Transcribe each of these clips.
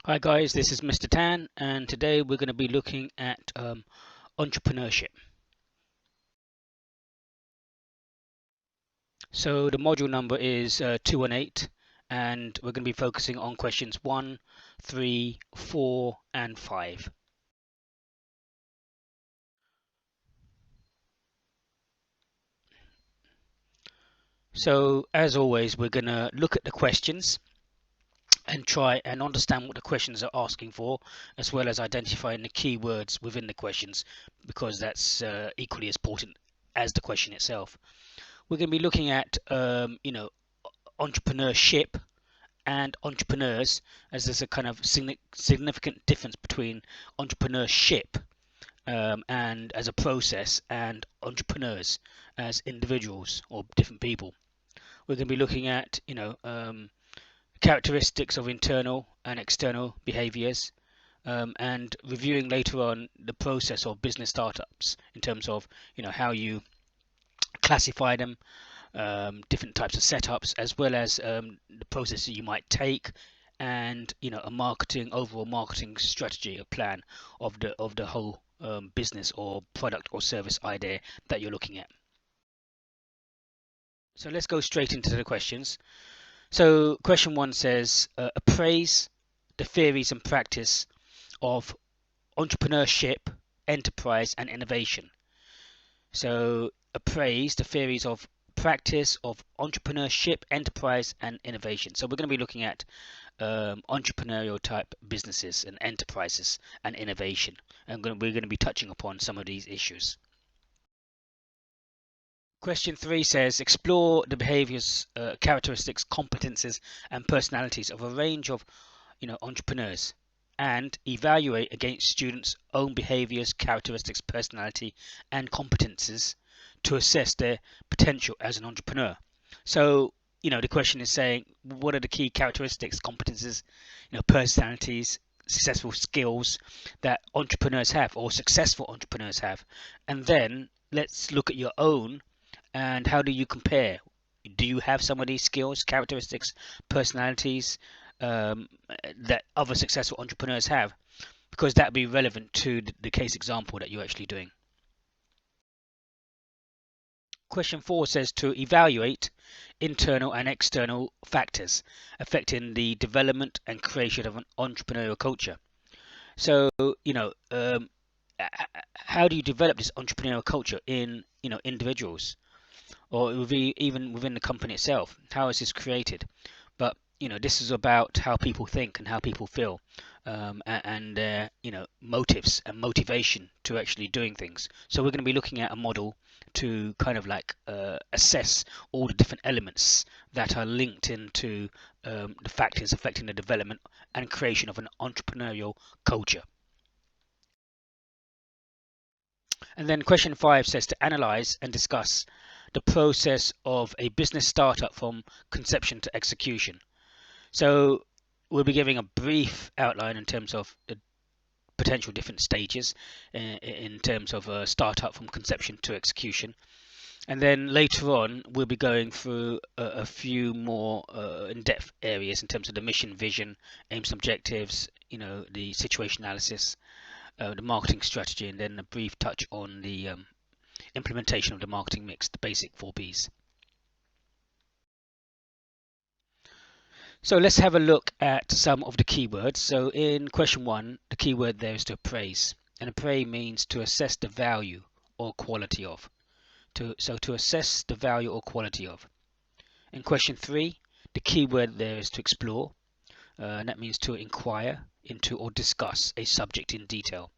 Hi guys, this is Mr. Tan, and today we're going to be looking at entrepreneurship. So the module number is 218, and we're going to be focusing on questions 1, 3, 4, and 5. So as always, we're going to look at the questions and try and understand what the questions are asking for, as well as identifying the key words within the questions, because that's equally as important as the question itself. We're going to be looking at entrepreneurship and entrepreneurs, as there's a kind of significant difference between entrepreneurship and as a process, and entrepreneurs as individuals or different people. We're going to be looking at characteristics of internal and external behaviors, and reviewing later on the process of business startups in terms of how you classify them, different types of setups, as well as the processes you might take, and a overall marketing strategy, a plan of the whole business or product or service idea that you're looking at. So let's go straight into the questions. So question 1 says, appraise the theories and practice of entrepreneurship, enterprise, and innovation. So appraise the theories of practice of entrepreneurship, enterprise, and innovation. So we're going to be looking at entrepreneurial type businesses and enterprises and innovation, and we're going to be touching upon some of these issues. Question 3 says, explore the behaviors, characteristics, competences, and personalities of a range of entrepreneurs, and evaluate against students' own behaviors, characteristics, personality, and competences to assess their potential as an entrepreneur. So, the question is saying, what are the key characteristics, competences, personalities, successful skills that entrepreneurs have, or successful entrepreneurs have? And then let's look at your own, and how do you compare? Do you have some of these skills, characteristics, personalities that other successful entrepreneurs have? Because that would be relevant to the case example that you're actually doing. Question 4 says to evaluate internal and external factors affecting the development and creation of an entrepreneurial culture. So, how do you develop this entrepreneurial culture in, individuals, or even within the company itself? How is this created? But this is about how people think and how people feel, and their motives and motivation to actually doing things. So we're going to be looking at a model to kind of like assess all the different elements that are linked into the factors affecting the development and creation of an entrepreneurial culture. And then question 5 says to analyze and discuss the process of a business startup from conception to execution. So we'll be giving a brief outline in terms of the potential different stages in terms of a startup from conception to execution. And then later on, we'll be going through a few more in-depth areas in terms of the mission, vision, aims, and objectives, the situation analysis, the marketing strategy, and then a brief touch on the implementation of the marketing mix, the basic 4 Bs. So let's have a look at some of the keywords. So in question 1, the keyword there is to appraise. And appraise means to assess the value or quality of. So to assess the value or quality of. In question 3, the keyword there is to explore. And that means to inquire into or discuss a subject in detail.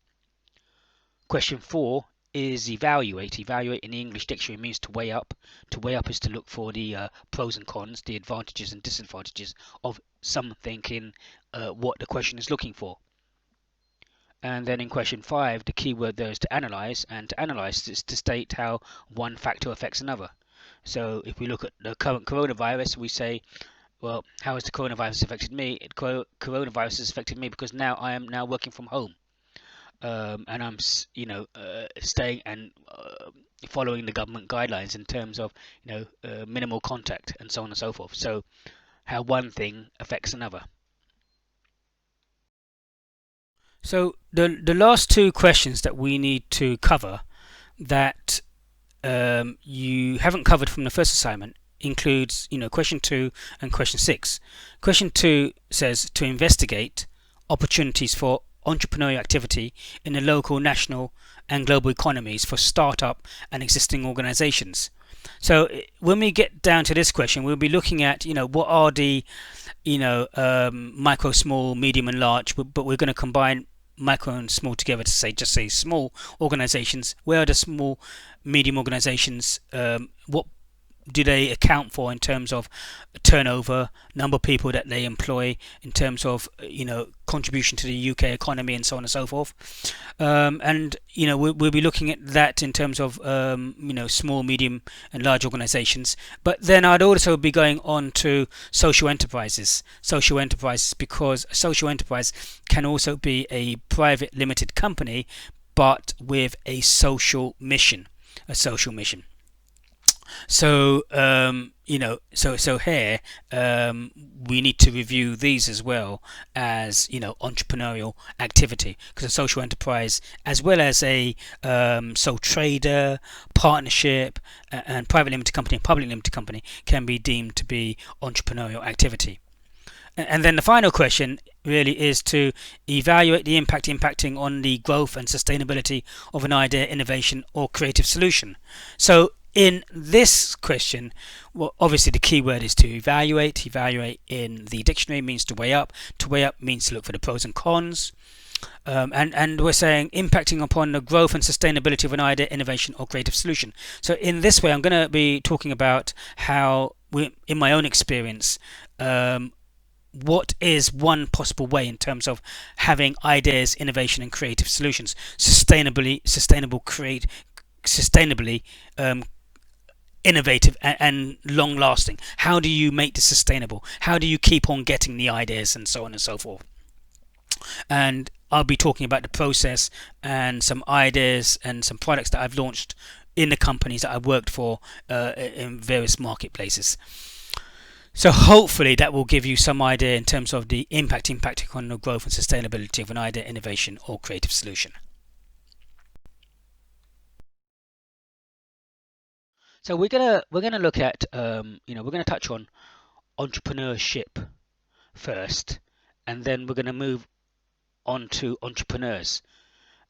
Question 4 is evaluate. Evaluate in the English dictionary means to weigh up. To weigh up is to look for the pros and cons, the advantages and disadvantages of something in what the question is looking for. And then in question 5, the keyword there is to analyze, and to analyze is to state how one factor affects another. So if we look at the current coronavirus, we say, well, how has the coronavirus affected me? Coronavirus has affected me because now I am now working from home. And I'm staying and following the government guidelines in terms of minimal contact and so on and so forth. So how one thing affects another. So the last two questions that we need to cover that you haven't covered from the first assignment includes, question 2 and question 6. Question 2 says to investigate opportunities for entrepreneurial activity in the local, national, and global economies for startup and existing organizations. So when we get down to this question, we'll be looking at, what are the, micro, small, medium, and large, but we're going to combine micro and small together to say small organizations. Where are the small, medium organizations? What do they account for in terms of turnover, number of people that they employ, in terms of contribution to the UK economy, and so on and so forth. And we'll be looking at that in terms of small, medium, and large organisations. But then I'd also be going on to social enterprises. Social enterprises, because a social enterprise can also be a private limited company, but with a social mission. A social mission. So so here we need to review these as well as entrepreneurial activity, because a social enterprise, as well as a sole trader, partnership, and private limited company and public limited company, can be deemed to be entrepreneurial activity. And then the final question really is to evaluate the impacting on the growth and sustainability of an idea, innovation, or creative solution. So in this question, well, obviously the key word is to evaluate. Evaluate in the dictionary means to weigh up. To weigh up means to look for the pros and cons. And we're saying impacting upon the growth and sustainability of an idea, innovation, or creative solution. So in this way, I'm going to be talking about how, in my own experience, what is one possible way in terms of having ideas, innovation, and creative solutions sustainably innovative and long lasting. How do you make this sustainable? How do you keep on getting the ideas, and so on and so forth? And I'll be talking about the process and some ideas and some products that I've launched in the companies that I've worked for in various marketplaces. So hopefully that will give you some idea in terms of the impacting on the growth and sustainability of an idea, innovation, or creative solution. So we're gonna look at we're gonna touch on entrepreneurship first, and then we're gonna move on to entrepreneurs,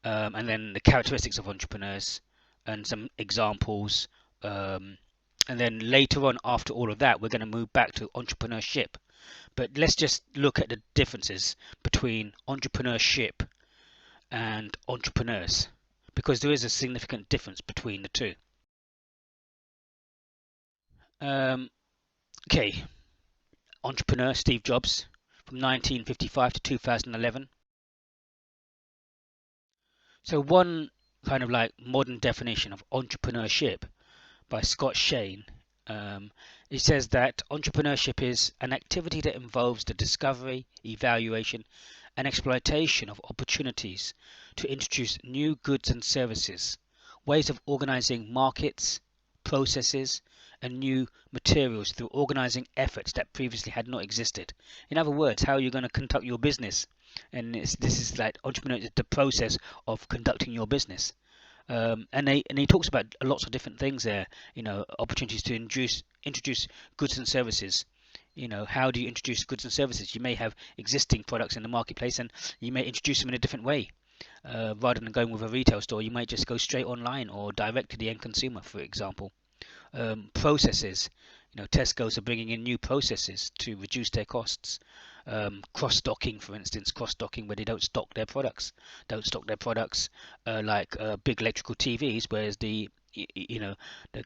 and then the characteristics of entrepreneurs and some examples. And then later on, after all of that, we're going to move back to entrepreneurship. But let's just look at the differences between entrepreneurship and entrepreneurs, because there is a significant difference between the two. Okay, entrepreneur Steve Jobs from 1955 to 2011. So one kind of like modern definition of entrepreneurship by Scott Shane. It says that entrepreneurship is an activity that involves the discovery, evaluation, and exploitation of opportunities to introduce new goods and services, ways of organizing markets, processes, and new materials through organizing efforts that previously had not existed. In other words, how you're going to conduct your business. And this is like entrepreneurship, the process of conducting your business. And he talks about lots of different things there. Opportunities to introduce goods and services. How do you introduce goods and services? You may have existing products in the marketplace, and you may introduce them in a different way. Rather than going with a retail store, you might just go straight online or direct to the end consumer, for example. Processes. Tesco's are bringing in new processes to reduce their costs. Cross-stocking, for instance, cross-stocking where they don't stock their products. Like big electrical TVs, whereas the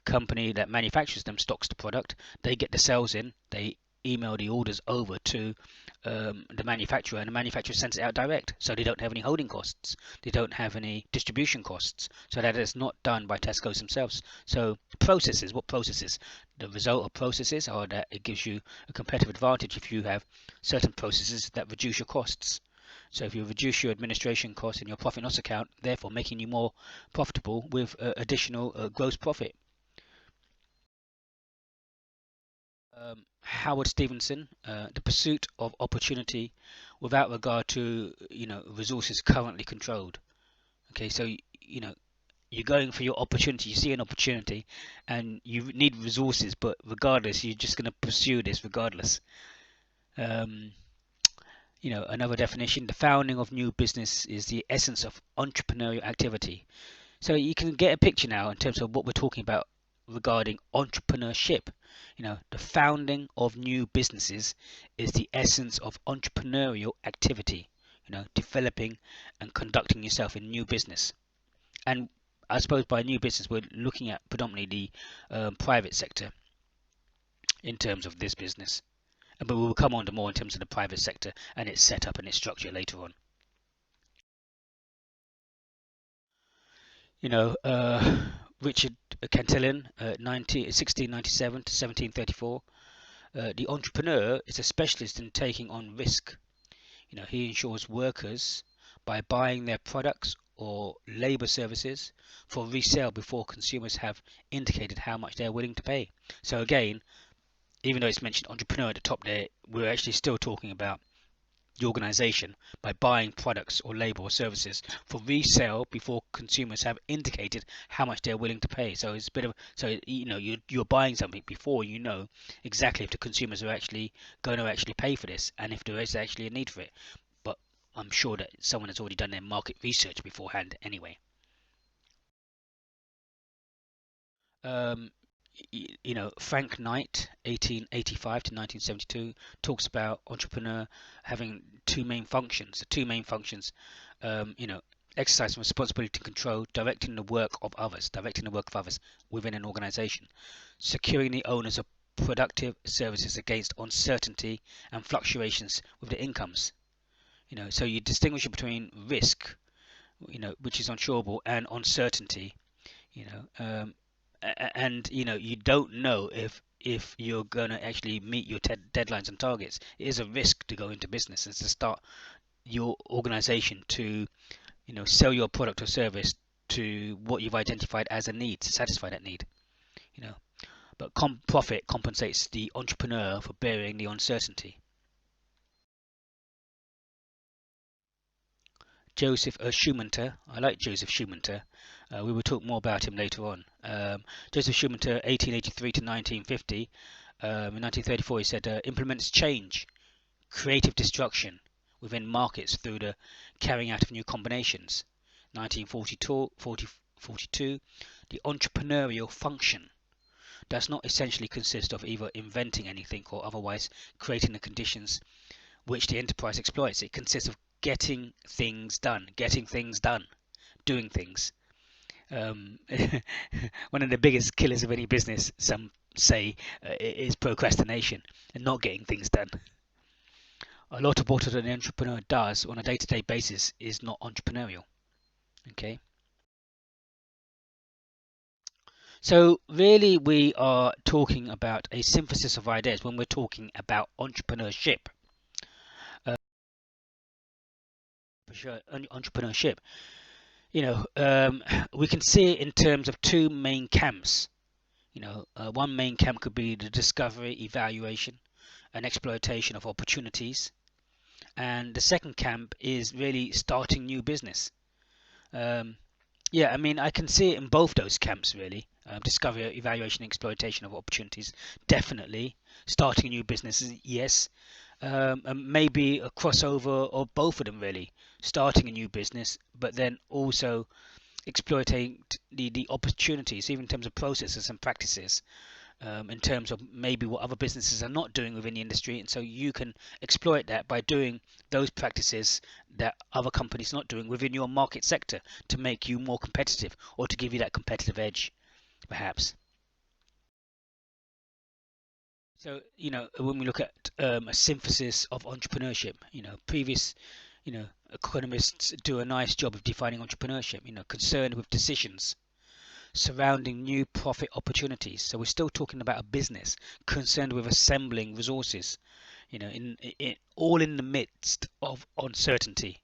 company that manufactures them stocks the product. They get the sales in, they email the orders over to the manufacturer, and the manufacturer sends it out direct, so they don't have any holding costs, they don't have any distribution costs, so that is not done by Tesco's themselves. So processes, what processes? The result of processes are that it gives you a competitive advantage if you have certain processes that reduce your costs. So if you reduce your administration costs in your profit and loss account, therefore making you more profitable with additional gross profit. Howard Stevenson, the pursuit of opportunity without regard to resources currently controlled. Okay, so you're going for your opportunity. You see an opportunity, and you need resources, but regardless, you're just going to pursue this regardless. Um, Another definition: the founding of new business is the essence of entrepreneurial activity. So you can get a picture now in terms of what we're talking about regarding entrepreneurship. The founding of new businesses is the essence of entrepreneurial activity. Developing and conducting yourself in new business. And I suppose by new business, we're looking at predominantly the private sector in terms of this business. But we'll come on to more in terms of the private sector and its setup and its structure later on. Richard Cantillon, 1697 to 1734. The entrepreneur is a specialist in taking on risk. He insures workers by buying their products or labor services for resale before consumers have indicated how much they're willing to pay. So again, even though it's mentioned entrepreneur at the top there, we're actually still talking about the organization by buying products or labor or services for resale before consumers have indicated how much they're willing to pay. So it's a bit of you're buying something before you know exactly if the consumers are actually going to actually pay for this and if there is actually a need for it. But I'm sure that someone has already done their market research beforehand anyway. Um, Frank Knight, 1885 to 1972, talks about entrepreneur having two main functions. The two main functions, exercising responsibility to control, directing the work of others within an organization, securing the owners of productive services against uncertainty and fluctuations with the incomes. So you distinguish between risk, which is unshoreable, and uncertainty. You know, um, and you don't know if you're going to actually meet your deadlines and targets. It is a risk to go into business and to start your organization to sell your product or service to what you've identified as a need, to satisfy that need. you know but profit compensates the entrepreneur for bearing the uncertainty. Joseph Schumenter. I like Joseph Schumenter. We will talk more about him later on. Joseph Schumenter, 1883 to 1950. In 1934, he said, implements change, creative destruction within markets through the carrying out of new combinations. 1942, the entrepreneurial function does not essentially consist of either inventing anything or otherwise creating the conditions which the enterprise exploits. It consists of getting things done, doing things. One of the biggest killers of any business, some say, is procrastination and not getting things done. A lot of what an entrepreneur does on a day-to-day basis is not entrepreneurial. Okay. So really we are talking about a synthesis of ideas when we're talking about entrepreneurship. Entrepreneurship. We can see it in terms of two main camps. One main camp could be the discovery, evaluation, and exploitation of opportunities. And the second camp is really starting new business. I can see it in both those camps really. Discovery, evaluation, exploitation of opportunities, definitely. Starting a new business, yes. And maybe a crossover of both of them really. Starting a new business, but then also exploiting the opportunities, even in terms of processes and practices, in terms of maybe what other businesses are not doing within the industry, and so you can exploit that by doing those practices that other companies are not doing within your market sector to make you more competitive or to give you that competitive edge, perhaps. So, when we look at a synthesis of entrepreneurship, previous, economists do a nice job of defining entrepreneurship, concerned with decisions surrounding new profit opportunities. So we're still talking about a business concerned with assembling resources, all in the midst of uncertainty.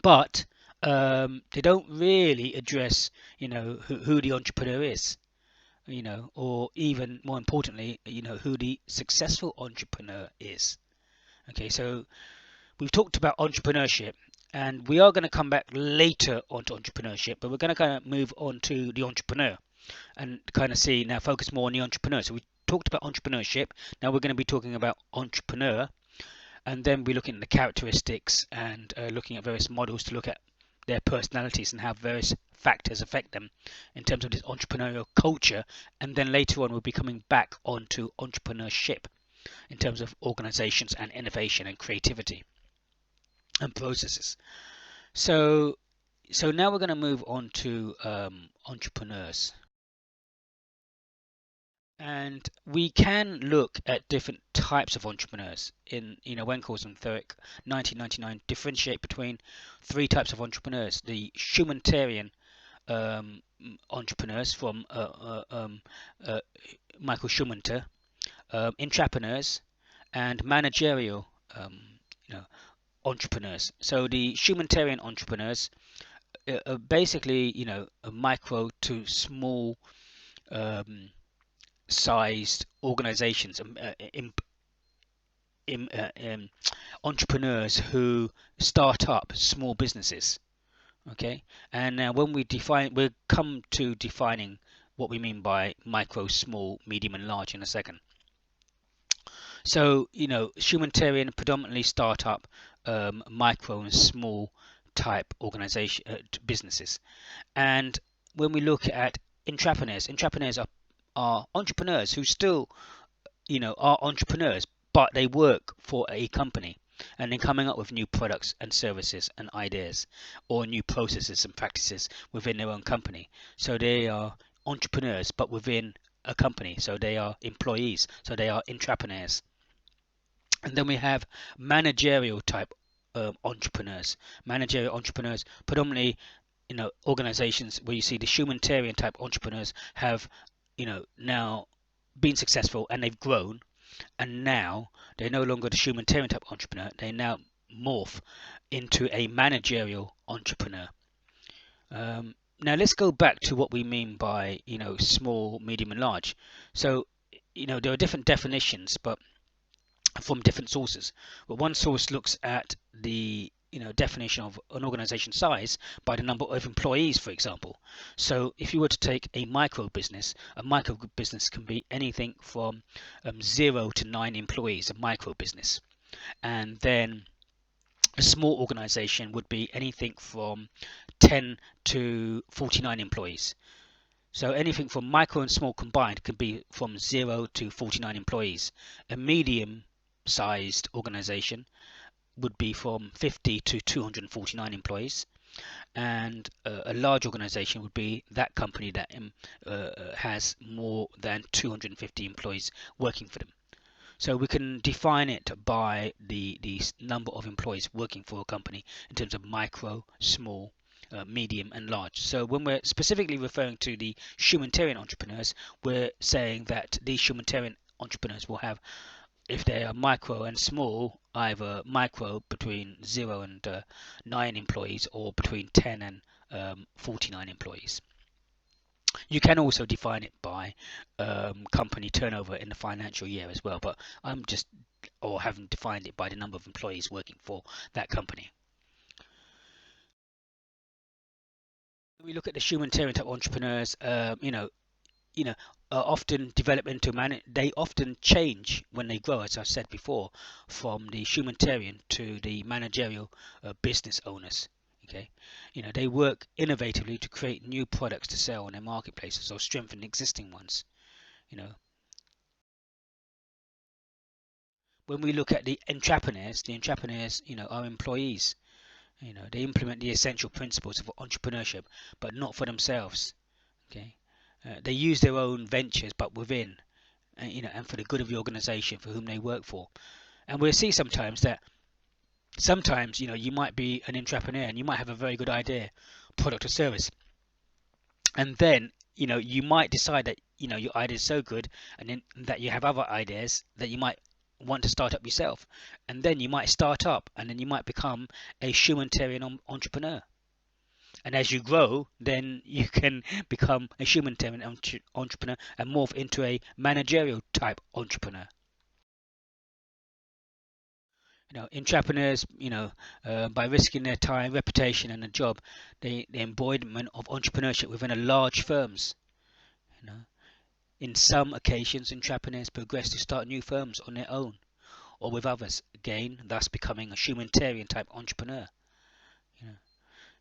But they don't really address, who the entrepreneur is, or even more importantly, who the successful entrepreneur is. Okay, so we've talked about entrepreneurship, and we are going to come back later onto entrepreneurship, but we're going to kind of move on to the entrepreneur and kind of see now, focus more on the entrepreneur. So we talked about entrepreneurship. Now we're going to be talking about entrepreneur, and then we're looking at the characteristics and looking at various models to look at their personalities and how various factors affect them in terms of this entrepreneurial culture. And then later on we'll be coming back onto entrepreneurship in terms of organizations and innovation and creativity and processes. So now we're going to move on to entrepreneurs. And we can look at different types of entrepreneurs. In Wenko's and Thurick 1999 differentiate between three types of entrepreneurs: the humanitarian entrepreneurs from Michael Schumacher, intrapreneurs, and managerial entrepreneurs. So the humanitarian entrepreneurs are basically micro to small sized organizations, entrepreneurs who start up small businesses. Okay, and now when we'll come to defining what we mean by micro, small, medium, and large in a second. So humanitarian, predominantly startup, micro and small type organization businesses. And when we look at intrapreneurs are entrepreneurs who still are entrepreneurs, but they work for a company and they're coming up with new products and services and ideas or new processes and practices within their own company. So they are entrepreneurs but within a company, so they are employees, so they are intrapreneurs. And then we have managerial type entrepreneurs. Managerial entrepreneurs, predominantly organizations where you see the humanitarian type entrepreneurs have now been successful and they've grown, and now they're no longer the humanitarian type entrepreneur, they now morph into a managerial entrepreneur. Now let's go back to what we mean by small, medium, and large. So there are different definitions, but from different sources. But one source looks at the definition of an organization size by the number of employees, for example. So if you were to take a micro business can be anything from 0 to 9 employees, a micro business. And then a small organization would be anything from 10 to 49 employees. So anything from micro and small combined can be from 0 to 49 employees. A medium sized organization would be from 50 to 249 employees, and a large organization would be that company that has more than 250 employees working for them. So we can define it by the number of employees working for a company in terms of micro, small, medium, and large. So when we're specifically referring to the humanitarian entrepreneurs, we're saying that these humanitarian entrepreneurs will have, if they are micro and small, either micro between 0 and 9 employees or between 10 and 49 employees. You can also define it by company turnover in the financial year as well, but I'm just haven't defined it by the number of employees working for that company. We look at the humanitarian type entrepreneurs, often develop into they often change when they grow, as I said before, from the humanitarian to the managerial business owners. Okay, they work innovatively to create new products to sell on their marketplaces or strengthen existing ones. When we look at the intrapreneurs are employees. They implement the essential principles of entrepreneurship, but not for themselves. Okay. They use their own ventures, but within, and for the good of the organization for whom they work for. And we'll see sometimes that you might be an intrapreneur and you might have a very good idea, product or service, and then you might decide that your idea is so good, and then that you have other ideas that you might want to start up yourself, and then you might start up, and then you might become a humanitarian entrepreneur. And as you grow, then you can become a humanitarian entrepreneur and morph into a managerial type entrepreneur. Entrepreneurs, by risking their time, reputation, and a job, the embodiment of entrepreneurship within a large firms. You know, in some occasions, entrepreneurs progress to start new firms on their own or with others, again, thus becoming a humanitarian type entrepreneur. You know.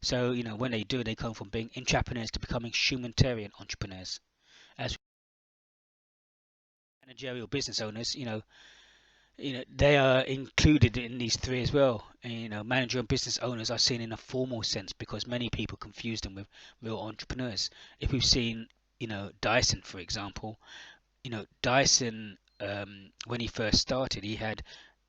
So, when they do, they come from being entrepreneurs to becoming humanitarian entrepreneurs. As managerial business owners, they are included in these three as well. And, manager and business owners are seen in a formal sense because many people confuse them with real entrepreneurs. If we've seen, Dyson, for example, Dyson, when he first started, he had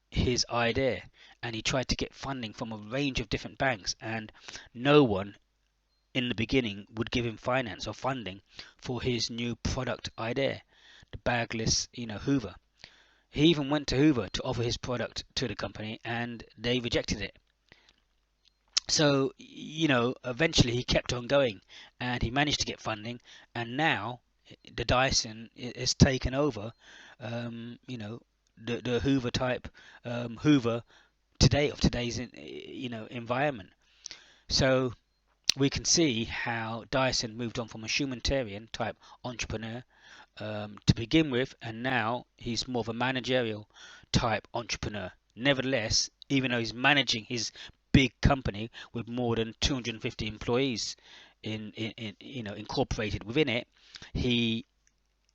his idea and he tried to get funding from a range of different banks, and no one in the beginning would give him finance or funding for his new product idea, the bagless, Hoover. He even went to Hoover to offer his product to the company and they rejected it. So, eventually he kept on going and he managed to get funding, and now the Dyson is taken over, the Hoover type, Hoover today of today's environment. So we can see how Dyson moved on from a humanitarian type entrepreneur to begin with, and now he's more of a managerial type entrepreneur. Nevertheless, even though he's managing his big company with more than 250 employees incorporated within it, he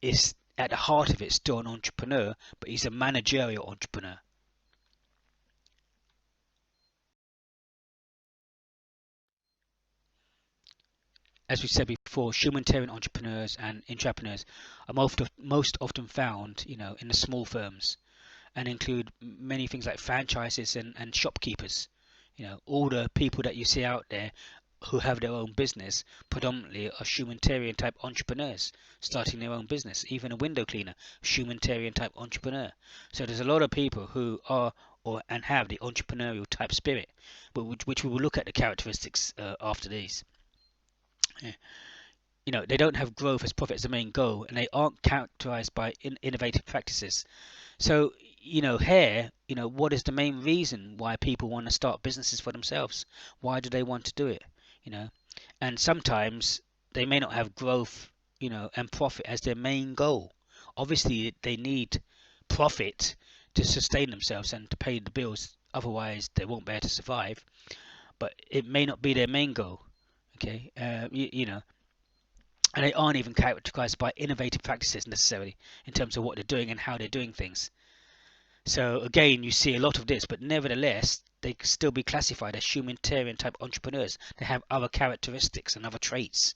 is at the heart of it still an entrepreneur, but he's a managerial entrepreneur. As we said before, humanitarian entrepreneurs and entrepreneurs are most often found, in the small firms, and include many things like franchises and shopkeepers. All the people that you see out there who have their own business predominantly are humanitarian type entrepreneurs starting their own business. Even a window cleaner, humanitarian type entrepreneur. So there's a lot of people who are and have the entrepreneurial type spirit, but which we will look at the characteristics after these. They don't have growth as profit as the main goal, and they aren't characterized by innovative practices. So, here, what is the main reason why people want to start businesses for themselves? Why do they want to do it? And sometimes they may not have growth, and profit as their main goal. Obviously, they need profit to sustain themselves and to pay the bills. Otherwise, they won't be able to survive. But it may not be their main goal. Okay, and they aren't even characterized by innovative practices necessarily in terms of what they're doing and how they're doing things. So again, you see a lot of this, but nevertheless, they can still be classified as humanitarian type entrepreneurs. They have other characteristics and other traits,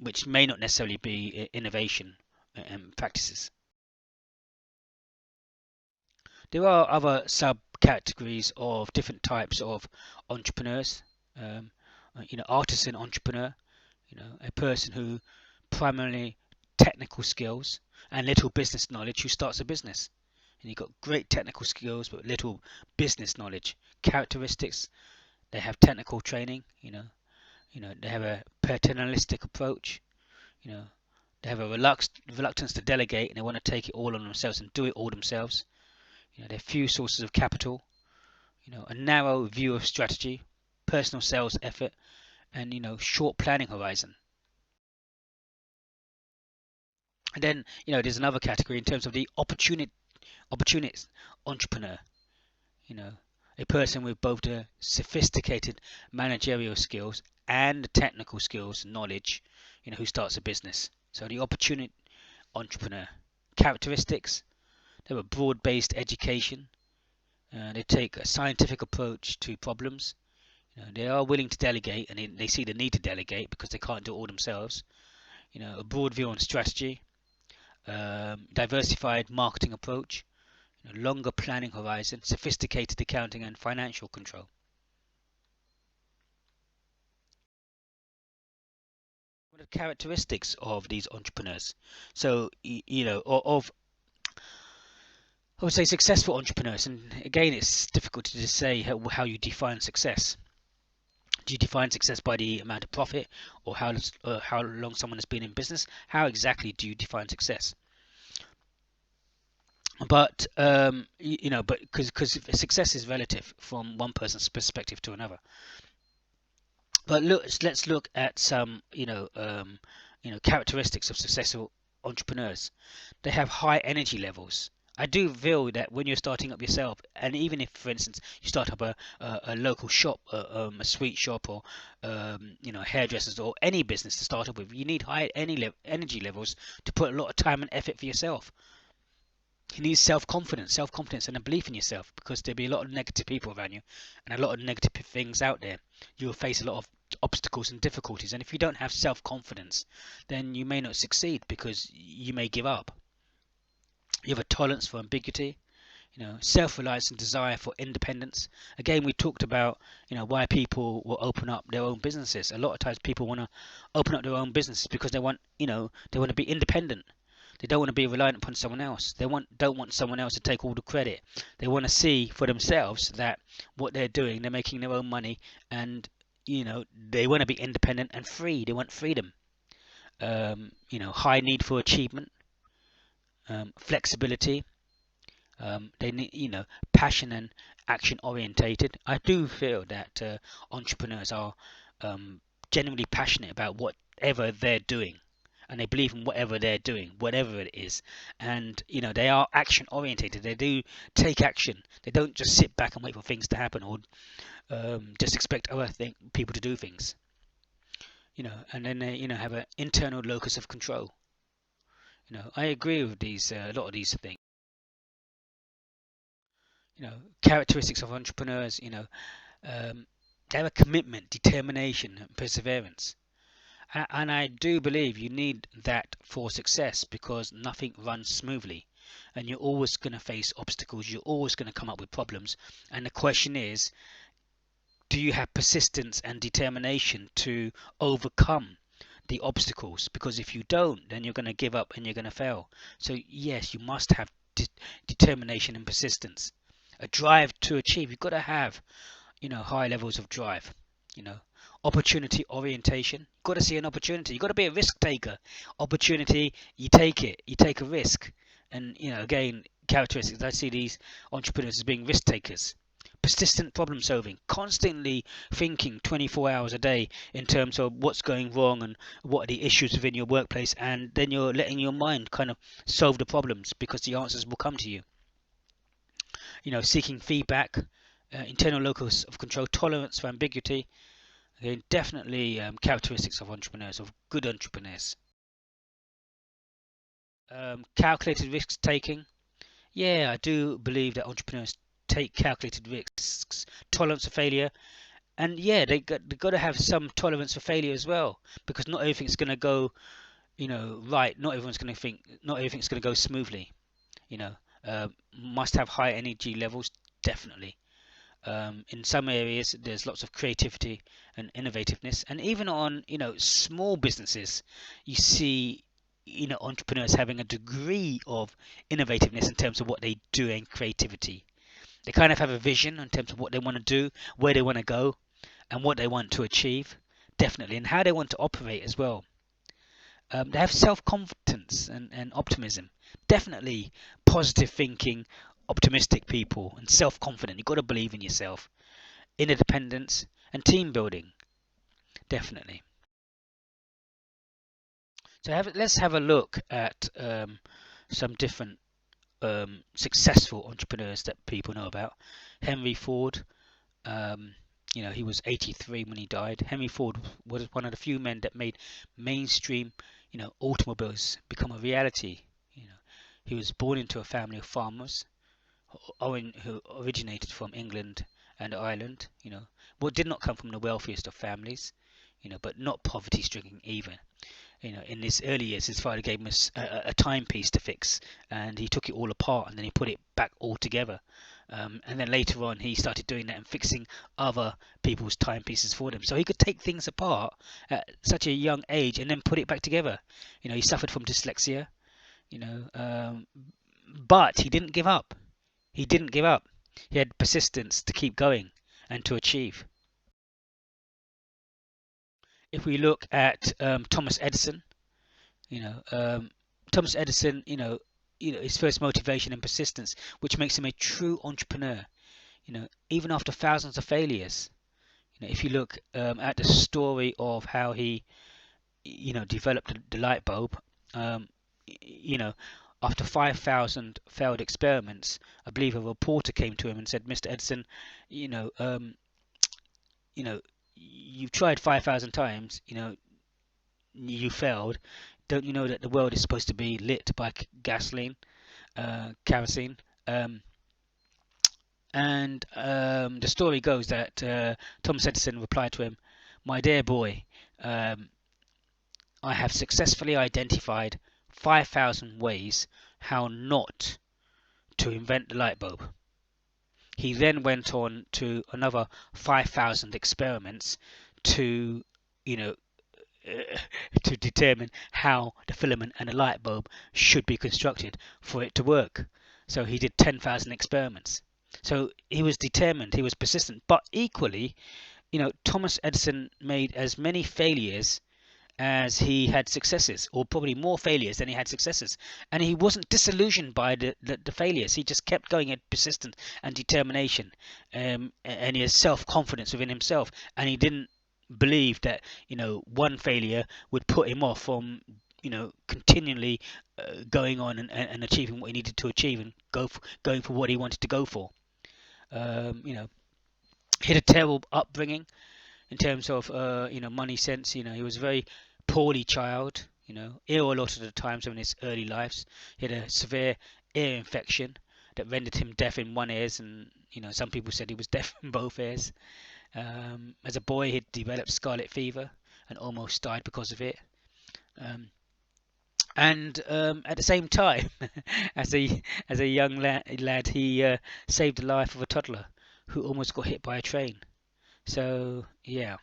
which may not necessarily be innovation and practices. There are other subcategories of different types of entrepreneurs. Artisan entrepreneur, a person who primarily technical skills and little business knowledge who starts a business. And you've got great technical skills but little business knowledge. Characteristics: they have technical training, they have a paternalistic approach, you know, they have a reluctance to delegate and they want to take it all on themselves and do it all themselves. They have few sources of capital, a narrow view of strategy, personal sales effort, and short planning horizon. And then there's another category in terms of the opportunist entrepreneur. A person with both the sophisticated managerial skills and the technical skills and knowledge, who starts a business. So the opportunity entrepreneur. Characteristics: they have a broad-based education. They take a scientific approach to problems. They are willing to delegate, and they see the need to delegate because they can't do it all themselves. A broad view on strategy, diversified marketing approach, longer planning horizon, sophisticated accounting and financial control. What are the characteristics of these entrepreneurs? So, of I would say successful entrepreneurs, and again, it's difficult to say how you define success. Do you define success by the amount of profit, or how long someone has been in business? How exactly do you define success? But but because success is relative from one person's perspective to another. But let's look at some characteristics of successful entrepreneurs. They have high energy levels. I do feel that when you're starting up yourself, and even if, for instance, you start up a local shop, a sweet shop, or hairdressers, or any business to start up with, you need high energy levels to put a lot of time and effort for yourself. You need self-confidence and a belief in yourself, because there'll be a lot of negative people around you and a lot of negative things out there. You'll face a lot of obstacles and difficulties, and if you don't have self-confidence, then you may not succeed because you may give up. You have a tolerance for ambiguity, self-reliance and desire for independence. Again, we talked about why people will open up their own businesses. A lot of times people want to open up their own businesses because they want to be independent. They don't want to be reliant upon someone else. Don't want someone else to take all the credit. They want to see for themselves that what they're doing, they're making their own money, and they want to be independent and free. They want freedom. High need for achievement, flexibility. They need, passion and action orientated. I do feel that entrepreneurs are genuinely passionate about whatever they're doing, and they believe in whatever they're doing, whatever it is. And they are action orientated. They do take action. They don't just sit back and wait for things to happen, or just expect other people to do things. And then they have an internal locus of control. I agree with these a lot of these things. Characteristics of entrepreneurs. They have a commitment, determination, and perseverance. And I do believe you need that for success, because nothing runs smoothly, and you're always going to face obstacles. You're always going to come up with problems. And the question is, do you have persistence and determination to overcome the obstacles? Because if you don't, then you're going to give up and you're going to fail. So yes, you must have determination and persistence, a drive to achieve. You've got to have high levels of drive. Opportunity orientation. You've got to see an opportunity. You've got to be a risk taker. Opportunity, you take it. You take a risk. And again, characteristics. I see these entrepreneurs as being risk takers. Persistent problem solving, constantly thinking 24 hours a day in terms of what's going wrong and what are the issues within your workplace, and then you're letting your mind kind of solve the problems, because the answers will come to you. Seeking feedback, internal locus of control, tolerance for ambiguity. Again, definitely characteristics of entrepreneurs, of good entrepreneurs. Calculated risk taking. Yeah, I do believe that entrepreneurs take calculated risks, tolerance for failure, and yeah, they got to have some tolerance for failure as well, because not everything's going to go, right. Not everything's going to go smoothly. You know, must have high energy levels, definitely. In some areas, there's lots of creativity and innovativeness, and even on small businesses, you see entrepreneurs having a degree of innovativeness in terms of what they do and creativity. They kind of have a vision in terms of what they want to do, where they want to go, and what they want to achieve, definitely, and how they want to operate as well. They have self-confidence and optimism, definitely positive thinking, optimistic people, and self-confident. You've got to believe in yourself. Interdependence and team building, definitely. So let's have a look at some different successful entrepreneurs that people know about. Henry Ford. He was 83 when he died. Henry Ford was one of the few men that made mainstream, automobiles become a reality. He was born into a family of farmers, who originated from England and Ireland. What did not come from the wealthiest of families, but not poverty-stricken either. In his early years, his father gave him a timepiece to fix, and he took it all apart and then he put it back all together. And then later on, he started doing that and fixing other people's timepieces for them. So he could take things apart at such a young age and then put it back together. He suffered from dyslexia, you know, um, but he didn't give up. He didn't give up. He had persistence to keep going and to achieve. If we look at Thomas Edison, you know, Thomas Edison, his first motivation and persistence, which makes him a true entrepreneur. Even after thousands of failures. If you look at the story of how he, developed the light bulb, um, you know, after 5,000 failed experiments, I believe a reporter came to him and said, "Mr. Edison, you know, um, you know, you've tried 5,000 times, you failed. Don't you know that the world is supposed to be lit by gasoline, kerosene?" And the story goes that Thomas Edison replied to him, "My dear boy, um, I have successfully identified 5,000 ways how not to invent the light bulb." He then went on to another 5,000 experiments to, you know, to determine how the filament and the light bulb should be constructed for it to work. So he did 10,000 experiments. So he was determined, he was persistent, but equally, Thomas Edison made as many failures as he had successes, or probably more failures than he had successes. And he wasn't disillusioned by the failures. He just kept going at persistence and determination, and his self-confidence within himself. And he didn't believe that one failure would put him off from continually going on and achieving what he needed to achieve and going for what he wanted to go for. He had a terrible upbringing in terms of money sense. He was a very poorly child, ill a lot of the times in his early lives. He had a severe ear infection that rendered him deaf in one ear, and some people said he was deaf in both ears. As a boy, he developed scarlet fever and almost died because of it. And at the same time, as a young lad, he saved the life of a toddler who almost got hit by a train. So yeah.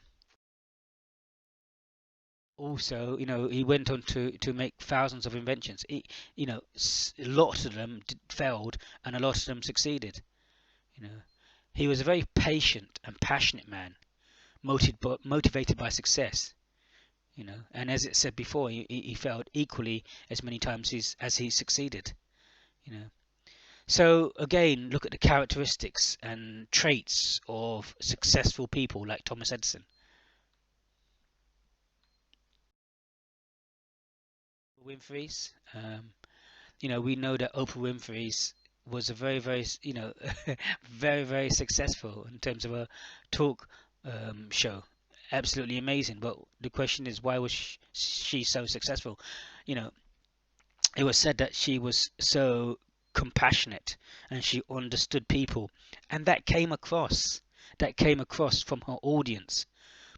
Also, he went on to make thousands of inventions. A lot of them failed, and a lot of them succeeded. You know, he was a very patient and passionate man, motivated by success. And as it said before, he failed equally as many times as he succeeded. So again, look at the characteristics and traits of successful people like Thomas Edison. Winfrey's. We know that Oprah Winfrey's was a very, very, very, very successful in terms of a talk show. Absolutely amazing. But the question is, why was she so successful? It was said that she was so compassionate and she understood people, and that came across. That came across from her audience.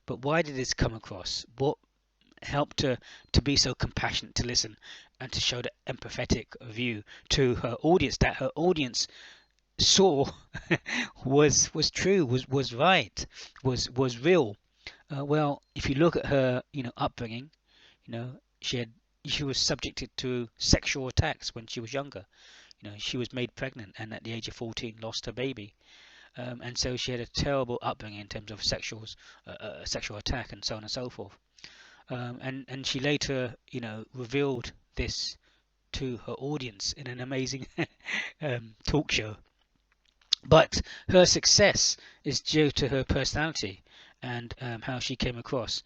But why did this come across? What helped her to be so compassionate, to listen and to show the empathetic view to her audience, that her audience saw was true, was right, was real? Well, if you look at her upbringing, she was subjected to sexual attacks when she was younger. She was made pregnant and at the age of 14 lost her baby. And so she had a terrible upbringing in terms of sexual attack and so on and so forth. And she later, revealed this to her audience in an amazing talk show. But her success is due to her personality and how she came across.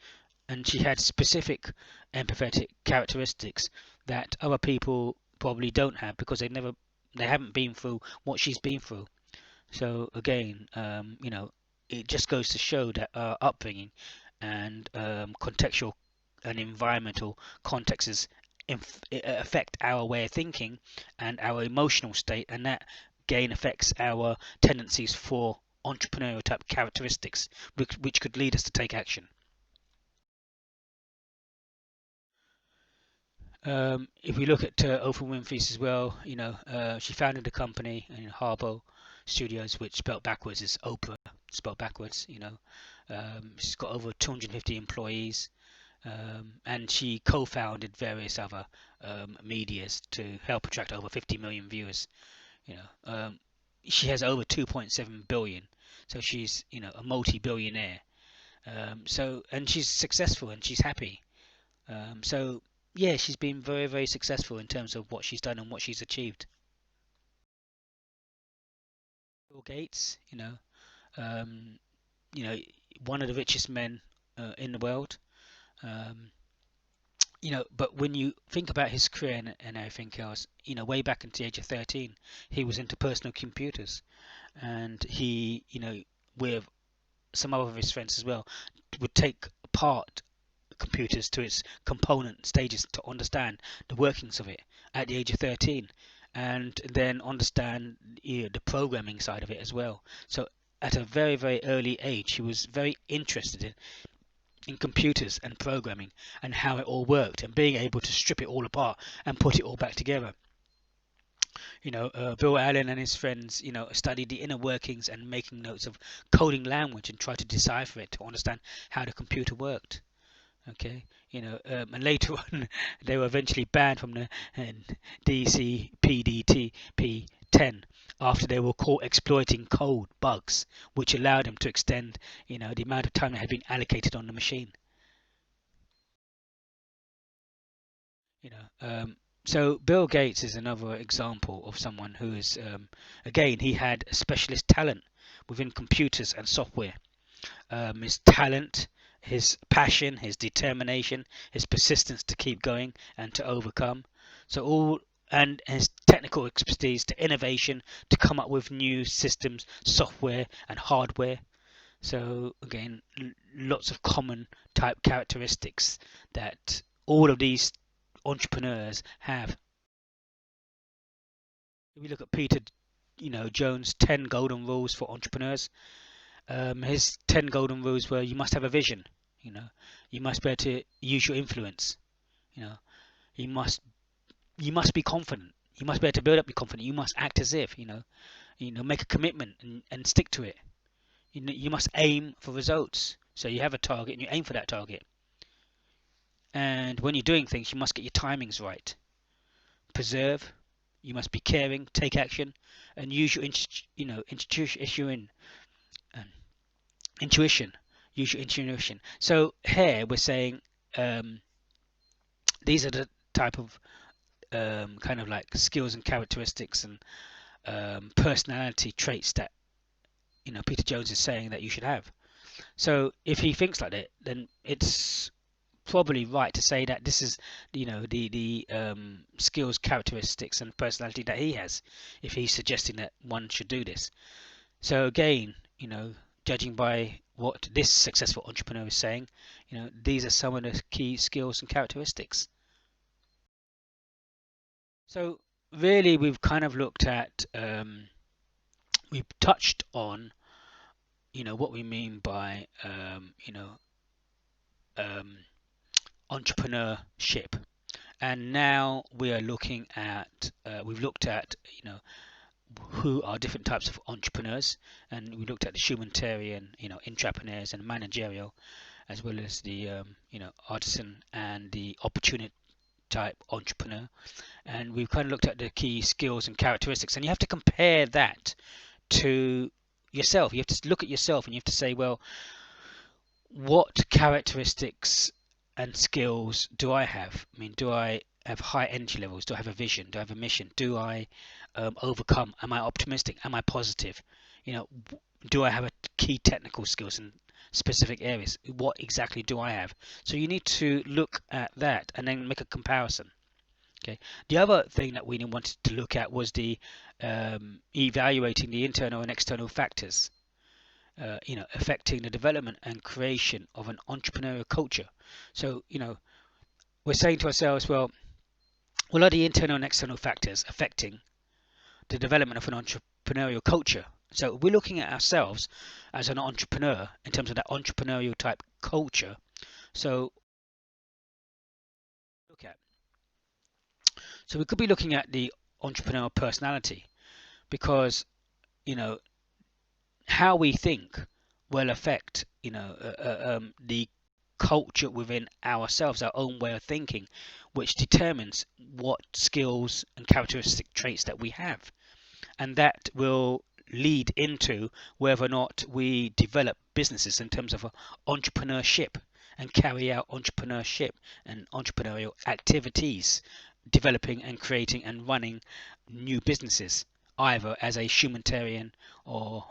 And she had specific empathetic characteristics that other people probably don't have because they haven't been through what she's been through. So again, it just goes to show that our upbringing and contextual and environmental contexts affect our way of thinking and our emotional state, and that again affects our tendencies for entrepreneurial type characteristics, which could lead us to take action. If we look at Oprah Winfrey's as well, she founded a company in Harbour Studios, which spelled backwards is Oprah, spelled backwards. She's got over 250 employees. And she co-founded various other medias to help attract over 50 million viewers. She has over 2.7 billion, so she's a multi-billionaire. And she's successful and she's happy. So yeah, she's been very, very successful in terms of what she's done and what she's achieved. Bill Gates, um, you know, one of the richest men in the world. Um, but when you think about his career and everything else, way back into the age of 13, he was into personal computers, and he, with some other of his friends as well, would take apart computers to its component stages to understand the workings of it at the age of 13, and then understand the programming side of it as well. So at a very, very early age, he was very interested in computers and programming and how it all worked, and being able to strip it all apart and put it all back together. Bill Allen and his friends, studied the inner workings and making notes of coding language and tried to decipher it to understand how the computer worked. Okay, and later on, they were eventually banned from the DCPDTP10 after they were caught exploiting code bugs, which allowed them to extend, the amount of time that had been allocated on the machine. You know, so Bill Gates is another example of someone who is, again, he had a specialist talent within computers and software. His talent, his passion, his determination, his persistence to keep going and to overcome. And his technical expertise to innovation to come up with new systems, software, and hardware. So again, lots of common type characteristics that all of these entrepreneurs have. If we look at Peter, Jones' 10 golden rules for entrepreneurs. His 10 golden rules were: you must have a vision, you know, you must be able to use your influence, you know, you must you must be confident, you must be able to build up your confidence, you must act as if, make a commitment and stick to it. You must aim for results. So you have a target and you aim for that target. And when you're doing things, you must get your timings right. Preserve. You must be caring, take action, and use your intuition. Use your intuition. So here we're saying, these are the type of kind of like skills and characteristics and personality traits that Peter Jones is saying that you should have. So if he thinks like that, then it's probably right to say that this is the skills, characteristics, and personality that he has, if he's suggesting that one should do this. So again, judging by what this successful entrepreneur is saying, these are some of the key skills and characteristics. So really, we've kind of looked at, we've touched on, what we mean by, entrepreneurship, and now we are looking at, we've looked at, who are different types of entrepreneurs, and we looked at the humanitarian, intrapreneurs and managerial, as well as the artisan and the opportunity type entrepreneur. And we've kind of looked at the key skills and characteristics, and you have to compare that to yourself. You have to look at yourself and you have to say, well, what characteristics and skills do I have? I mean, do I have high energy levels? Do I have a vision? Do I have a mission? Do I overcome? Am I optimistic? Am I positive? Do I have a key technical skills in specific areas? What exactly do I have? So you need to look at that and then make a comparison. Okay. The other thing that we wanted to look at was the evaluating the internal and external factors, affecting the development and creation of an entrepreneurial culture. So, we're saying to ourselves, well, what are the internal and external factors affecting the development of an entrepreneurial culture? So we're looking at ourselves as an entrepreneur in terms of that entrepreneurial type culture. So we could be looking at the entrepreneurial personality, because how we think will affect the culture within ourselves, our own way of thinking, which determines what skills and characteristic traits that we have, and that will lead into whether or not we develop businesses in terms of entrepreneurship and carry out entrepreneurship and entrepreneurial activities, developing and creating and running new businesses, either as a humanitarian or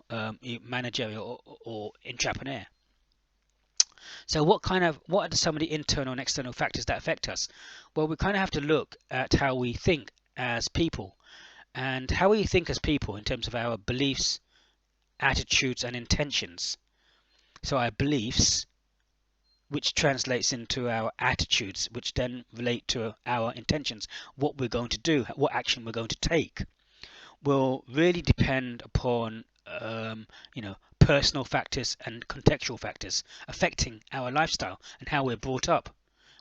managerial or entrepreneur. So what are some of the internal and external factors that affect us? Well, we kind of have to look at how we think as people, and how we think as people in terms of our beliefs, attitudes and intentions. So our beliefs, which translates into our attitudes, which then relate to our intentions, what we're going to do, what action we're going to take, will really depend upon personal factors and contextual factors affecting our lifestyle and how we're brought up,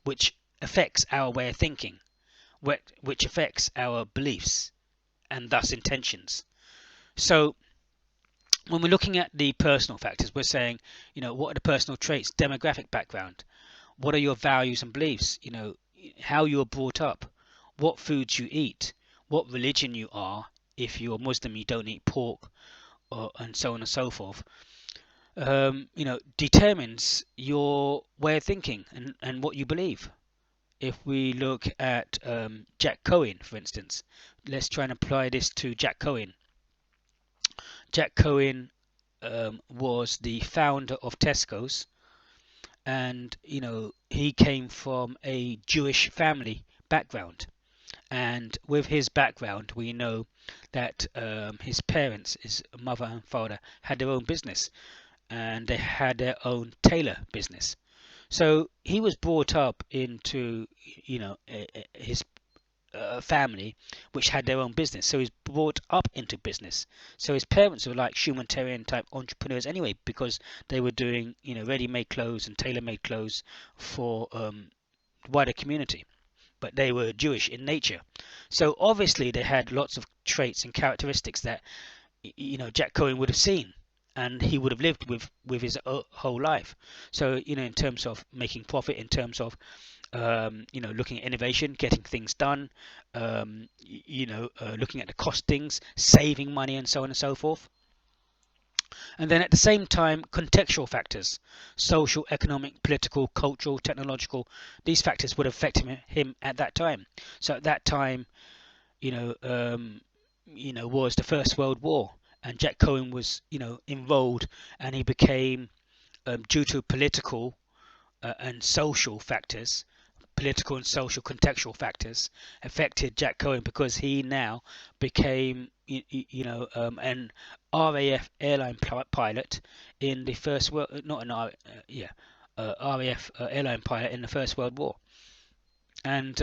which affects our way of thinking, which affects our beliefs and thus intentions. So when we're looking at the personal factors, we're saying, what are the personal traits, demographic background, what are your values and beliefs, how you're brought up, what foods you eat, what religion you are. If you're Muslim, you don't eat pork, and so on and so forth. Determines your way of thinking and what you believe. If we look at Jack Cohen, for instance, let's try and apply this to Jack Cohen. Jack Cohen was the founder of Tesco's, and he came from a Jewish family background. And with his background, we know that his parents, his mother and father, had their own business, and they had their own tailor business. So he was brought up into his family which had their own business. So he's brought up into business. So his parents were like humanitarian type entrepreneurs anyway, because they were doing ready-made clothes and tailor-made clothes for the wider community. But they were Jewish in nature. So obviously they had lots of traits and characteristics that Jack Cohen would have seen and he would have lived with his whole life. So in terms of making profit, in terms of looking at innovation, getting things done, looking at the costings, saving money and so on and so forth. And then at the same time, contextual factors, social, economic, political, cultural, technological, these factors would affect him at that time. So at that time, was the First World War, and Jack Cohen was, enrolled, and he became, due to political and social factors, political and social contextual factors affected Jack Cohen, because he now became an RAF airline pilot in the First World, not an RAF airline pilot in the First World War. And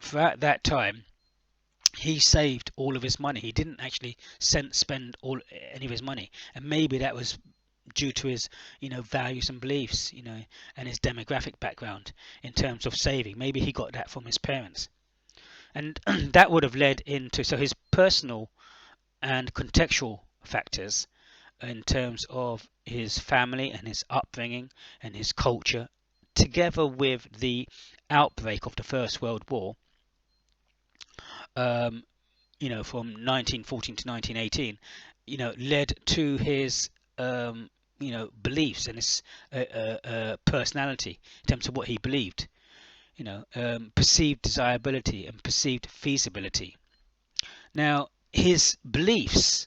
throughout that time he saved all of his money. He didn't actually spend any of his money, and maybe that was due to his values and beliefs, and his demographic background in terms of saving. Maybe he got that from his parents, and that would have led into his personal and contextual factors in terms of his family and his upbringing and his culture, together with the outbreak of the First World War, from 1914 to 1918, led to his beliefs and his personality in terms of what he believed, perceived desirability and perceived feasibility. Now, his beliefs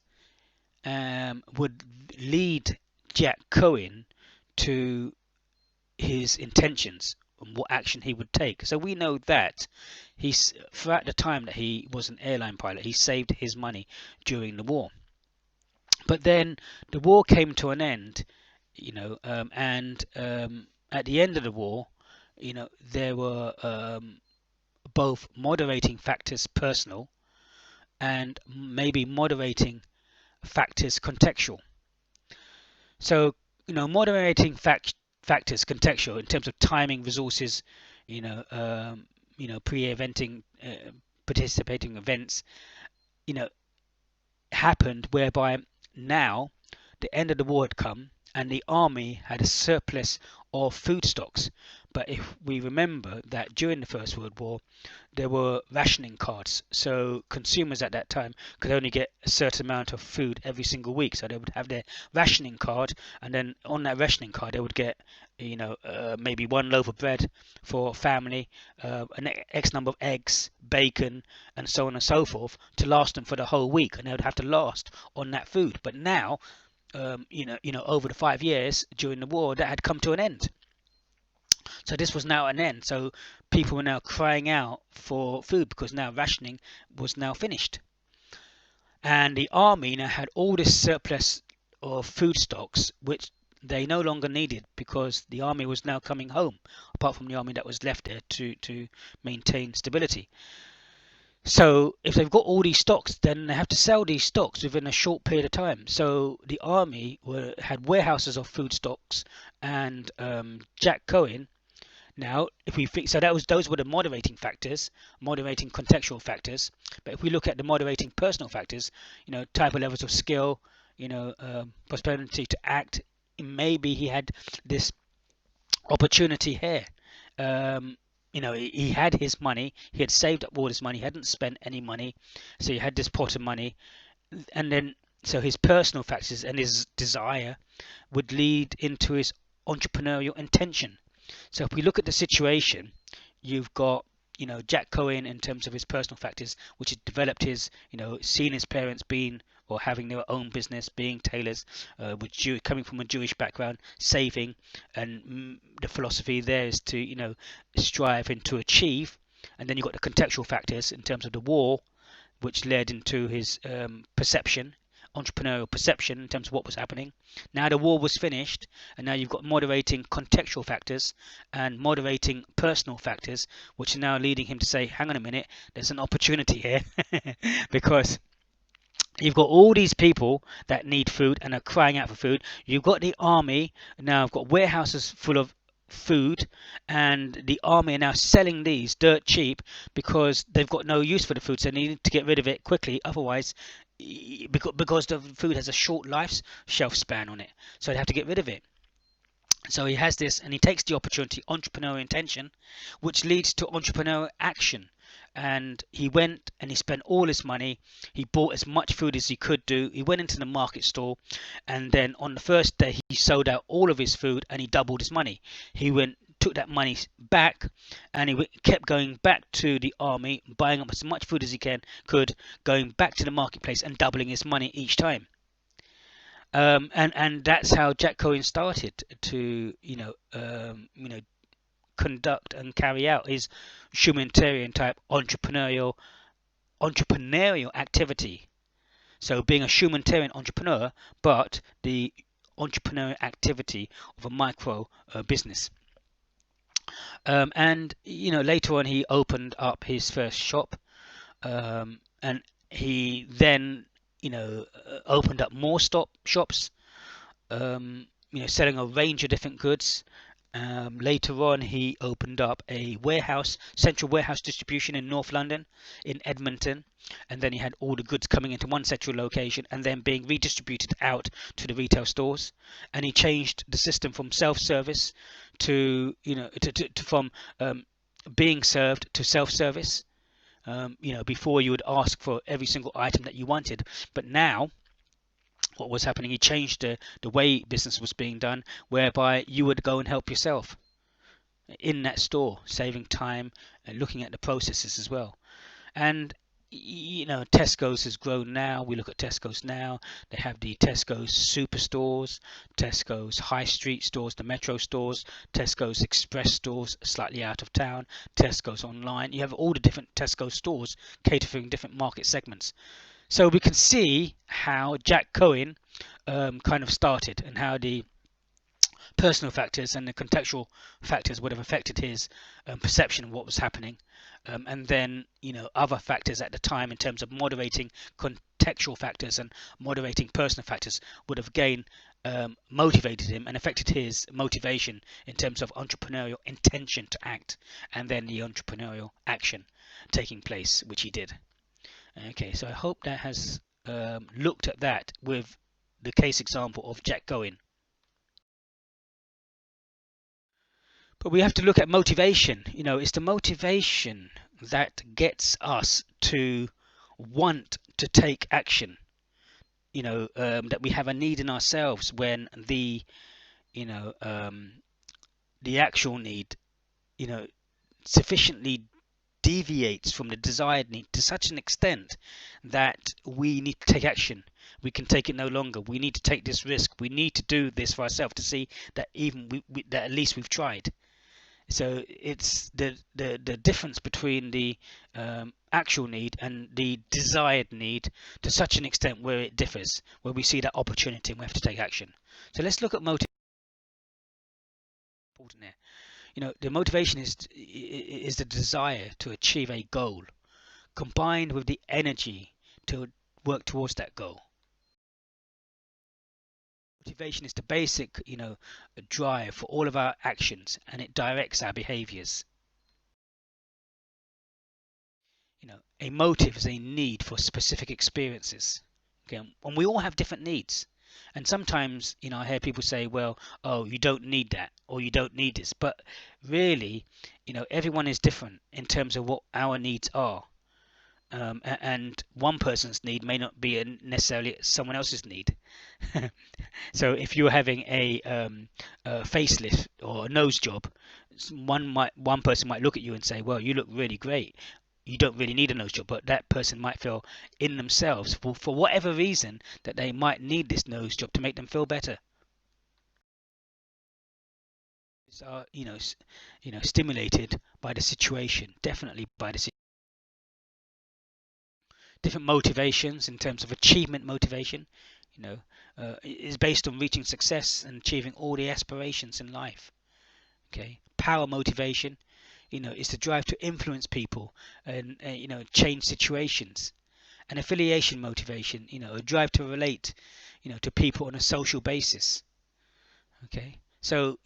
would lead Jack Cohen to his intentions and what action he would take. So we know that throughout the time that he was an airline pilot, he saved his money during the war. But then the war came to an end, and at the end of the war, there were both moderating factors, personal, and maybe moderating factors, contextual. So, moderating factors, contextual, in terms of timing, resources, pre-eventing, participating events, happened whereby now the end of the war had come and the army had a surplus of food stocks, But if we remember that during the First World War, there were rationing cards. So consumers at that time could only get a certain amount of food every single week. So they would have their rationing card, and then on that rationing card, they would get, maybe one loaf of bread for a family, an X number of eggs, bacon, and so on and so forth to last them for the whole week, and they would have to last on that food. But now, over the 5 years during the war, that had come to an end. So this was now an end. So people were now crying out for food because now rationing was now finished. And the army now had all this surplus of food stocks, which they no longer needed because the army was now coming home, apart from the army that was left there to maintain stability. So if they've got all these stocks, then they have to sell these stocks within a short period of time. So the army had warehouses of food stocks, and Jack Cohen. Now, if we think, so those were the moderating factors, moderating contextual factors. But if we look at the moderating personal factors, type of levels of skill, prosperity to act, maybe he had this opportunity here. He had his money, he had saved up all his money, he hadn't spent any money, so he had this pot of money, and then so his personal factors and his desire would lead into his entrepreneurial intention. So if we look at the situation, you've got Jack Cohen in terms of his personal factors, which had developed his seeing his parents being or having their own business, being tailors, coming from a Jewish background, saving, and the philosophy there is to strive and to achieve. And then you've got the contextual factors in terms of the war, which led into his entrepreneurial perception in terms of what was happening. Now the war was finished, and now you've got moderating contextual factors and moderating personal factors, which are now leading him to say, hang on a minute, there's an opportunity here because you've got all these people that need food and are crying out for food. You've got the army now, I've got warehouses full of food, and the army are now selling these dirt cheap because they've got no use for the food, so they need to get rid of it quickly. Otherwise, because the food has a short shelf span on it, so they have to get rid of it. So he has this, and he takes the opportunity, entrepreneurial intention, which leads to entrepreneurial action. And he went and he spent all his money. He bought as much food as he could do. He went into the market store, and then on the first day he sold out all of his food and he doubled his money. He took that money back, and he kept going back to the army, buying up as much food as he could, going back to the marketplace and doubling his money each time. And that's how Jack Cohen started to conduct and carry out his humanitarian type entrepreneurial activity. So being a humanitarian entrepreneur, but the entrepreneurial activity of a micro business. And later on he opened up his first shop, and he then opened up more shops, selling a range of different goods. Later on he opened up a central warehouse distribution in North London, in Edmonton, and then he had all the goods coming into one central location and then being redistributed out to the retail stores. And he changed the system from self-service to from being served to self-service. Before you would ask for every single item that you wanted, but now what was happening, he changed the way business was being done, whereby you would go and help yourself in that store, saving time and looking at the processes as well. And Tesco's has grown now. We look at Tesco's now. They have the Tesco's superstores, Tesco's high street stores, the metro stores, Tesco's express stores slightly out of town, Tesco's online. You have all the different Tesco's stores catering different market segments. So we can see how Jack Cohen kind of started, and how the personal factors and the contextual factors would have affected his perception of what was happening. And then other factors at the time in terms of moderating contextual factors and moderating personal factors would have again motivated him and affected his motivation in terms of entrepreneurial intention to act, and then the entrepreneurial action taking place, which he did. Okay, so I hope that has looked at that with the case example of Jack Cohen. But we have to look at motivation. It's the motivation that gets us to want to take action. That we have a need in ourselves when you know, um, the actual need, you know, sufficiently deviates from the desired need to such an extent that we need to take action. We can take it no longer. We need to take this risk. We need to do this for ourselves to see that even that at least we've tried. So it's the difference between the actual need and the desired need to such an extent where it differs, where we see that opportunity and we have to take action. So let's look at motivation there. The motivation is the desire to achieve a goal, combined with the energy to work towards that goal. Motivation is the basic, drive for all of our actions, and it directs our behaviors. A motive is a need for specific experiences. Okay, and we all have different needs. And sometimes, I hear people say, well, oh, you don't need that, or you don't need this. But really, everyone is different in terms of what our needs are. And one person's need may not be necessarily someone else's need. So if you're having a facelift or a nose job, one person might look at you and say, well, you look really great. You don't really need a nose job, but that person might feel in themselves, for whatever reason, that they might need this nose job to make them feel better. So, stimulated by the situation, definitely by the different motivations in terms of achievement motivation, is based on reaching success and achieving all the aspirations in life. Okay, power motivation, is the drive to influence people and change situations. And affiliation motivation, a drive to relate, to people on a social basis. Okay, so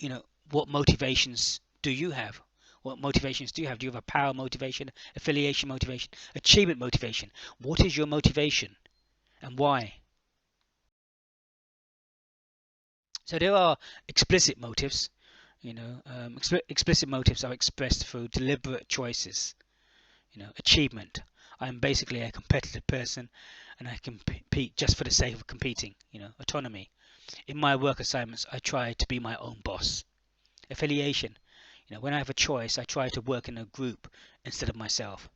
what motivations do you have? What motivations do you have? Do you have a power motivation, affiliation motivation, achievement motivation? What is your motivation and why? So there are explicit motives. Explicit motives are expressed through deliberate choices. Achievement. I'm basically a competitive person and I compete just for the sake of competing. Autonomy. In my work assignments, I try to be my own boss. Affiliation. When I have a choice, I try to work in a group instead of myself.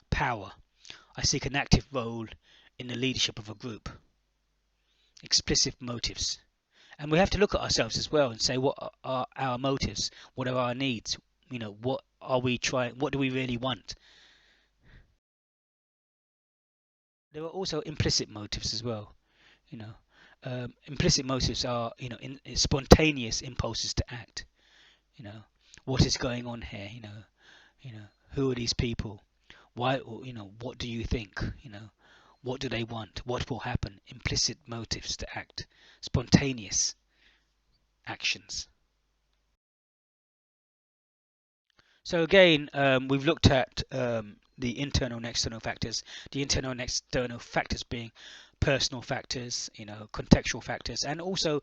Power. I seek an active role in the leadership of a group. Explicit motives. And we have to look at ourselves as well and say, what are our motives? What are our needs? What are we trying? What do we really want? There are also implicit motives as well. Implicit motives are, in spontaneous impulses to act. What is going on here? Who are these people? Why? What do you think? What do they want? What will happen? Implicit motives to act. Spontaneous actions. So again, we've looked at the internal and external factors. The internal and external factors being personal factors, contextual factors, and also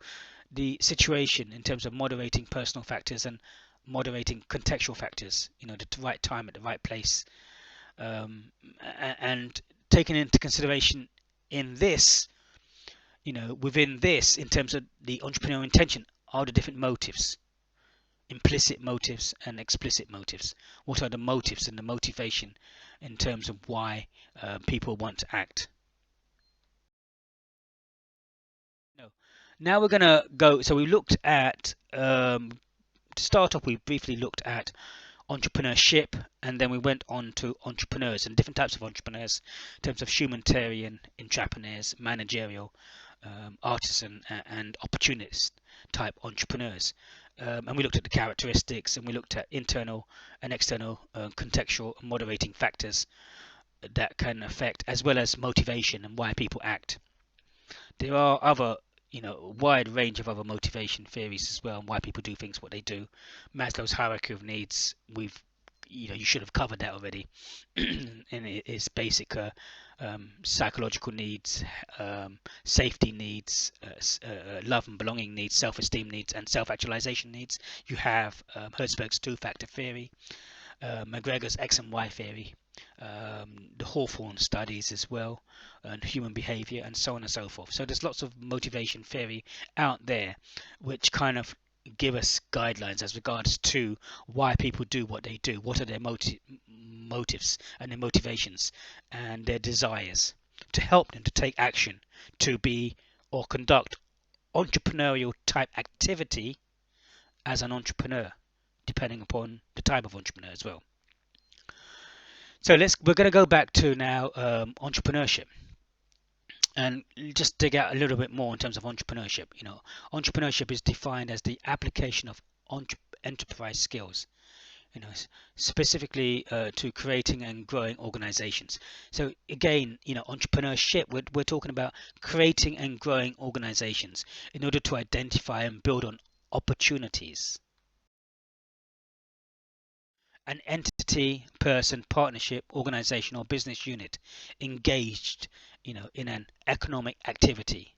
the situation in terms of moderating personal factors and moderating contextual factors. The right time at the right place, and taken into consideration in this, within this, in terms of the entrepreneurial intention, are the different motives. Implicit motives and explicit motives. What are the motives and the motivation in terms of why people want to act? No. Now we're going to go. So we looked at, to start off, we briefly looked at entrepreneurship, and then we went on to entrepreneurs and different types of entrepreneurs in terms of humanitarian, entrepreneurs, managerial, artisan, and opportunist type entrepreneurs. And we looked at the characteristics, and we looked at internal and external contextual and moderating factors that can affect, as well as motivation and why people act. There are other, a wide range of other motivation theories as well, and why people do things what they do. Maslow's hierarchy of needs, you should have covered that already in its basic psychological needs, safety needs, love and belonging needs, self-esteem needs, and self-actualization needs. You have Hertzberg's two-factor theory, McGregor's X and Y theory, the Hawthorne studies as well, and human behavior, and so on and so forth. So there's lots of motivation theory out there which kind of give us guidelines as regards to why people do what they do, what are their motives and their motivations and their desires, to help them to take action, to be or conduct entrepreneurial type activity as an entrepreneur, depending upon the type of entrepreneur as well. So we're going to go back to now entrepreneurship, and just dig out a little bit more in terms of entrepreneurship. Entrepreneurship is defined as the application of enterprise skills, specifically to creating and growing organizations. So again, entrepreneurship, we're talking about creating and growing organizations in order to identify and build on opportunities. An entity, person, partnership, organization, or business unit engaged, in an economic activity.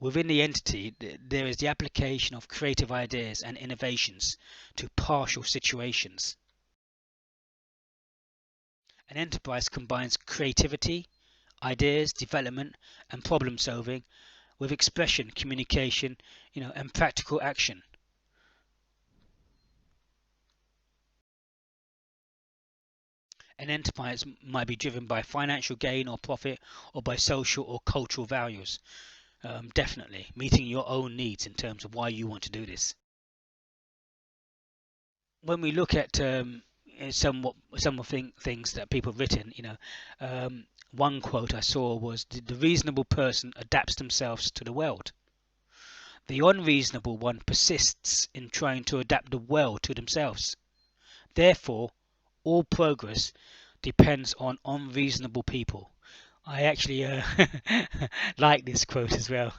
Within the entity, there is the application of creative ideas and innovations to partial situations. An enterprise combines creativity, ideas, development, and problem solving with expression, communication, and practical action. An enterprise might be driven by financial gain or profit, or by social or cultural values. Definitely meeting your own needs in terms of why you want to do this. When we look at some of things that people have written, one quote I saw was, the reasonable person adapts themselves to the world. The unreasonable one persists in trying to adapt the world to themselves. Therefore, all progress depends on unreasonable people. I actually like this quote as well.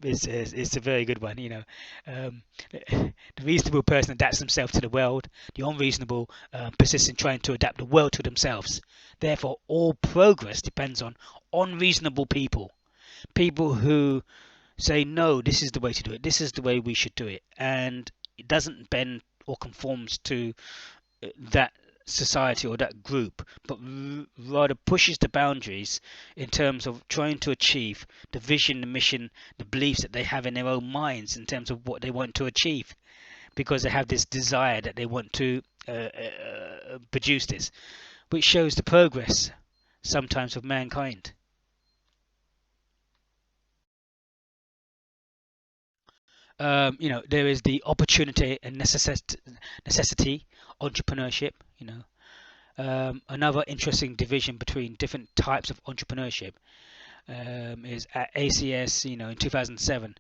It's a very good one. The reasonable person adapts themselves to the world. The unreasonable persists in trying to adapt the world to themselves. Therefore, all progress depends on unreasonable people. People who say, no, this is the way to do it. This is the way we should do it. And it doesn't bend or conforms to that society or that group, but rather pushes the boundaries in terms of trying to achieve the vision, the mission, the beliefs that they have in their own minds in terms of what they want to achieve, because they have this desire that they want to produce this, which shows the progress sometimes of mankind. There is the opportunity and necessity entrepreneurship. Another interesting division between different types of entrepreneurship is at ACS, in 2007.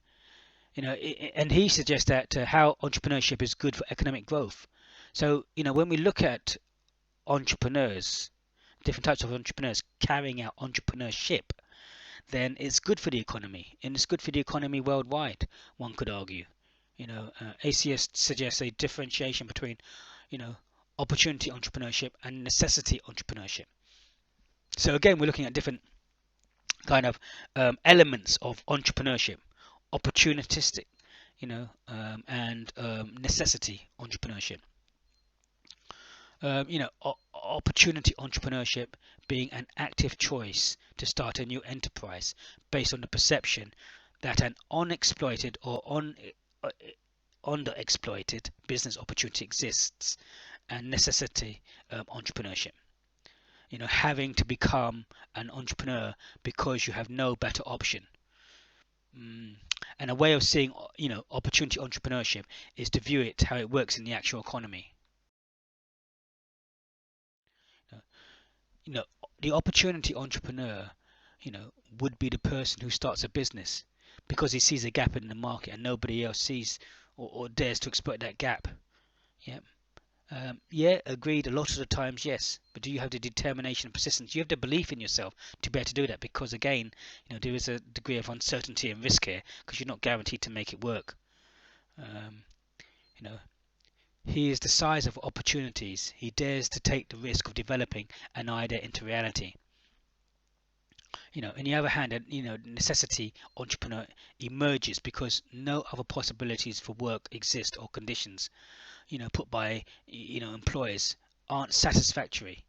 And he suggests that how entrepreneurship is good for economic growth. So, when we look at entrepreneurs, different types of entrepreneurs carrying out entrepreneurship, then it's good for the economy, and it's good for the economy worldwide, one could argue. ACS suggests a differentiation between, opportunity entrepreneurship and necessity entrepreneurship. So again, we're looking at different kind of elements of entrepreneurship: opportunistic, and necessity entrepreneurship. Opportunity entrepreneurship being an active choice to start a new enterprise based on the perception that an unexploited or underexploited business opportunity exists, and necessity entrepreneurship. Having to become an entrepreneur because you have no better option. And a way of seeing, opportunity entrepreneurship is to view it how it works in the actual economy. The opportunity entrepreneur, would be the person who starts a business because he sees a gap in the market and nobody else sees or dares to exploit that gap. Yeah, agreed. A lot of the times, yes. But do you have the determination and persistence? Do you have the belief in yourself to be able to do that? Because again, there is a degree of uncertainty and risk here because you're not guaranteed to make it work. He is the size of opportunities. He dares to take the risk of developing an idea into reality. On the other hand, necessity entrepreneur emerges because no other possibilities for work exist, or conditions, put by, employers aren't satisfactory,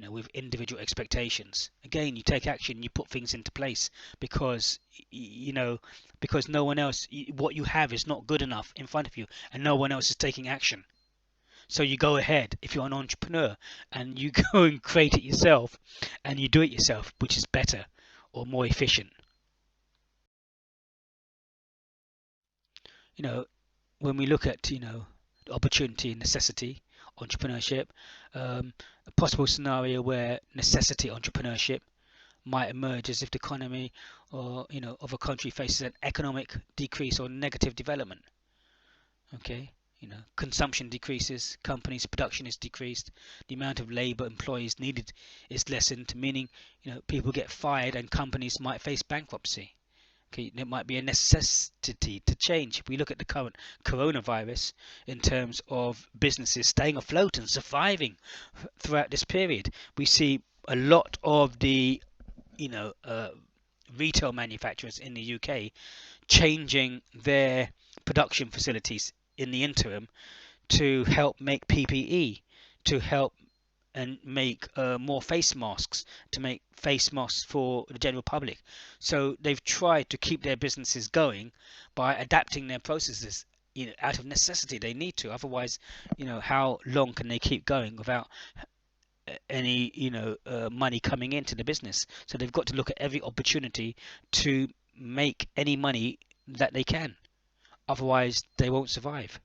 with individual expectations. Again, you take action, you put things into place because, because no one else, what you have is not good enough in front of you, and no one else is taking action. So you go ahead, if you're an entrepreneur, and you go and create it yourself, and you do it yourself, which is better or more efficient. When we look at, the opportunity and necessity entrepreneurship, a possible scenario where necessity entrepreneurship might emerge as if the economy or of a country faces an economic decrease or negative development. Okay, consumption decreases, companies' production is decreased, the amount of labor employees needed is lessened, meaning people get fired and companies might face bankruptcy. Okay, there might be a necessity to change. If we look at the current coronavirus in terms of businesses staying afloat and surviving throughout this period, we see a lot of the retail manufacturers in the UK changing their production facilities in the interim to help make PPE, to help and make more face masks, to make face masks for the general public. So they've tried to keep their businesses going by adapting their processes, out of necessity. They need to, otherwise, how long can they keep going without any money coming into the business? So they've got to look at every opportunity to make any money that they can, otherwise they won't survive.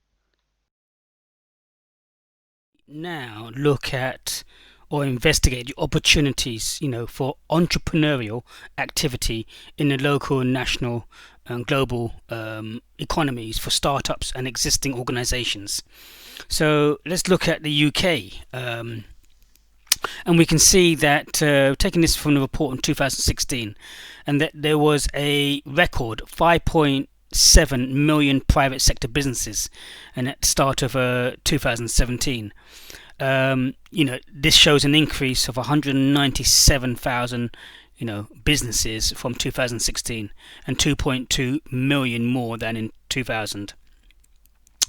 Now look at or investigate the opportunities for entrepreneurial activity in the local, national and global economies for startups and existing organizations. So let's look at the UK, and we can see that, taking this from the report in 2016, and that there was a record 5.7 million private sector businesses, and at the start of 2017, this shows an increase of 197,000 businesses from 2016, and 2.2 million more than in 2000.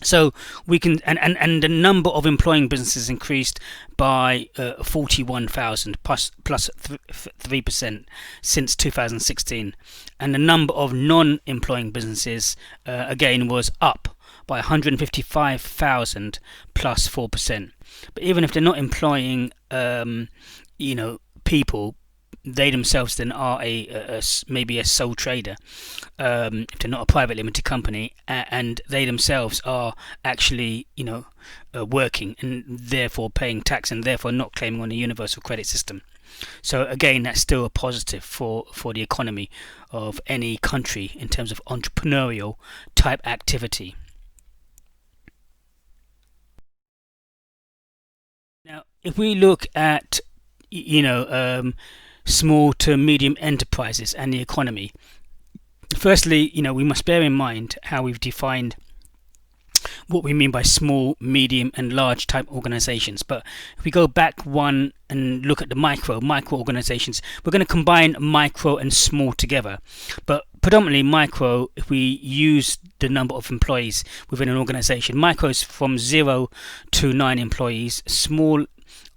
So we can, and the number of employing businesses increased by 41,000 plus 3% since 2016, and the number of non-employing businesses again was up by 155,000 plus 4%. But even if they're not employing people, they themselves then are maybe a sole trader, if they're not a private limited company, and they themselves are actually working and therefore paying tax and therefore not claiming on a universal credit system. So again, that's still a positive for the economy of any country in terms of entrepreneurial type activity. Now, if we look at small to medium enterprises and the economy, firstly, we must bear in mind how we've defined what we mean by small, medium and large type organizations. But if we go back one and look at the micro organizations, we're going to combine micro and small together. But predominantly micro, if we use the number of employees within an organization, micro is from 0 to 9 employees, small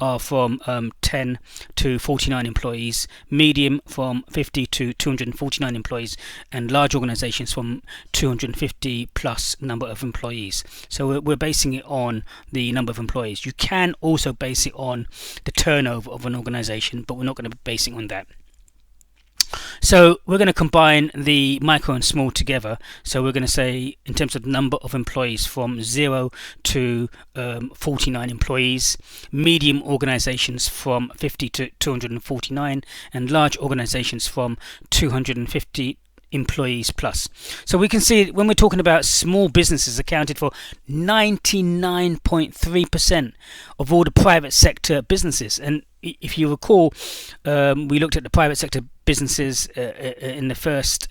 are from 10 to 49 employees, medium from 50 to 249 employees, and large organizations from 250 plus number of employees. So we're basing it on the number of employees. You can also base it on the turnover of an organization, but we're not going to be basing on that. So we're going to combine the micro and small together. So we're going to say, in terms of number of employees, from 0 to 49 employees, medium organizations from 50 to 249, and large organizations from 250 employees plus. So we can see when we're talking about small businesses accounted for 99.3% of all the private sector businesses. And if you recall, we looked at the private sector businesses in the first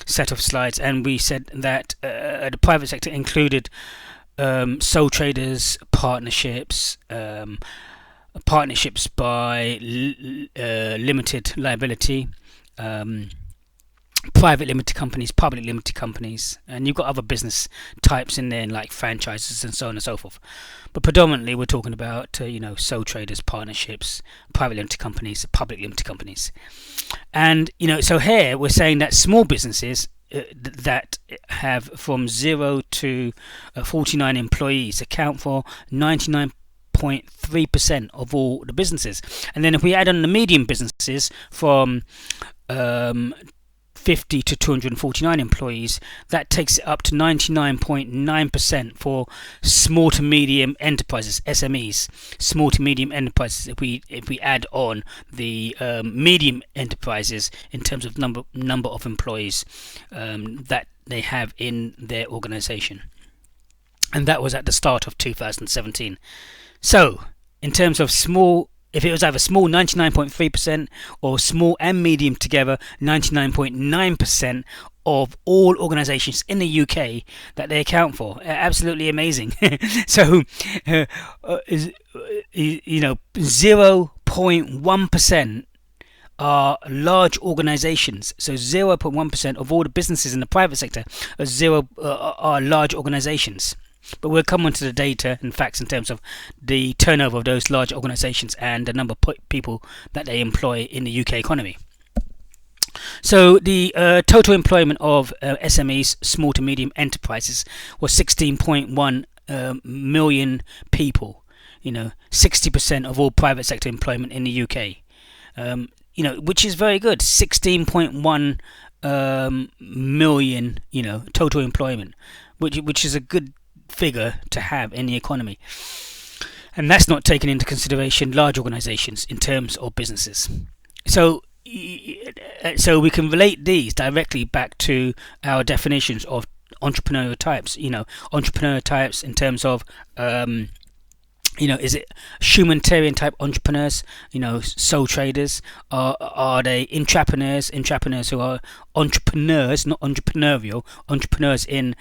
set of slides, and we said that the private sector included sole traders, partnerships, partnerships by limited liability, private limited companies, public limited companies, and you've got other business types in there like franchises and so on and so forth. But predominantly we're talking about sole traders, partnerships, private limited companies, public limited companies. And so here we're saying that small businesses that have from 0 to 49 employees account for 99.3% of all the businesses. And then if we add on the medium businesses from 50 to 249 employees, that takes it up to 99.9% for small to medium enterprises, SMEs, small to medium enterprises. If we add on the medium enterprises in terms of number of employees that they have in their organization, and that was at the start of 2017. So in terms of small, if it was either small 99.3% or small and medium together 99.9% of all organizations in the UK that they account for. Absolutely amazing. So 0.1% are large organizations. So 0.1% of all the businesses in the private sector are large organizations. But we'll come on to the data and facts in terms of the turnover of those large organizations and the number of people that they employ in the UK economy. So the total employment of SMEs, small to medium enterprises, was 16.1 million people. 60% of all private sector employment in the UK. Which is very good. 16.1 million, total employment, which is a good figure to have in the economy. And that's not taking into consideration large organizations in terms of businesses. So we can relate these directly back to our definitions of entrepreneurial types. Entrepreneurial types in terms of is it humanitarian type entrepreneurs, sole traders? Are they intrapreneurs who are entrepreneurs, not entrepreneurial, entrepreneurs in,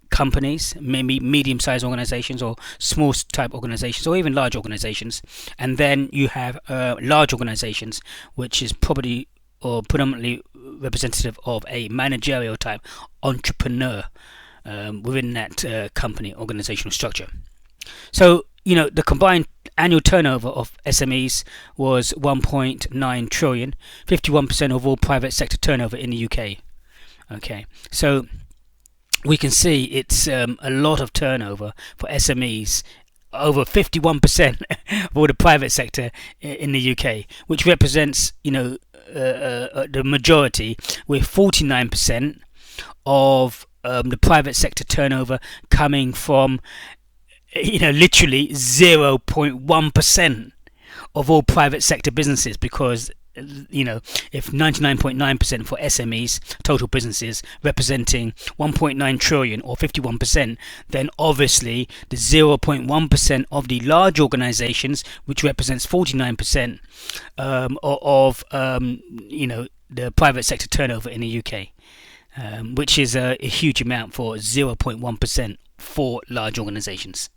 companies, maybe medium-sized organizations or small type organizations or even large organizations. And then you have large organizations, which is probably or predominantly representative of a managerial type entrepreneur within that company organizational structure. So the combined annual turnover of SMEs was 1.9 trillion, 51% of all private sector turnover in the UK. Okay, so we can see it's a lot of turnover for SMEs, over 51% of all the private sector in the UK, which represents the majority, with 49% of the private sector turnover coming from literally 0.1% of all private sector businesses, because if 99.9% for SMEs, total businesses, representing 1.9 trillion or 51%, then obviously the 0.1% of the large organizations, which represents 49% of the private sector turnover in the UK, which is a huge amount for 0.1% for large organizations.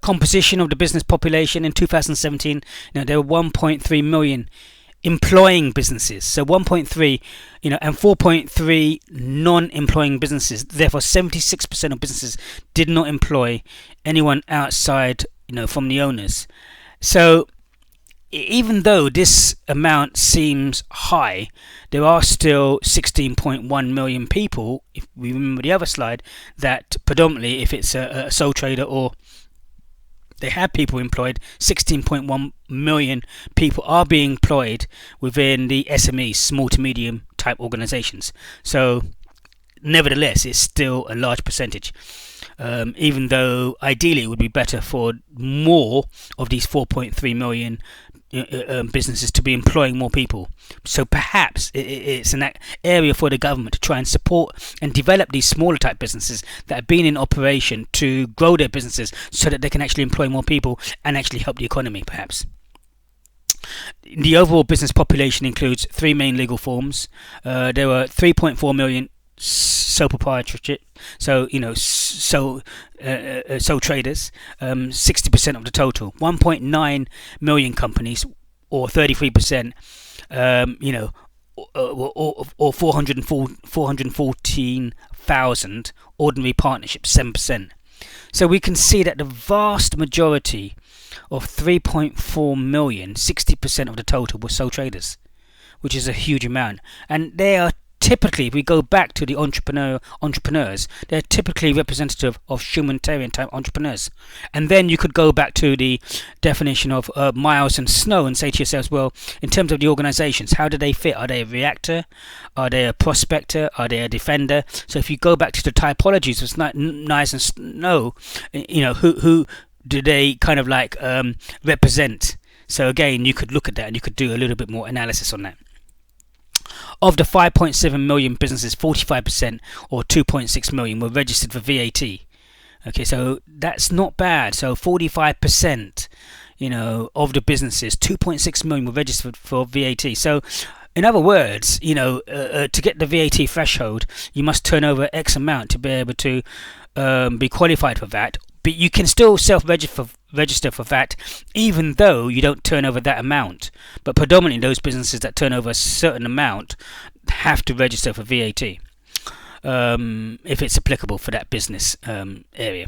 Composition of the business population in 2017. There were 1.3 million employing businesses, so 1.3, and 4.3 non-employing businesses. Therefore, 76% of businesses did not employ anyone outside, from the owners. So, even though this amount seems high, there are still 16.1 million people. If we remember the other slide, that predominantly, if it's a sole trader or they have people employed, 16.1 million people are being employed within the SMEs, small to medium type organizations. So nevertheless, it's still a large percentage, even though ideally it would be better for more of these 4.3 million businesses to be employing more people. So perhaps it's an area for the government to try and support and develop these smaller type businesses that have been in operation, to grow their businesses so that they can actually employ more people and actually help the economy, perhaps. The overall business population includes three main legal forms. There were 3.4 million sole proprietorship, so sole traders, 60% of the total. 1.9 million companies, or 33%, or 414,000 ordinary partnerships, 7%. So we can see that the vast majority of 3.4 million, 60% of the total, were sole traders, which is a huge amount. And they are typically, if we go back to the entrepreneurs, they're typically representative of humanitarian type entrepreneurs. And then you could go back to the definition of Miles and Snow and say to yourselves, well, in terms of the organizations, how do they fit? Are they a reactor? Are they a prospector? Are they a defender? So if you go back to the typologies of Miles and Snow, who do they kind of like represent? So again, you could look at that and you could do a little bit more analysis on that. Of the 5.7 million businesses, 45%, or 2.6 million, were registered for VAT. Okay, so that's not bad. So 45%, of the businesses, 2.6 million were registered for VAT. So in other words, to get the VAT threshold, you must turn over X amount to be able to be qualified for that. But you can still self-register for VAT even though you don't turn over that amount. But predominantly those businesses that turn over a certain amount have to register for VAT if it's applicable for that business area.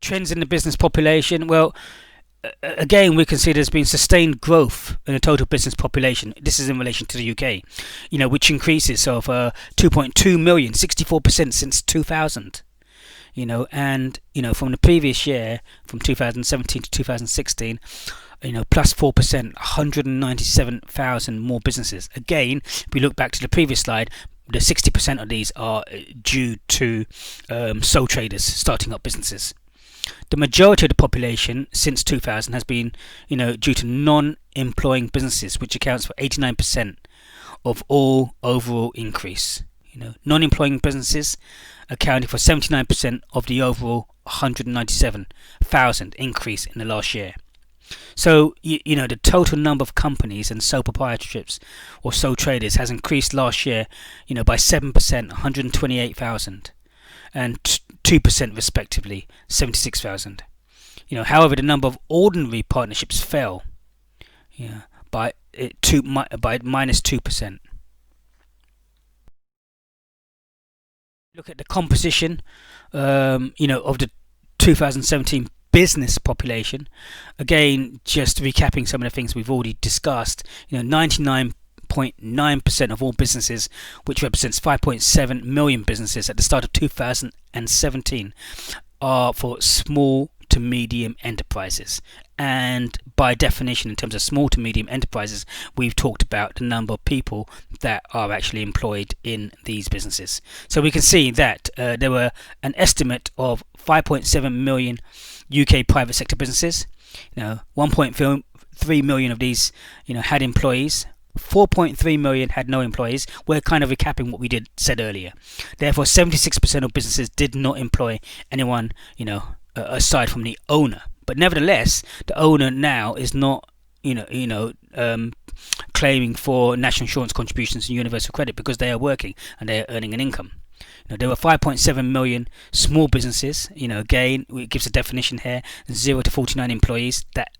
Trends in the business population. Well, again, we can see there's been sustained growth in the total business population. This is in relation to the UK, which increases of 2.2 million, 64% since 2000. And from the previous year, from 2017 to 2016, plus 4%, 197,000 more businesses. Again, if we look back to the previous slide, the 60% of these are due to sole traders starting up businesses. The majority of the population since 2000 has been, due to non-employing businesses, which accounts for 89% of all overall increase. Non-employing businesses accounting for 79% of the overall 197,000 increase in the last year. So, the total number of companies and sole proprietorships or sole traders has increased last year, by 7%, 128,000. And 2% respectively, 76,000. However, the number of ordinary partnerships fell, by minus 2%. Look at the composition, of the 2017 business population. Again, just recapping some of the things we've already discussed. 99.9% of all businesses, which represents 5.7 million businesses at the start of 2017, are for small to medium enterprises. And by definition, in terms of small to medium enterprises, we've talked about the number of people that are actually employed in these businesses. So we can see that there were an estimate of 5.7 million UK private sector businesses. 1.3 million of these, had employees. 4.3 million had no employees. We're kind of recapping what we said earlier. Therefore, 76% of businesses did not employ anyone, aside from the owner. But nevertheless, the owner now is not, claiming for national insurance contributions and universal credit because they are working and they are earning an income. There were 5.7 million small businesses. Again, it gives a definition here: 0 to 49 employees. That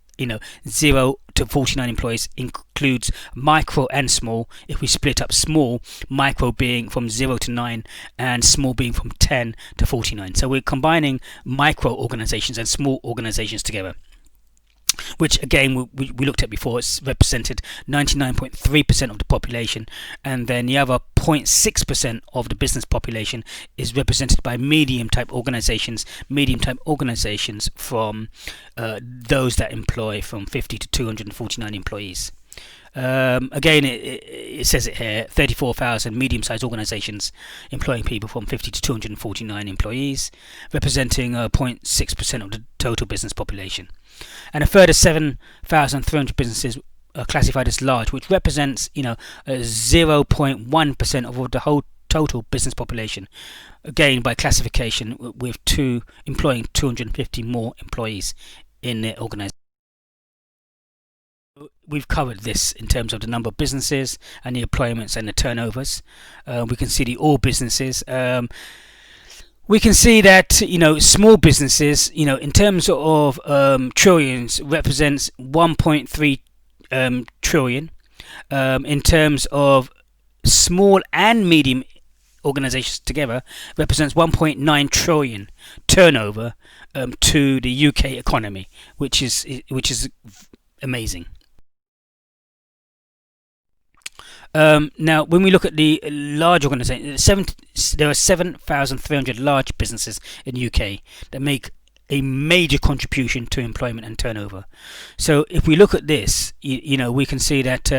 0 to 49 employees includes micro and small. If we split up small, micro being from 0 to 9 and small being from 10 to 49. So we're combining micro organizations and small organizations together, which again we looked at before. It's represented 99.3% of the population, and then the other 0.6% of the business population is represented by medium type organizations from those that employ from 50 to 249 employees. Again, it says it here: 34,000 medium-sized organizations employing people from 50 to 249 employees, representing 0.6% of the total business population. And a further 7,300 businesses are classified as large, which represents 0.1% of the whole total business population. Again, by classification, with employing 250 more employees in their organization. we've covered this in terms of the number of businesses and the employments and the turnovers. We can see the all businesses. We can see that small businesses, in terms of trillions, represents 1.3 trillion. In terms of small and medium organisations together, represents 1.9 trillion turnover to the UK economy, which is amazing. Now, when we look at the large organisations, there are 7,300 large businesses in the UK that make a major contribution to employment and turnover. So if we look at this, we can see that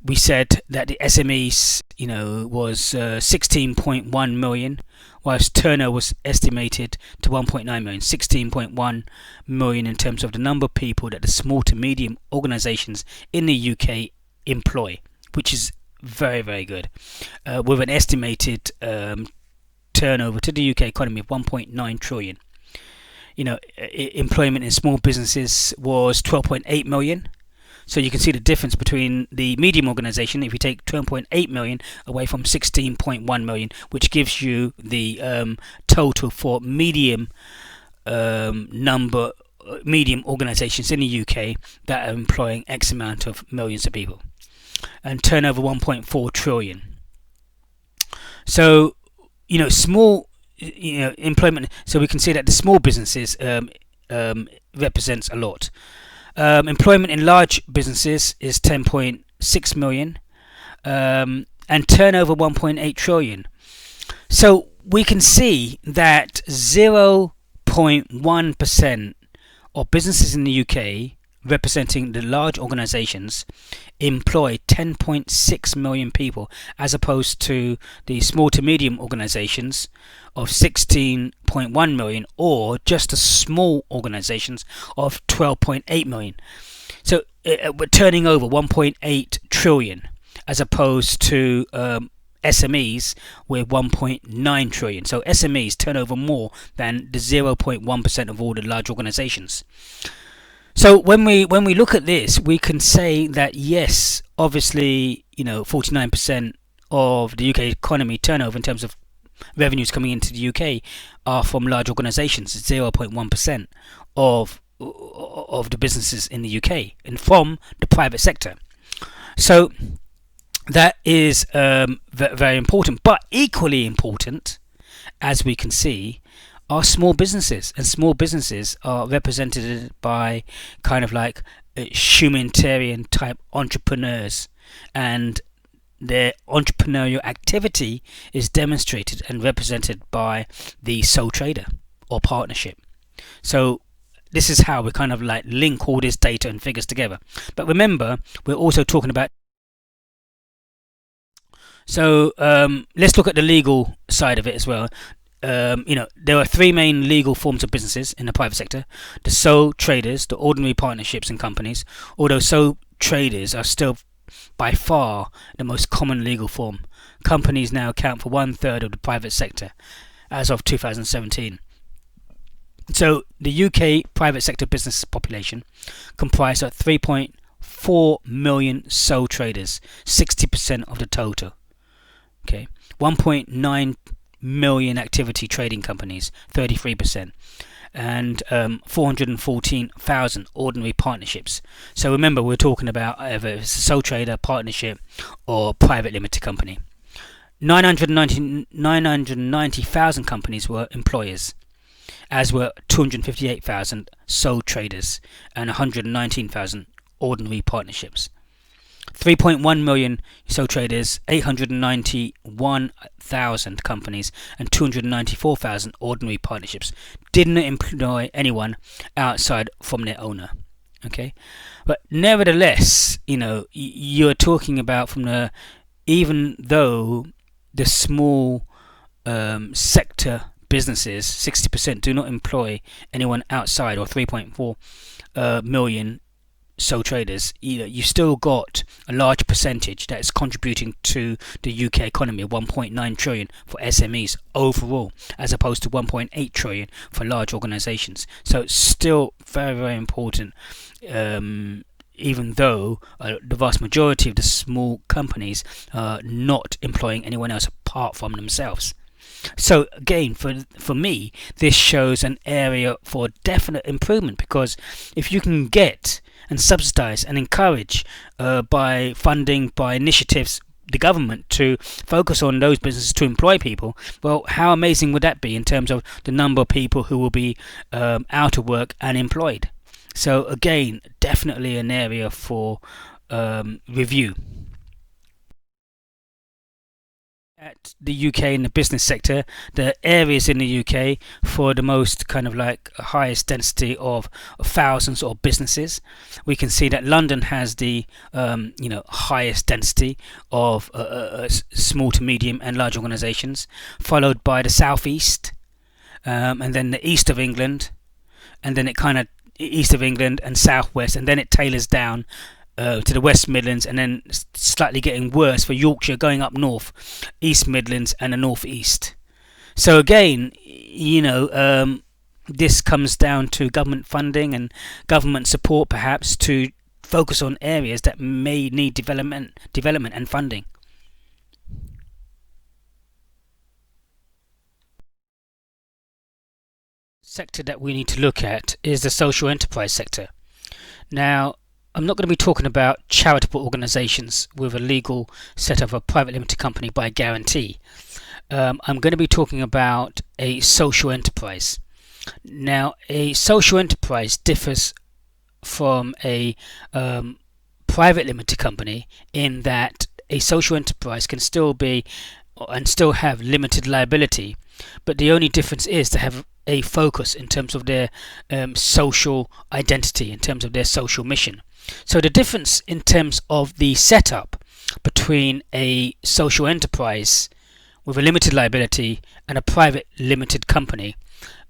we said that the SMEs, was 16.1 million, whilst turnover was estimated to 1.9 million. 16.1 million in terms of the number of people that the small to medium organisations in the UK employ, which is very, very good, with an estimated turnover to the UK economy of 1.9 trillion. Employment in small businesses was 12.8 million. So you can see the difference between the medium organisation if you take 12.8 million away from 16.1 million, which gives you the total for medium organisations in the UK that are employing X amount of millions of people. And turnover 1.4 trillion. So, small, employment. So we can see that the small businesses represents a lot. Employment in large businesses is 10.6 million, and turnover 1.8 trillion. So we can see that 0.1% of businesses in the UK, representing the large organisations, employ 10.6 million people, as opposed to the small to medium organisations of 16.1 million, or just the small organisations of 12.8 million. So we're turning over 1.8 trillion, as opposed to SMEs with 1.9 trillion. So SMEs turn over more than the 0.1% of all the large organisations. So when we look at this, we can say that yes, obviously, 49% of the UK economy turnover in terms of revenues coming into the UK are from large organisations. 0.1% of the businesses in the UK and from the private sector. So that is very important, but equally important, as we can see, are small businesses, and small businesses are represented by kind of like humanitarian type entrepreneurs, and their entrepreneurial activity is demonstrated and represented by the sole trader or partnership. So this is how we kind of like link all this data and figures together. But remember, we're also talking about. So let's look at the legal side of it as well. There are three main legal forms of businesses in the private sector: the sole traders, the ordinary partnerships and companies. Although sole traders are still by far the most common legal form, companies now account for 1/3 of the private sector as of 2017. So the UK private sector business population comprised of 3.4 million sole traders, 60% of the total. Okay, 1.9 million activity trading companies, 33%, and 414,000 ordinary partnerships. So remember, we're talking about either it's a sole trader, partnership, or private limited company. 990,000 companies were employers, as were 258,000 sole traders and 119,000 ordinary partnerships. 3.1 million sole traders, 891,000 companies, and 294,000 ordinary partnerships didn't employ anyone outside from their owner. Okay, but nevertheless, you're talking about even though the small sector businesses, 60% do not employ anyone outside, or 3.4 million sole traders, you still got a large percentage that is contributing to the UK economy of 1.9 trillion for SMEs overall, as opposed to 1.8 trillion for large organisations. So it's still very, very important even though the vast majority of the small companies are not employing anyone else apart from themselves. So again, for me, this shows an area for definite improvement, because if you can get and subsidize and encourage by funding, by initiatives, the government to focus on those businesses to employ people, well, how amazing would that be in terms of the number of people who will be out of work and employed? So again, definitely an area for review. At the UK in the business sector, the areas in the UK for the most kind of like highest density of thousands of businesses, we can see that London has the highest density of small to medium and large organisations, followed by the southeast, and then the east of England, and then it kind of east of England and southwest, and then it tailors down to the West Midlands, and then slightly getting worse for Yorkshire, going up north, East Midlands and the North East. So again, this comes down to government funding and government support, perhaps, to focus on areas that may need development and funding. Sector that we need to look at is the social enterprise sector. Now, I'm not going to be talking about charitable organisations with a legal set of a private limited company by guarantee. I'm going to be talking about a social enterprise. Now, a social enterprise differs from a private limited company in that a social enterprise can still be and still have limited liability, but the only difference is to have a focus in terms of their social identity, in terms of their social mission. So the difference in terms of the setup between a social enterprise with a limited liability and a private limited company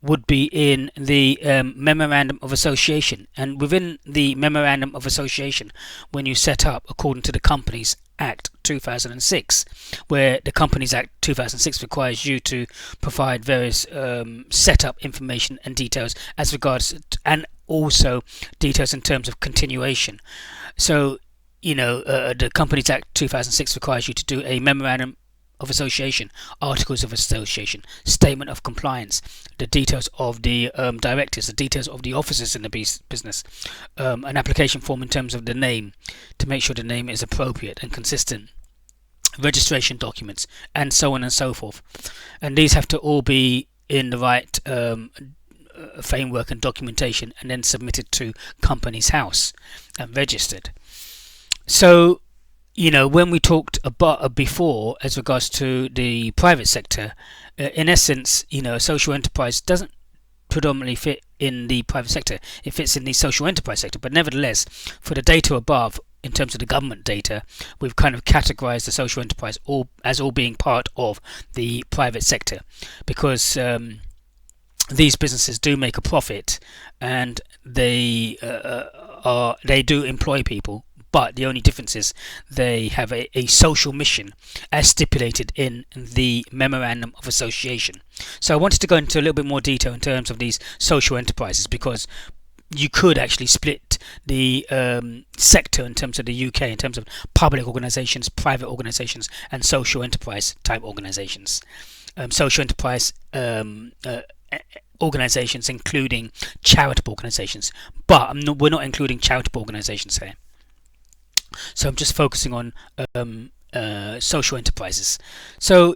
would be in the memorandum of association. And within the memorandum of association, when you set up according to the Companies Act 2006, where the Companies Act 2006 requires you to provide various setup information and details as regards and also details in terms of continuation. So the Companies Act 2006 requires you to do a memorandum of association, articles of association, statement of compliance, the details of the directors, the details of the officers in the business, an application form in terms of the name to make sure the name is appropriate and consistent, registration documents, and so on and so forth. And these have to all be in the right framework and documentation, and then submitted to Companies House and registered. So when we talked about before as regards to the private sector, in essence, a social enterprise doesn't predominantly fit in the private sector. It fits in the social enterprise sector, but nevertheless, for the data above, in terms of the government data, we've kind of categorized the social enterprise as all being part of the private sector, because these businesses do make a profit and they do employ people, but the only difference is they have a social mission as stipulated in the Memorandum of Association. So I wanted to go into a little bit more detail in terms of these social enterprises, because you could actually split the sector in terms of the UK in terms of public organisations, private organisations and social enterprise type organisations. Social enterprise organisations including charitable organisations, but we're not including charitable organisations here. So I'm just focusing on social enterprises. So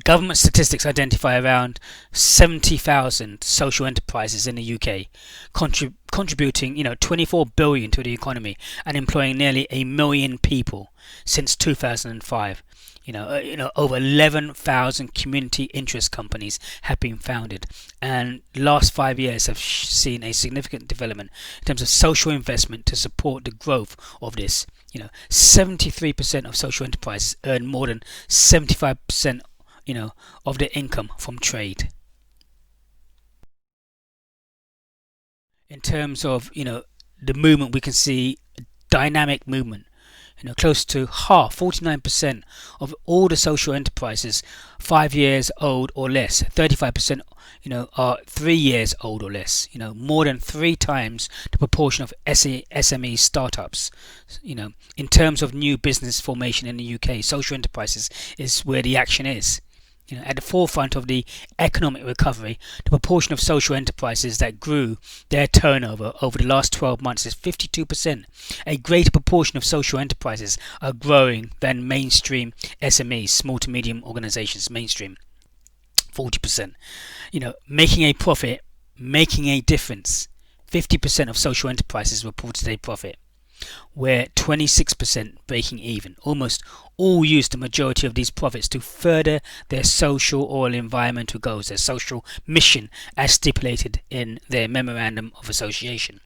government statistics identify around 70,000 social enterprises in the UK, contributing 24 billion to the economy and employing nearly 1 million people since 2005. Over 11,000 community interest companies have been founded, and the last 5 years have seen a significant development in terms of social investment to support the growth of this. 73% of social enterprises earn more than 75% of their income from trade. In terms of the movement, we can see dynamic movement Close to half, 49% of all the social enterprises 5 years old or less. 35% are 3 years old or less. More than 3 times the proportion of SME startups. In terms of new business formation in the UK, social enterprises is where the action is. At the forefront of the economic recovery, the proportion of social enterprises that grew their turnover over the last 12 months is 52%. A greater proportion of social enterprises are growing than mainstream SMEs, small to medium organizations, mainstream, 40%. Making a profit, making a difference. 50% of social enterprises reported a profit, where 26% breaking even. Almost all use the majority of these profits to further their social or environmental goals, their social mission as stipulated in their Memorandum of Association.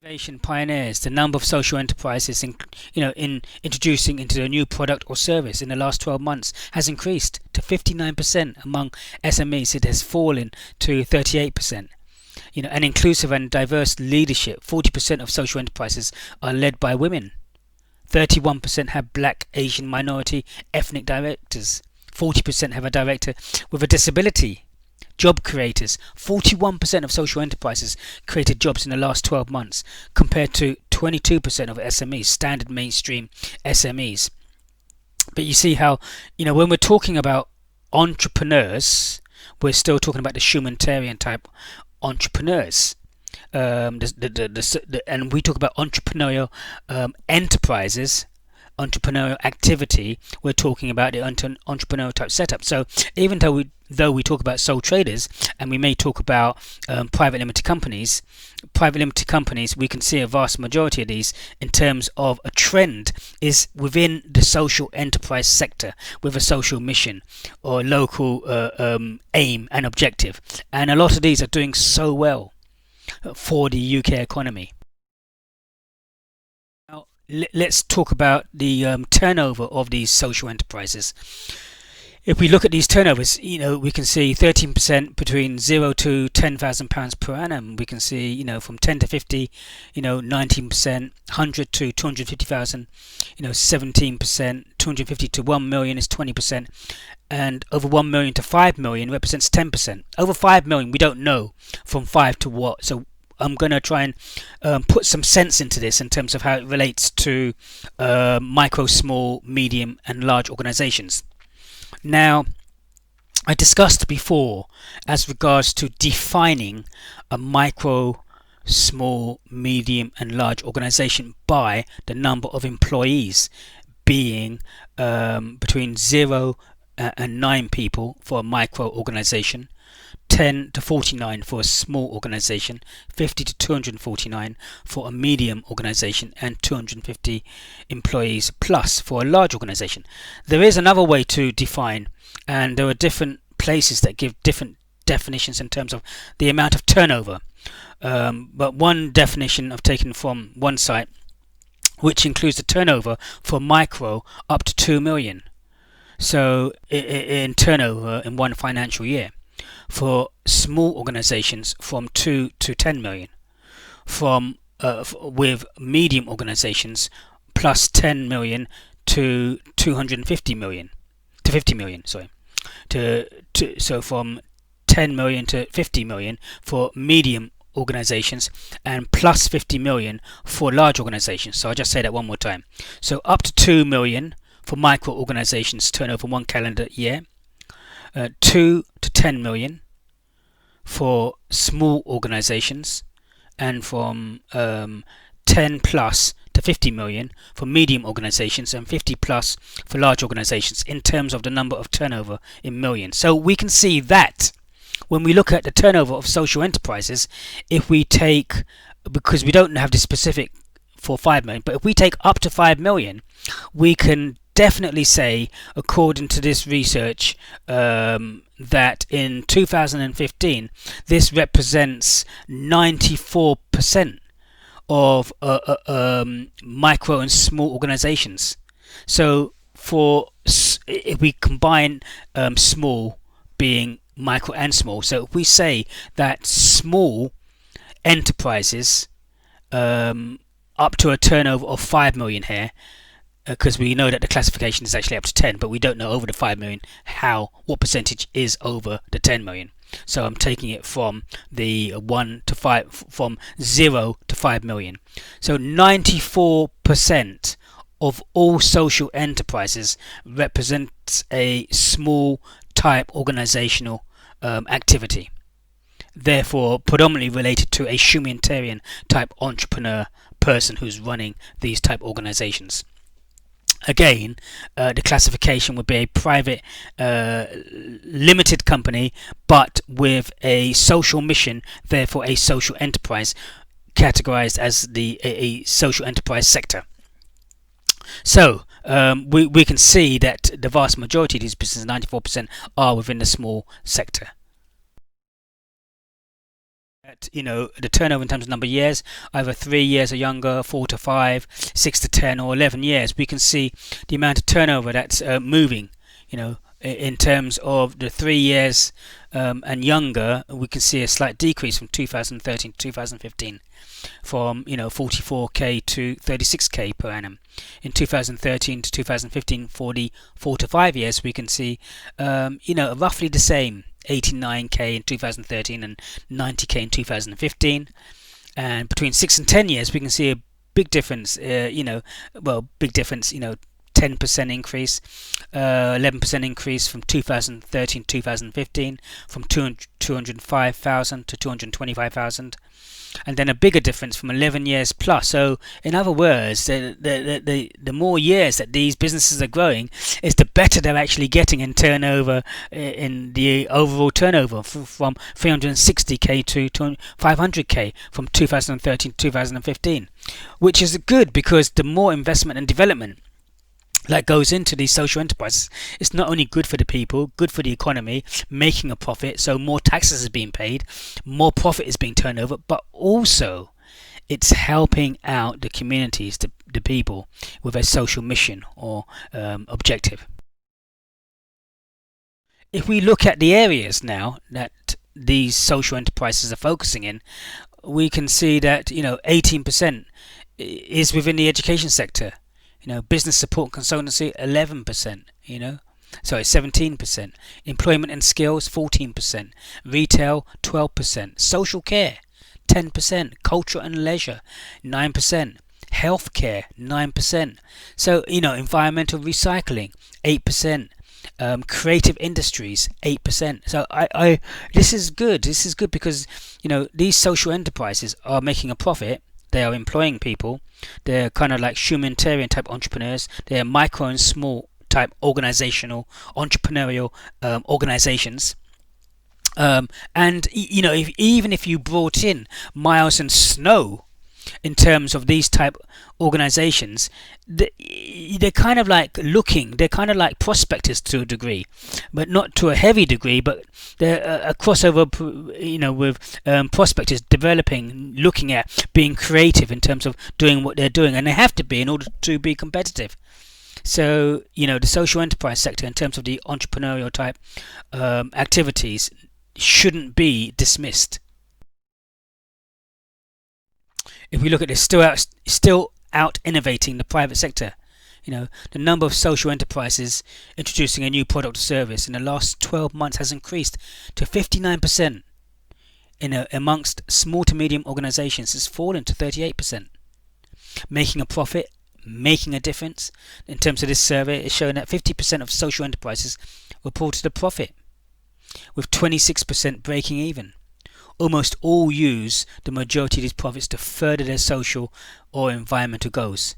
Innovation pioneers. The number of social enterprises in introducing into a new product or service in the last 12 months has increased to 59%. Among SMEs, it has fallen to 38%. An inclusive and diverse leadership. 40% of social enterprises are led by women. 31% have black, Asian, minority, ethnic directors. 40% have a director with a disability. Job creators. 41% of social enterprises created jobs in the last 12 months, compared to 22% of SMEs, standard mainstream SMEs. But you see how, when we're talking about entrepreneurs, we're still talking about the humanitarian type entrepreneurs. And we talk about entrepreneurial enterprises, entrepreneurial activity, we're talking about the entrepreneurial type setup. So even though we talk about sole traders, and we may talk about private limited companies, we can see a vast majority of these in terms of a trend is within the social enterprise sector with a social mission or local aim and objective. And a lot of these are doing so well for the UK economy. Now, let's talk about the turnover of these social enterprises. If we look at these turnovers, we can see 13% between 0 to £10,000 per annum. We can see, from 10 to 50, 19%, 100 to 250,000, 17%, 250 to 1 million is 20%, and over 1 million to 5 million represents 10%. Over 5 million, we don't know from 5 to what. So I'm going to try and put some sense into this in terms of how it relates to micro, small, medium, and large organizations. Now, I discussed before as regards to defining a micro, small, medium and large organization by the number of employees being between 0 and 9 people for a micro organization, 10 to 49 for a small organization, 50 to 249 for a medium organization, and 250 employees plus for a large organization. There is another way to define, and there are different places that give different definitions in terms of the amount of turnover. But one definition I've taken from one site, which includes the turnover for micro up to 2 million. So in turnover in one financial year. For small organizations from 2 to 10 million, with medium organizations plus 10 million to 250 million to 50 million, so from 10 million to 50 million for medium organizations and plus 50 million for large organizations. So I'll just say that one more time. So up to 2 million for micro organizations turnover 1 calendar year, 2 to 10 million for small organizations, and from 10 plus to 50 million for medium organizations, and 50 plus for large organizations in terms of the number of turnover in millions. So we can see that when we look at the turnover of social enterprises, if we take, because we don't have the specific for 5 million, but if we take up to 5 million, we can definitely say, according to this research, that in 2015 this represents 94% of micro and small organizations. So if we combine small being micro and small, so if we say that small enterprises up to a turnover of 5 million here, because we know that the classification is actually up to 10, but we don't know over the 5 million what percentage is over the 10 million. So I'm taking it from the 1 to 5, from 0 to 5 million. So 94% of all social enterprises represents a small type organizational activity, therefore predominantly related to a humanitarian type entrepreneur person who's running these type organizations. Again, the classification would be a private limited company, but with a social mission, therefore a social enterprise, categorized as a social enterprise sector. So we can see that the vast majority of these businesses, 94%, are within the small sector. The turnover in terms of number of years, either 3 years or younger, 4 to 5, 6 to 10, or 11 years, we can see the amount of turnover that's moving. In terms of the 3 years and younger, we can see a slight decrease from 2013 to 2015, from 44k to 36k per annum. In 2013 to 2015, for the 4 to 5 years, we can see roughly the same, 89k in 2013 and 90k in 2015. And between 6 and 10 years, we can see a big difference. Big difference. 10% increase, 11% increase from 2013 to 2015, from 205,000 to 225,000, and then a bigger difference from 11 years plus. So in other words, the more years that these businesses are growing, is the better they're actually getting in turnover, in the overall turnover, from 360k to 500k from 2013 to 2015, which is good, because the more investment and development that goes into these social enterprises, it's not only good for the people, good for the economy, making a profit, so more taxes are being paid, more profit is being turned over, but also it's helping out the communities, the people, with a social mission or objective. If we look at the areas now that these social enterprises are focusing in, we can see that 18% is within the education sector. Business support consultancy, 11%, 17%. Employment and skills, 14%. Retail, 12%. Social care, 10%. Culture and leisure, 9%. Healthcare, 9%. So, environmental recycling, 8%. Creative industries, 8%. So this is good. This is good because, these social enterprises are making a profit. They are employing people. They're kind of like humanitarian type entrepreneurs. They're micro and small type organizational entrepreneurial organizations. And even if you brought in Miles and Snow in terms of these type organizations, they're kind of like they're kind of like prospectors to a degree, but not to a heavy degree, but they're a crossover, with prospectors developing, looking at being creative in terms of doing what they're doing, and they have to be in order to be competitive. So, the social enterprise sector, in terms of the entrepreneurial type activities, shouldn't be dismissed. If we look at this, still out innovating the private sector. The number of social enterprises introducing a new product or service in the last 12 months has increased to 59%. Amongst small to medium organizations, has fallen to 38%. Making a profit, making a difference. In terms of this survey, it's showing that 50% of social enterprises reported a profit, with 26% breaking even. Almost all use the majority of these profits to further their social or environmental goals.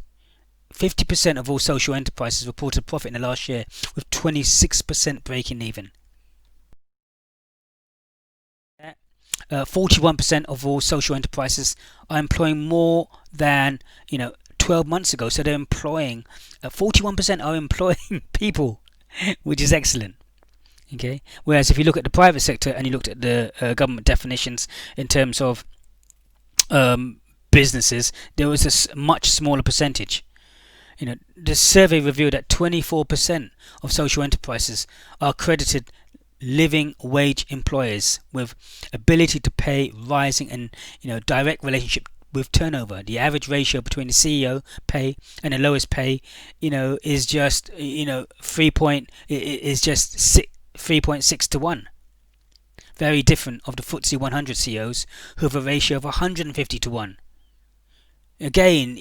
50% of all social enterprises reported profit in the last year, with 26% breaking even. 41% of all social enterprises are employing more than 12 months ago. So they're employing 41% are employing people, which is excellent. Okay. Whereas if you look at the private sector and you looked at the government definitions in terms of businesses, there was a much smaller percentage. The survey revealed that 24% of social enterprises are accredited living wage employers with ability to pay rising and direct relationship with turnover. The average ratio between the CEO pay and the lowest pay, is just 3.6 to 1. Very different of the FTSE 100 CEOs who have a ratio of 150 to 1. Again,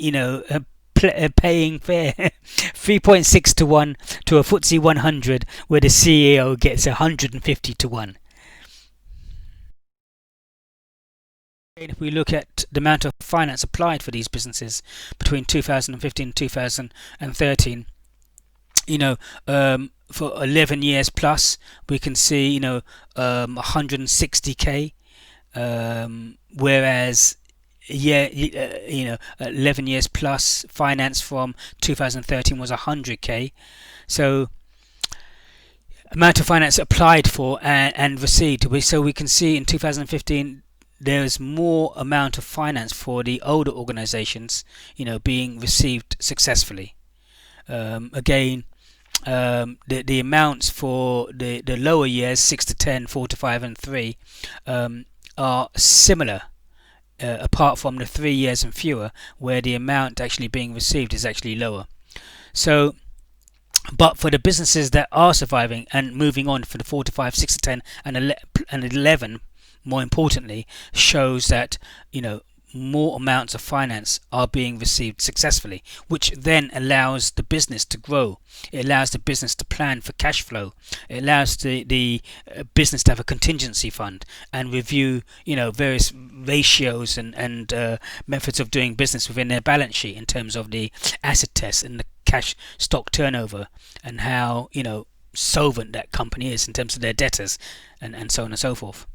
paying fair 3.6 to 1 to a FTSE 100 where the CEO gets 150 to 1. If we look at the amount of finance applied for these businesses between 2015 and 2013, for 11 years plus, we can see 160k, whereas 11 years plus finance from 2013 was 100k. So amount of finance applied for and received. So we can see in 2015 there's more amount of finance for the older organizations, being received successfully. Again, the amounts for the lower years, 6 to 10, 4 to 5 and 3, are similar, apart from the 3 years and fewer, where the amount actually being received is actually lower. So, but for the businesses that are surviving and moving on, for the 4 to 5, 6 to 10 and 11, more importantly, shows that more amounts of finance are being received successfully, which then allows the business to grow. It allows the business to plan for cash flow. It allows the business to have a contingency fund and review various ratios and methods of doing business within their balance sheet in terms of the asset test and the cash stock turnover, and how solvent that company is in terms of their debtors, and so on and so forth.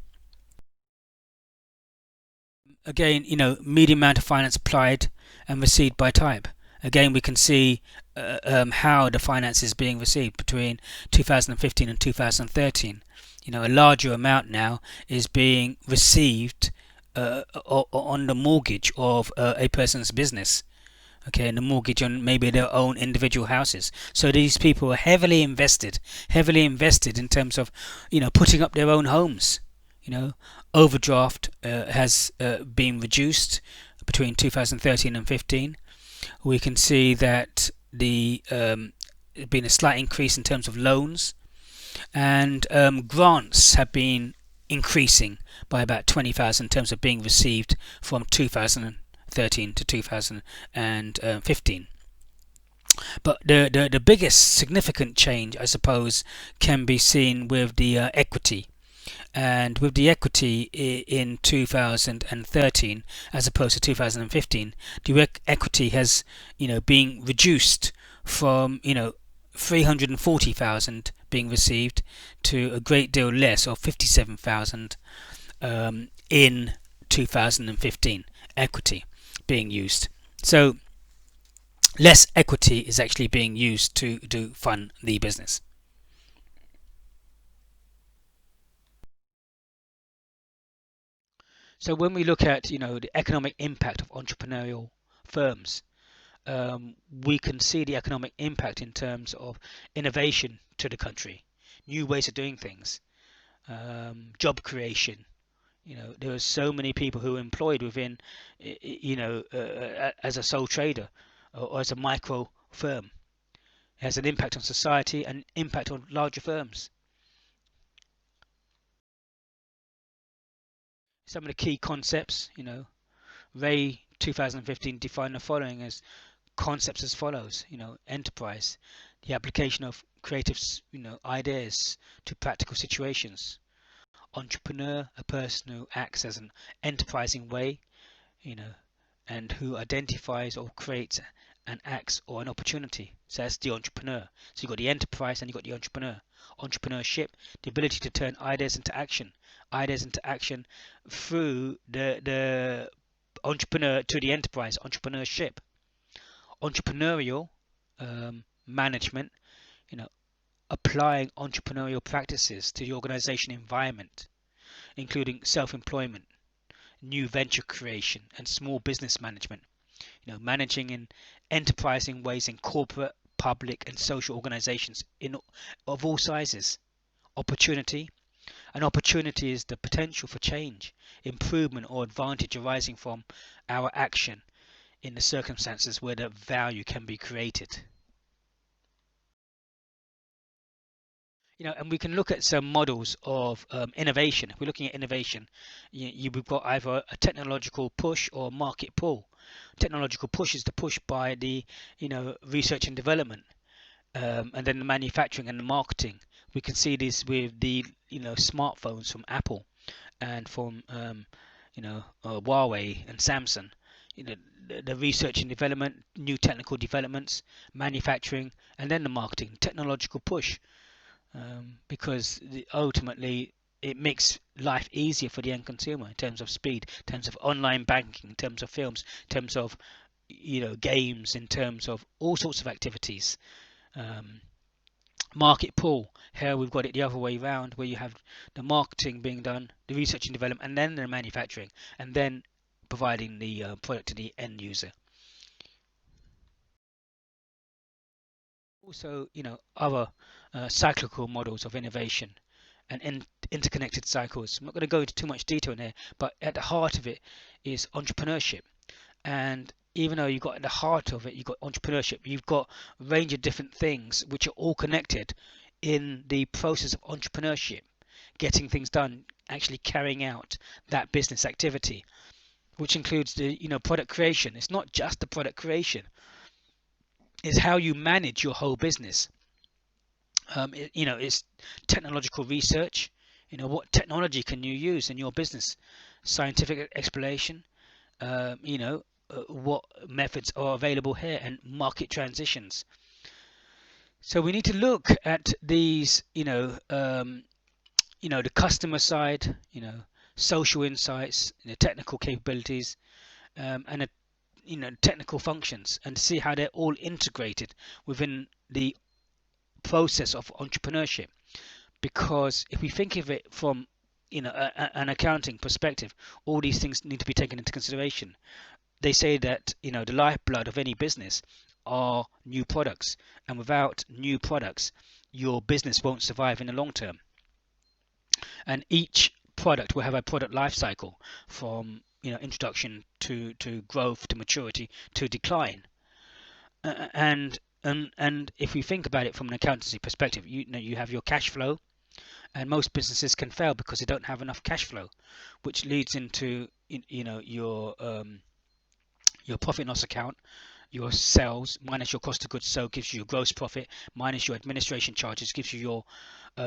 Again, medium amount of finance applied and received by type. Again, we can see how the finance is being received between 2015 and 2013. A larger amount now is being received on the mortgage of a person's business. Okay, and the mortgage on maybe their own individual houses. So these people are heavily invested in terms of putting up their own homes. Overdraft has been reduced between 2013 and 15. We can see that there's been a slight increase in terms of loans, and grants have been increasing by about 20,000 in terms of being received from 2013 to 2015. But the biggest significant change, I suppose, can be seen with the equity. And with the equity in 2013 as opposed to 2015, the equity has been reduced from 340,000 being received to a great deal less, of 57,000 in 2015 equity being used. So less equity is actually being used to fund the business. So when we look at the economic impact of entrepreneurial firms, we can see the economic impact in terms of innovation to the country, new ways of doing things, job creation. There are so many people who are employed within, as a sole trader or as a micro firm. It has an impact on society and impact on larger firms. Some of the key concepts, Ray 2015 defined the following as concepts as follows: enterprise, the application of creative ideas to practical situations; entrepreneur, a person who acts as an enterprising way, and who identifies or creates an acts or an opportunity. So that's the entrepreneur. So you've got the enterprise and you've got the entrepreneur. Entrepreneurship, the ability to turn ideas into action through the entrepreneur to the enterprise, entrepreneurship. Entrepreneurial management, applying entrepreneurial practices to the organization environment, including self-employment, new venture creation, and small business management. Managing in enterprising ways in corporate, public, and social organizations of all sizes. Opportunity, An opportunity is the potential for change, improvement, or advantage arising from our action in the circumstances where the value can be created. And we can look at some models of innovation. If we're looking at innovation, we've got either a technological push or market pull. Technological push is the push by the research and development, and then the manufacturing and the marketing. We can see this with the smartphones from Apple and from Huawei and Samsung. The research and development, new technical developments, manufacturing, and then the marketing, technological push. Because ultimately it makes life easier for the end consumer in terms of speed, in terms of online banking, in terms of films, in terms of games, in terms of all sorts of activities. Market pull, here we've got it the other way around, where you have the marketing being done, the research and development, and then the manufacturing, and then providing the product to the end user. Also, other cyclical models of innovation and interconnected cycles. I'm not going to go into too much detail in here, but at the heart of it is entrepreneurship. And even though you've got at the heart of it, you've got entrepreneurship, you've got a range of different things which are all connected in the process of entrepreneurship, getting things done, actually carrying out that business activity, which includes the product creation. It's not just the product creation, it's how you manage your whole business. It's technological research. What technology can you use in your business? Scientific explanation. What methods are available here, and market transitions. So we need to look at these, the customer side, social insights, technical capabilities, and technical functions, and see how they're all integrated within the process of entrepreneurship. Because if we think of it from an accounting perspective, all these things need to be taken into consideration. They say that the lifeblood of any business are new products, and without new products your business won't survive in the long term. And each product will have a product life cycle, from introduction to growth to maturity to decline. And if we think about it from an accountancy perspective, you have your cash flow, and most businesses can fail because they don't have enough cash flow, which leads into your profit and loss account. Your sales minus your cost of goods sold gives you your gross profit, minus your administration charges gives you your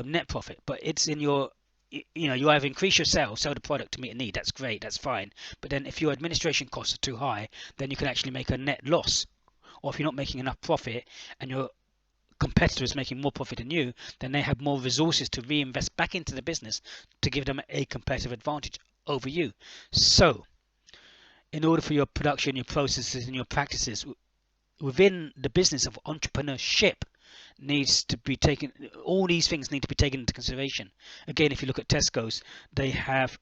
net profit. But it's in your you either increase your sales, sell the product to meet a need, that's great, that's fine. But then if your administration costs are too high, then you can actually make a net loss. Or if you're not making enough profit and your competitor is making more profit than you, then they have more resources to reinvest back into the business to give them a competitive advantage over you. So in order for your production, your processes, and your practices within the business of entrepreneurship needs to be taken, all these things need to be taken into consideration. Again, if you look at Tesco's, they have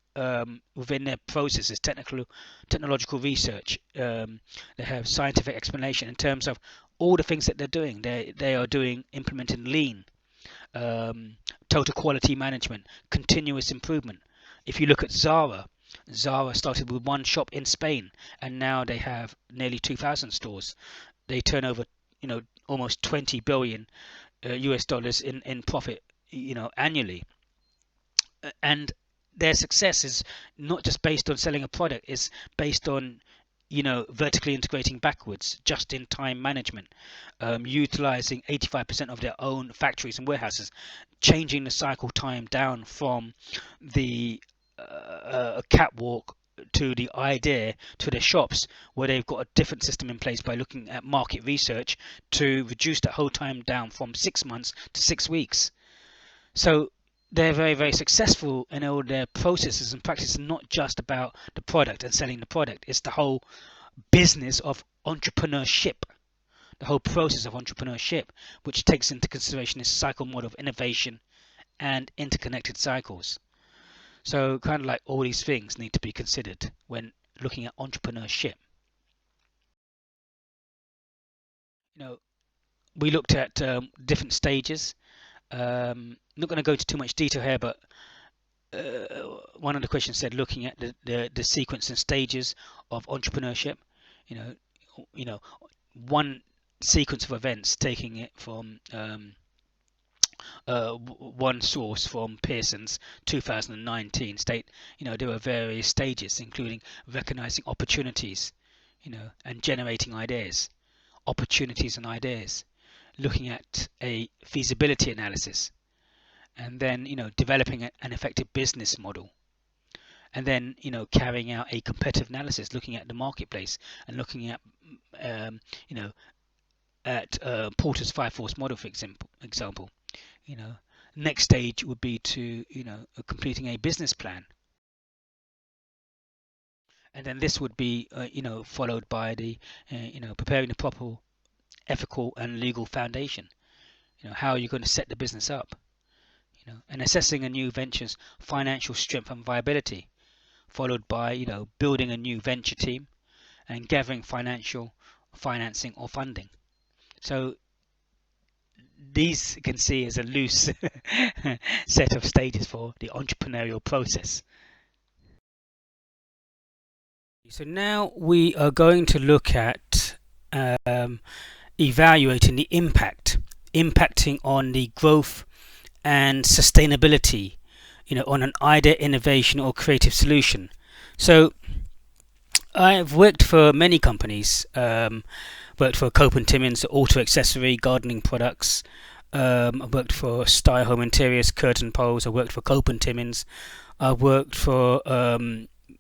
within their processes technological research, they have scientific explanation in terms of all the things that they're doing. They are implementing lean, total quality management, continuous improvement. If you look at Zara started with one shop in Spain, and now they have nearly 2,000 stores. They turn over almost 20 billion US dollars in profit annually. And their success is not just based on selling a product, it's based on vertically integrating backwards, just in time management, utilizing 85% of their own factories and warehouses, changing the cycle time down from the catwalk to the idea to their shops, where they've got a different system in place by looking at market research to reduce that whole time down from 6 months to 6 weeks. So they're very, very successful in all their processes and practices, not just about the product and selling the product. It's the whole business of entrepreneurship, the whole process of entrepreneurship, which takes into consideration this cycle model of innovation and interconnected cycles. So kind of like all these things need to be considered when looking at entrepreneurship. We looked at different stages. Not going to go into too much detail here, but one of the questions said looking at the sequence and stages of entrepreneurship. You know, you know, one sequence of events, taking it from one source from Pearson's 2019 state. There are various stages, including recognizing opportunities, and generating ideas, opportunities and ideas, looking at a feasibility analysis, and then developing an effective business model, and then carrying out a competitive analysis, looking at the marketplace and looking at um, you know at Porter's five force model, for example. you know Next stage would be to completing a business plan, and then this would be followed by the preparing the proper ethical and legal foundation. How are you going to set the business up, and assessing a new venture's financial strength and viability, followed by building a new venture team and gathering financing or funding. So these you can see as a loose set of stages for the entrepreneurial process. So now we are going to look at evaluating the impacting on the growth and sustainability, on an idea, innovation, or creative solution. So I've worked for many companies. Worked for Cope and Timmins, auto accessory, gardening products. I worked for Style Home Interiors, curtain poles. I worked for Cope and Timmins. I worked for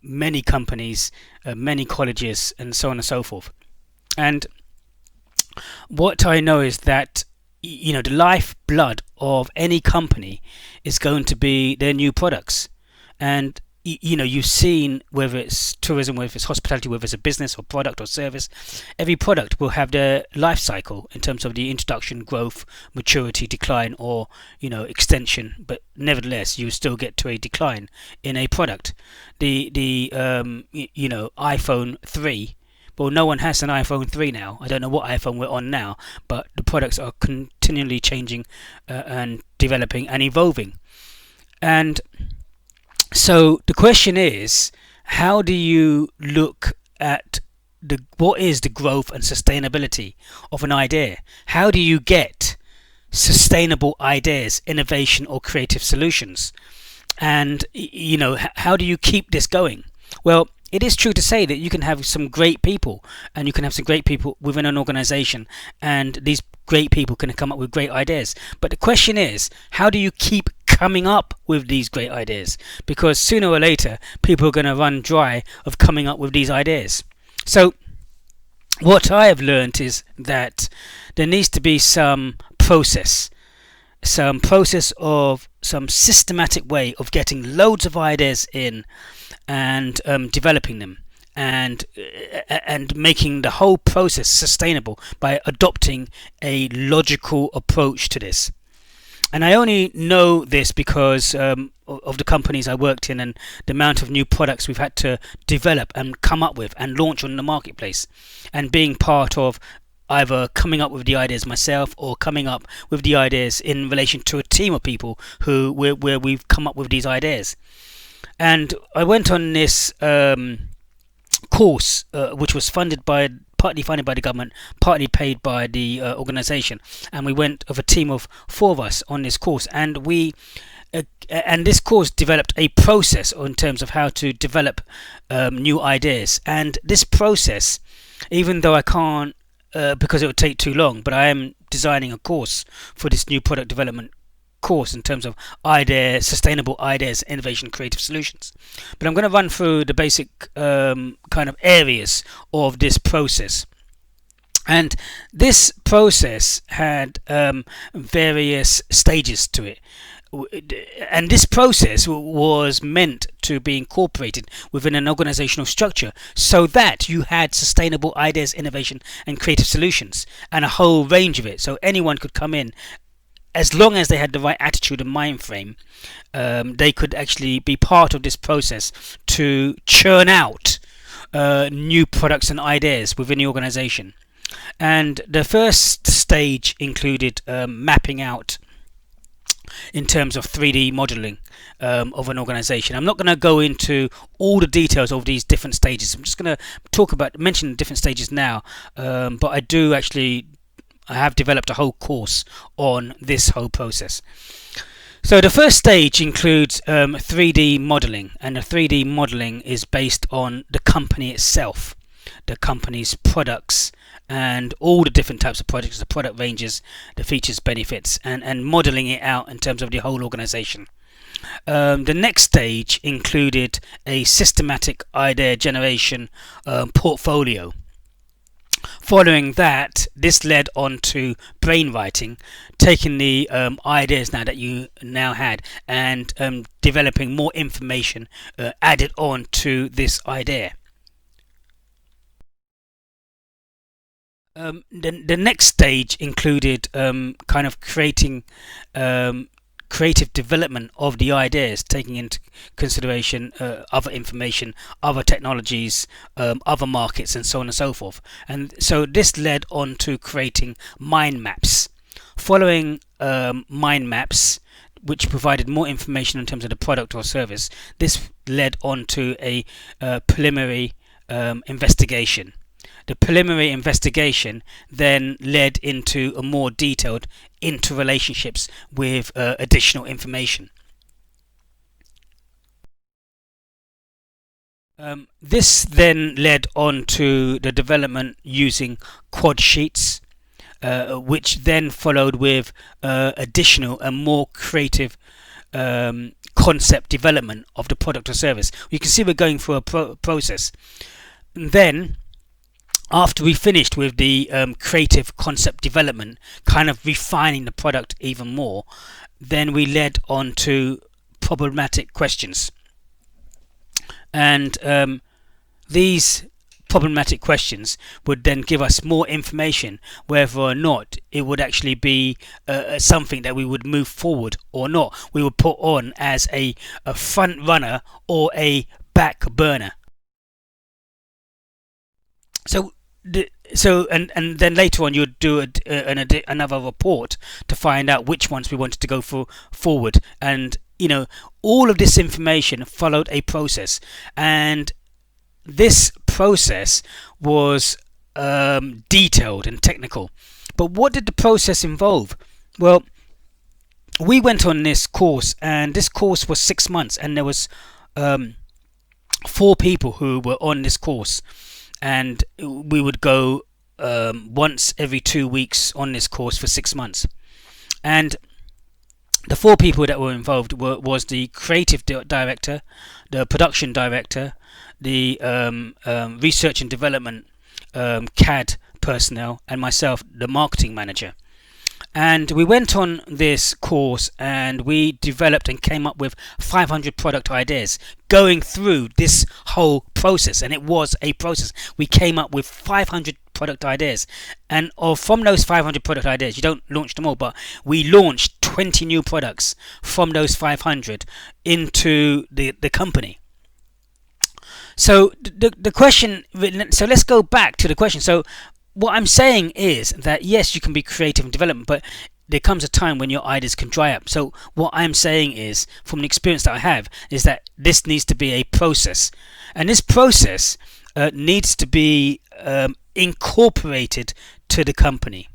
many companies, many colleges, and so on and so forth. And what I know is that the lifeblood of any company is going to be their new products. And you've seen, whether it's tourism, whether it's hospitality, whether it's a business or product or service, every product will have their life cycle in terms of the introduction, growth, maturity, decline, or extension. But nevertheless, you still get to a decline in a product. The iPhone 3. Well, no one has an iPhone 3 now. I don't know what iPhone we're on now, but the products are continually changing and developing and evolving. And so the question is, how do you look at what is the growth and sustainability of an idea? How do you get sustainable ideas, innovation, or creative solutions? And how do you keep this going? Well, it is true to say that you can have some great people, and you can have some great people within an organization, and these great people can come up with great ideas. But the question is, how do you keep coming up with these great ideas? Because sooner or later, people are going to run dry of coming up with these ideas. So what I have learned is that there needs to be some process of some systematic way of getting loads of ideas in and developing them and making the whole process sustainable by adopting a logical approach to this. And I only know this because of the companies I worked in and the amount of new products we've had to develop and come up with and launch on the marketplace, and being part of either coming up with the ideas myself or coming up with the ideas in relation to a team of people where we've come up with these ideas. And I went on this course which was partly funded by the government, partly paid by the organisation, and we went of a team of 4 of us on this course, and this course developed a process in terms of how to develop new ideas. And this process, even though I can't because it would take too long, but I am designing a course for this new product development course in terms of sustainable ideas, innovation, creative solutions. But I'm going to run through the basic kind of areas of this process. And this process had various stages to it. And this process was meant to be incorporated within an organizational structure so that you had sustainable ideas, innovation, and creative solutions, and a whole range of it. So anyone could come in, as long as they had the right attitude and mind frame, they could actually be part of this process to churn out new products and ideas within the organization. And the first stage included mapping out in terms of 3D modeling of an organization. I'm not going to go into all the details of these different stages. I'm just going to mention the different stages now, but I have developed a whole course on this whole process. So the first stage includes 3D modeling, and the 3D modeling is based on the company itself, the company's products, and all the different types of products, the product ranges, the features, benefits, and modeling it out in terms of the whole organization. The next stage included a systematic idea generation portfolio. Following that, this led on to brainwriting, taking the ideas now that you now had and developing more information added on to this idea. The next stage included kind of creating creative development of the ideas, taking into consideration other information, other technologies, other markets, and so on and so forth. And so this led on to creating mind maps. Following mind maps, which provided more information in terms of the product or service, this led on to a preliminary investigation. The preliminary investigation then led into a more detailed interrelationships with additional information. This then led on to the development using quad sheets, which then followed with additional and more creative concept development of the product or service. You can see we're going through a process. And then after we finished with the creative concept development, kind of refining the product even more, then we led on to problematic questions. And these problematic questions would then give us more information whether or not it would actually be something that we would move forward or not. We would put on as a front runner or a back burner. And then later on you'd do another report to find out which ones we wanted to go forward. And all of this information followed a process, and this process was detailed and technical. But what did the process involve? Well, we went on this course, and this course was 6 months, and there was 4 people who were on this course. And we would go once every 2 weeks on this course for 6 months. And the 4 people that were involved was the creative director, the production director, the research and development CAD personnel, and myself, the marketing manager. And we went on this course and we developed and came up with 500 product ideas going through this whole process. And it was a process. We came up with 500 product ideas. And from those 500 product ideas, you don't launch them all, but we launched 20 new products from those 500 into the company. So the question, so let's go back to the question. So what I'm saying is that yes, you can be creative in development, but there comes a time when your ideas can dry up. So what I'm saying is, from the experience that I have, is that this needs to be a process, and this process needs to be incorporated to the company.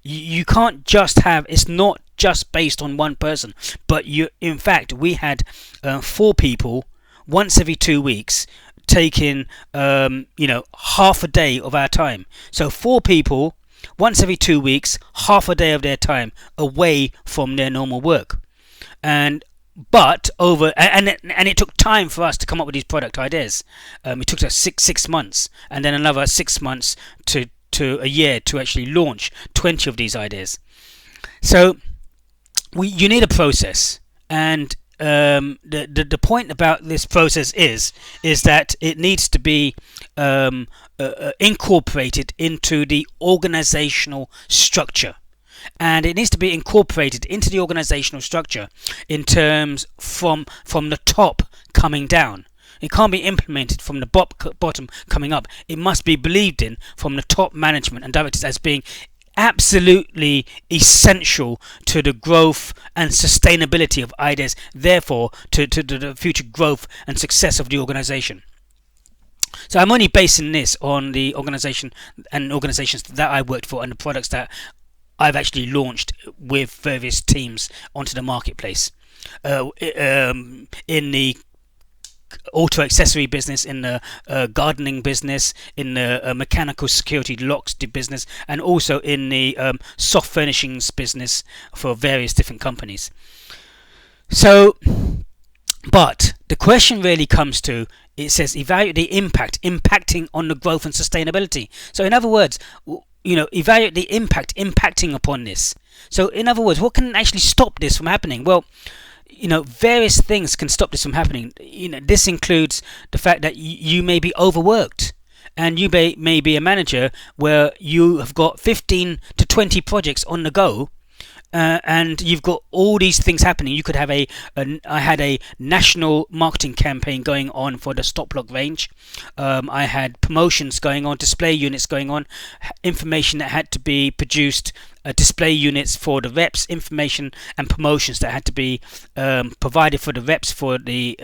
You can't just have, it's not just based on one person, but in fact we had 4 people once every 2 weeks taking half a day of our time. So 4 people once every 2 weeks, half a day of their time away from their normal work. And it took time for us to come up with these product ideas. It took us six months, and then another 6 months to a year to actually launch 20 of these ideas. So you need a process, and the point about this process is that it needs to be incorporated into the organizational structure, and it needs to be incorporated into the organizational structure in terms from the top coming down. It can't be implemented from the bottom coming up. It must be believed in from the top management and directors as being absolutely essential to the growth and sustainability of ideas, therefore to the future growth and success of the organization. So I'm only basing this on the organization and organizations that I worked for and the products that I've actually launched with various teams onto the marketplace. In the auto accessory business, in the gardening business, in the mechanical security locks business, and also in the soft furnishings business for various different companies. So, but the question really comes to, it says evaluate the impacting on the growth and sustainability. So in other words, evaluate the impacting upon this. So in other words, what can actually stop this from happening? Well, various things can stop this from happening. This includes the fact that you may be overworked, and you may be a manager where you have got 15 to 20 projects on the go. And you've got all these things happening. You could have I had a national marketing campaign going on for the stop lock range. I had promotions going on, display units going on, information that had to be produced, display units for the reps, information and promotions that had to be provided for the reps for the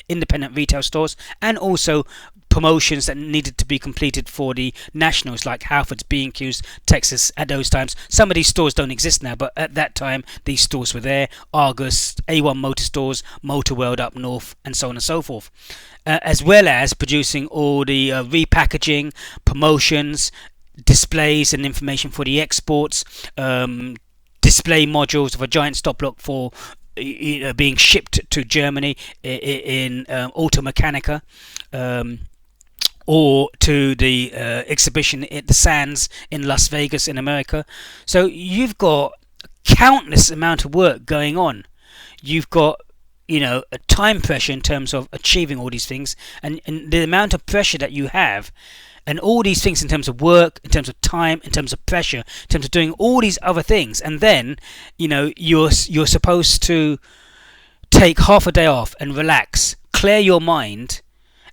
independent retail stores, and also promotions that needed to be completed for the nationals like Halfords, B&Q's, Texas. At those times, some of these stores don't exist now, but at that time these stores were there. Argus, A1 Motor Stores, Motor World up north, and so on and so forth. As well as producing all the repackaging, promotions, displays and information for the exports, display modules of a giant stop lock for being shipped to Germany in Automechanica, or to the exhibition at the Sands in Las Vegas in America. So you've got countless amount of work going on. You've got a time pressure in terms of achieving all these things, and the amount of pressure that you have, and all these things in terms of work, in terms of time, in terms of pressure, in terms of doing all these other things, and then you're supposed to take half a day off and relax, clear your mind,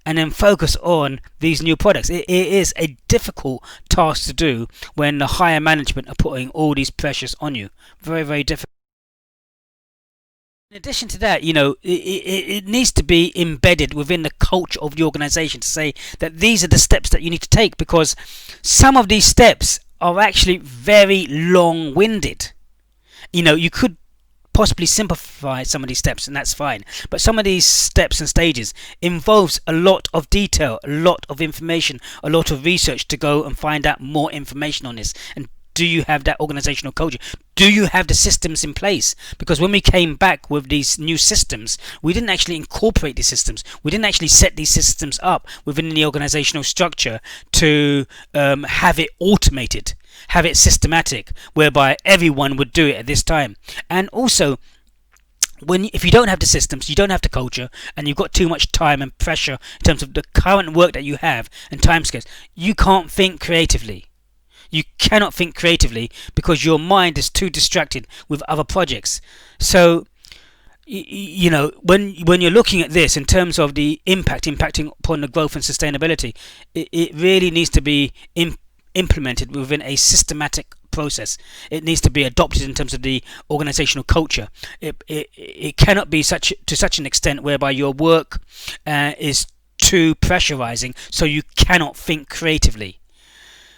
and then focus on these new products. It is a difficult task to do when the higher management are putting all these pressures on you. Very, very difficult. In addition to that, it needs to be embedded within the culture of the organization to say that these are the steps that you need to take, because some of these steps are actually very long-winded. You could possibly simplify some of these steps, and that's fine, but some of these steps and stages involves a lot of detail, a lot of information, a lot of research to go and find out more information on this. And do you have that organizational culture? Do you have the systems in place? Because when we came back with these new systems, we didn't actually incorporate these systems. We didn't actually set these systems up within the organizational structure to have it automated, have it systematic, whereby everyone would do it at this time. And also, if you don't have the systems, you don't have the culture, and you've got too much time and pressure in terms of the current work that you have and timescales, you can't think creatively. You cannot think creatively because your mind is too distracted with other projects. So, when you're looking at this in terms of the impacting upon the growth and sustainability, it really needs to be implemented within a systematic process. It needs to be adopted in terms of the organizational culture. It cannot be to such an extent whereby your work is too pressurizing, so you cannot think creatively.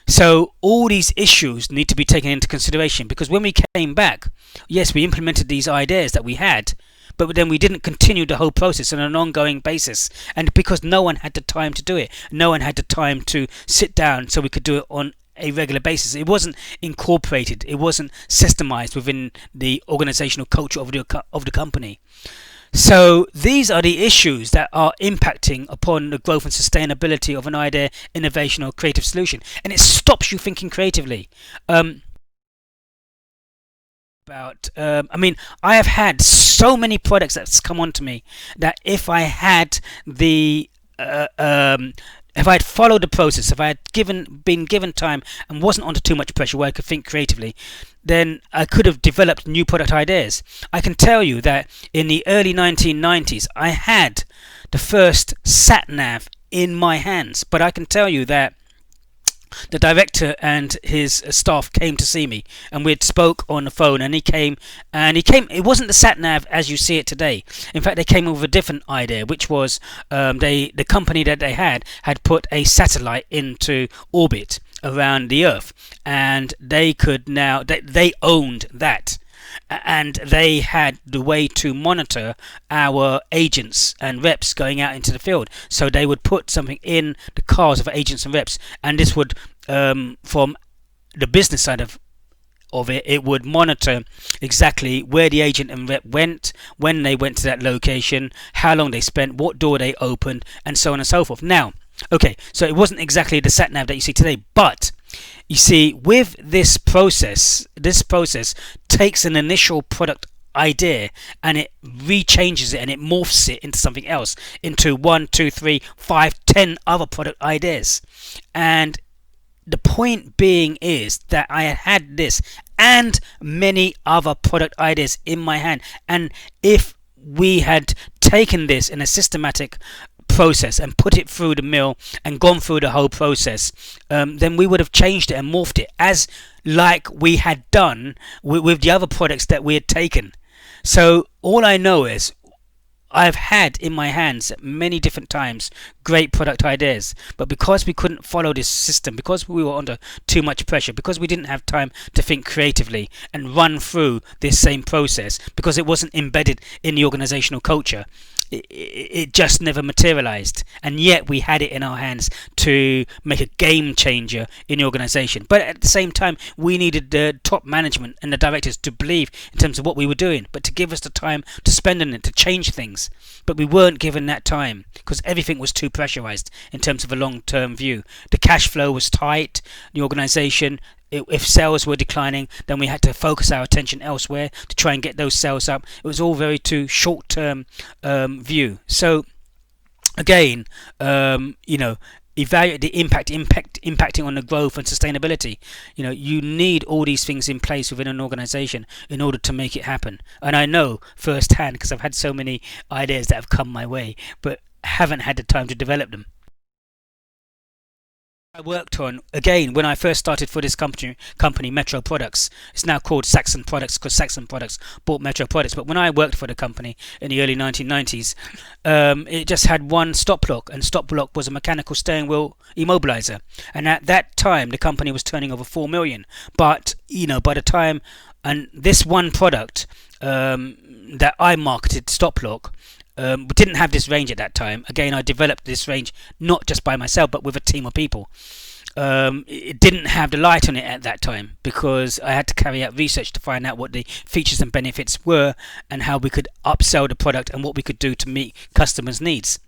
So all these issues need to be taken into consideration, because when we came back, yes, we implemented these ideas that we had, but then we didn't continue the whole process on an ongoing basis. And because no one had the time to do it, no one had the time to sit down so we could do it on a regular basis. It wasn't incorporated, it wasn't systemized within the organizational culture of the company. So these are the issues that are impacting upon the growth and sustainability of an idea, innovation, or creative solution, and it stops you thinking creatively. I have had so many products that's come onto me that if I had if I had followed the process, if I had been given time and wasn't under too much pressure where I could think creatively, then I could have developed new product ideas. I can tell you that in the early 1990s, I had the first sat nav in my hands, but I can tell you that the director and his staff came to see me, and we had spoke on the phone, and he came, it wasn't the sat nav as you see it today. In fact, they came with a different idea, which was the company that they had put a satellite into orbit around the earth, and they could now they owned that, and they had the way to monitor our agents and reps going out into the field. So they would put something in the cars of agents and reps, and this would, from the business side of it, it would monitor exactly where the agent and rep went, when they went to that location, how long they spent, what door they opened, and so on and so forth. Now, okay, so it wasn't exactly the sat nav that you see today, but you see, with this process takes an initial product idea and it rechanges it and it morphs it into something else, into 1, 2, 3, 5, 10 other product ideas. And the point being is that I had this and many other product ideas in my hand, and if we had taken this in a systematic process and put it through the mill and gone through the whole process, then we would have changed it and morphed it as like we had done with the other products that we had taken. So all I know is I've had in my hands many different times great product ideas, but because we couldn't follow this system, because we were under too much pressure, because we didn't have time to think creatively and run through this same process, because it wasn't embedded in the organizational culture, it just never materialized. And yet we had it in our hands to make a game changer in the organization. But at the same time, we needed the top management and the directors to believe in terms of what we were doing, but to give us the time to spend on it, to change things. But we weren't given that time because everything was too pressurized in terms of a long-term view. The cash flow was tight. The organization, if sales were declining, then we had to focus our attention elsewhere to try and get those sales up. It was all very too short-term view. So again, evaluate the impacting on the growth and sustainability. You need all these things in place within an organization in order to make it happen. And I know firsthand, because I've had so many ideas that have come my way, but haven't had the time to develop them. I worked on, again, when I first started for this company, Metro Products. It's now called Saxon Products because Saxon Products bought Metro Products. But when I worked for the company in the early 1990s, it just had one stop lock, and stop lock was a mechanical steering wheel immobilizer. And at that time, the company was turning over 4 million. But by the time, and this one product that I marketed, stop lock, we didn't have this range at that time. Again, I developed this range not just by myself but with a team of people. It didn't have the light on it at that time because I had to carry out research to find out what the features and benefits were and how we could upsell the product and what we could do to meet customers' needs.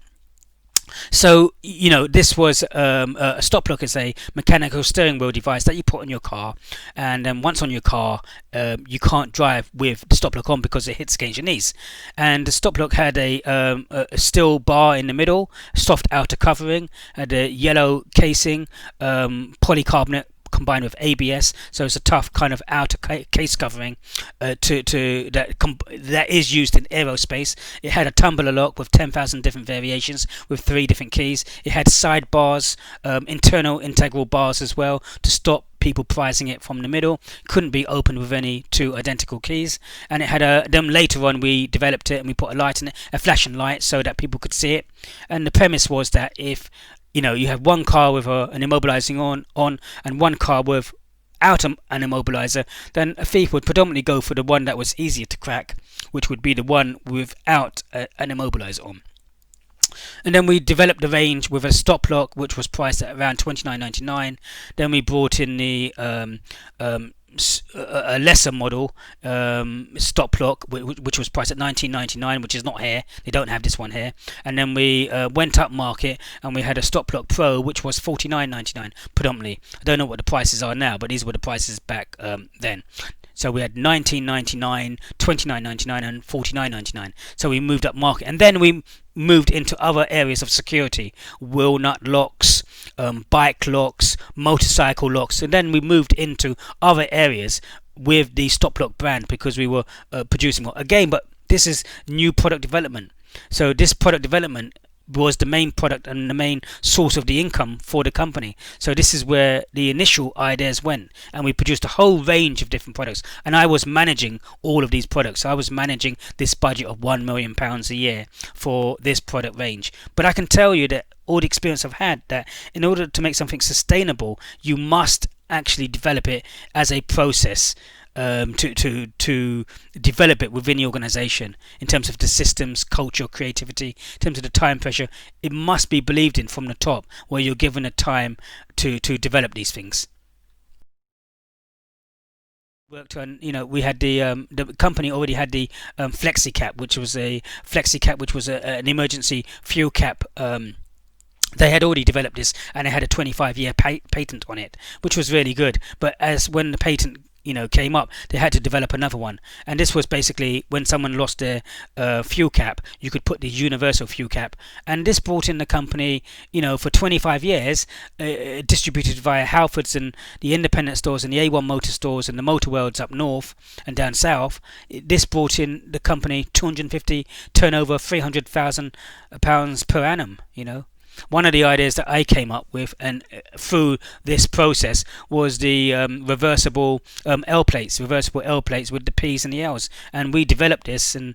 So this was a stop lock is a mechanical steering wheel device that you put on your car, and then once on your car, you can't drive with the stop lock on because it hits against your knees. And the stop lock had a steel bar in the middle, soft outer covering, had a yellow casing, polycarbonate combined with ABS, so it's a tough kind of outer case covering that is used in aerospace. It had a tumbler lock with 10,000 different variations with 3 different keys. It had side bars, internal integral bars as well to stop people prizing it from the middle. Couldn't be opened with any 2 identical keys. And it had then later on we developed it and we put a light in it, a flashing light, so that people could see it. And the premise was that if you have one car with an immobilizing on and one car without an immobilizer, then a thief would predominantly go for the one that was easier to crack, which would be the one without an immobilizer on. And then we developed the range with a stop lock, which was priced at around $29.99. Then we brought in the a lesser model stop lock, which was priced at $19.99, which is not here. They don't have this one here. And then we went up market and we had a stop lock pro, which was $49.99 predominantly. I don't know what the prices are now, but these were the prices back then. So we had $19.99, $29.99 and $49.99. So we moved up market, and then we moved into other areas of security: wheel nut locks, bike locks, motorcycle locks, and then we moved into other areas with the stop lock brand because we were producing more again. But this is new product development. So this product development was the main product and the main source of the income for the company. So this is where the initial ideas went, and we produced a whole range of different products, and I was managing all of these products. I was managing this budget of £1 million a year for this product range. But I can tell you that all the experience I've had, that in order to make something sustainable, you must actually develop it as a process, to develop it within the organization in terms of the systems, culture, creativity, in terms of the time pressure. It must be believed in from the top, where you're given a time to develop these things. Worked on, we had the company already had the flexi cap, which was an emergency fuel cap. They had already developed this, and they had a 25-year patent on it, which was really good. But as when the patent came up, they had to develop another one. And this was basically when someone lost their fuel cap, you could put the universal fuel cap. And this brought in the company, for 25 years, distributed via Halfords and the independent stores and the A1 Motor stores and the Motor Worlds up north and down south. This brought in the company 250 turnover, £300,000 per annum. One of the ideas that I came up with, and through this process, was the reversible L plates with the P's and the L's. And we developed this, and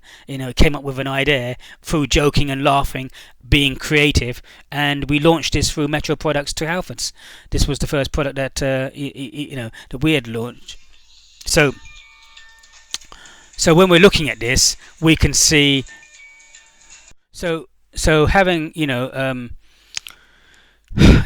came up with an idea through joking and laughing, being creative, and we launched this through Metro Products to Halfords. This was the first product that that we had launched. So when we're looking at this, we can see. So having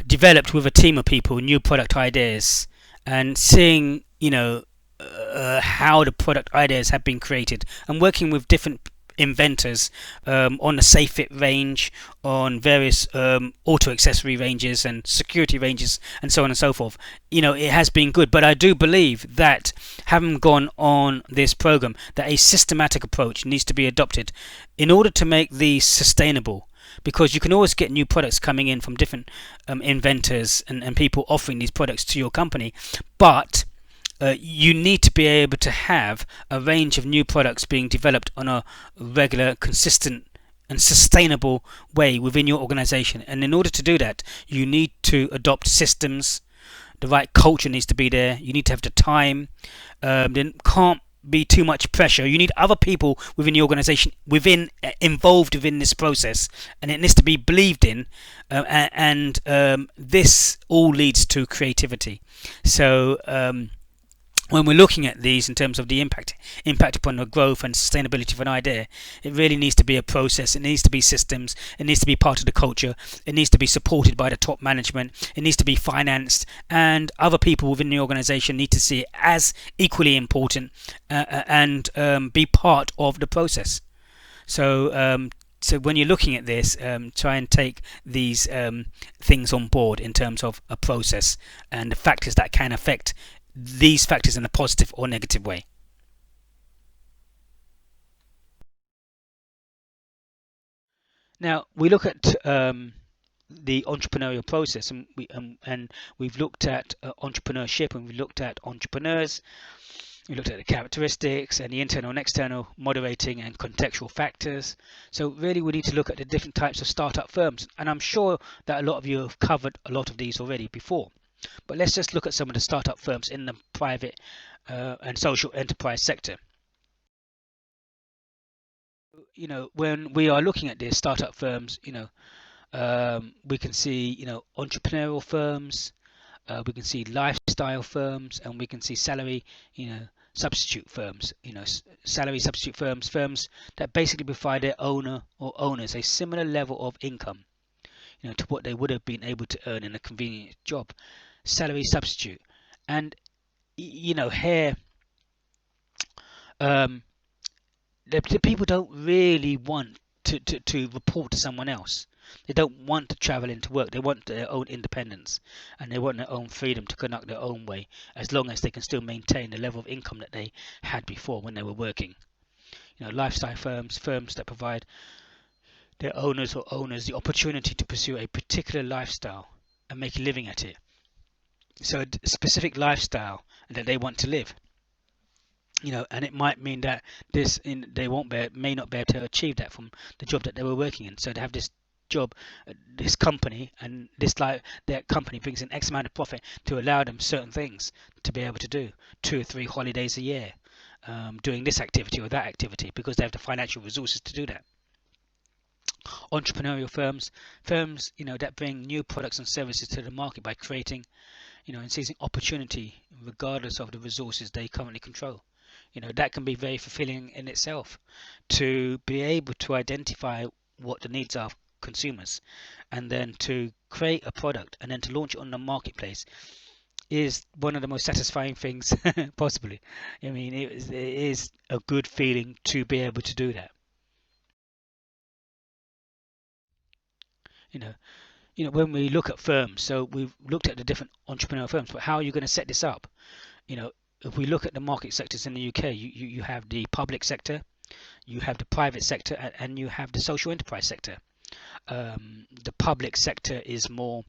developed with a team of people new product ideas, and seeing how the product ideas have been created, and working with different inventors on the Safe Fit range, on various auto accessory ranges and security ranges, and so on and so forth. It has been good, but I do believe that, having gone on this program, that a systematic approach needs to be adopted in order to make these sustainable. Because you can always get new products coming in from different inventors and people offering these products to your company, but you need to be able to have a range of new products being developed on a regular, consistent and sustainable way within your organization. And in order to do that, you need to adopt systems. The right culture needs to be there. You need to have the time. Then can't be too much pressure. You need other people within the organization involved within this process, and it needs to be believed in, and this all leads to creativity. So when we're looking at these in terms of the impact upon the growth and sustainability of an idea, it really needs to be a process. It needs to be systems. It needs to be part of the culture. It needs to be supported by the top management. It needs to be financed, and other people within the organization need to see it as equally important, and be part of the process. So when you're looking at this, try and take these things on board in terms of a process and the factors that can affect these factors in a positive or negative way. Now we look at the entrepreneurial process, and we've looked at entrepreneurship, and we've looked at entrepreneurs. We looked at the characteristics and the internal and external moderating and contextual factors. So really we need to look at the different types of startup firms, and I'm sure that a lot of you have covered a lot of these already before. But let's just look at some of the startup firms in the private and social enterprise sector. When we are looking at these startup firms, we can see, entrepreneurial firms, we can see lifestyle firms, and we can see salary, substitute firms. Salary substitute firms that basically provide their owner or owners a similar level of income, to what they would have been able to earn in a convenient job. Salary substitute. And here the people don't really want to report to someone else. They don't want to travel into work. They want their own independence, and they want their own freedom to conduct their own way, as long as they can still maintain the level of income that they had before when they were working. Lifestyle firms that provide their owners the opportunity to pursue a particular lifestyle and make a living at it. So a specific lifestyle that they want to live, and it might mean that they may not be able to achieve that from the job that they were working in. So they have this job this company, and this like their company brings in X amount of profit to allow them certain things to be able to do 2 or 3 holidays a year, doing this activity or that activity because they have the financial resources to do that. Entrepreneurial firms that bring new products and services to the market by creating and seizing opportunity regardless of the resources they currently control. That can be very fulfilling in itself, to be able to identify what the needs are of consumers and then to create a product and then to launch it on the marketplace is one of the most satisfying things possibly. I mean, it is a good feeling to be able to do that. You know, when we look at firms, so we've looked at the different entrepreneurial firms, but how are you going to set this up? If we look at the market sectors in the UK, you have the public sector, you have the private sector, and you have the social enterprise sector. The public sector is more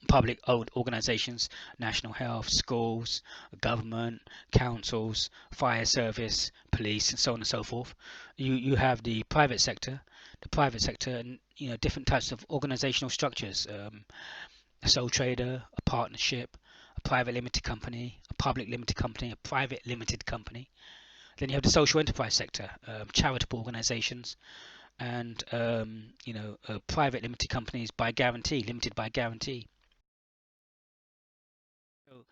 public owned organizations, national health, schools, government, councils, fire service, police, and so on and so forth. You have the private sector. The private sector, and different types of organizational structures: a sole trader, a partnership, a private limited company, a public limited company, a private limited company. Then you have the social enterprise sector, charitable organizations, and private limited companies by guarantee, limited by guarantee. So,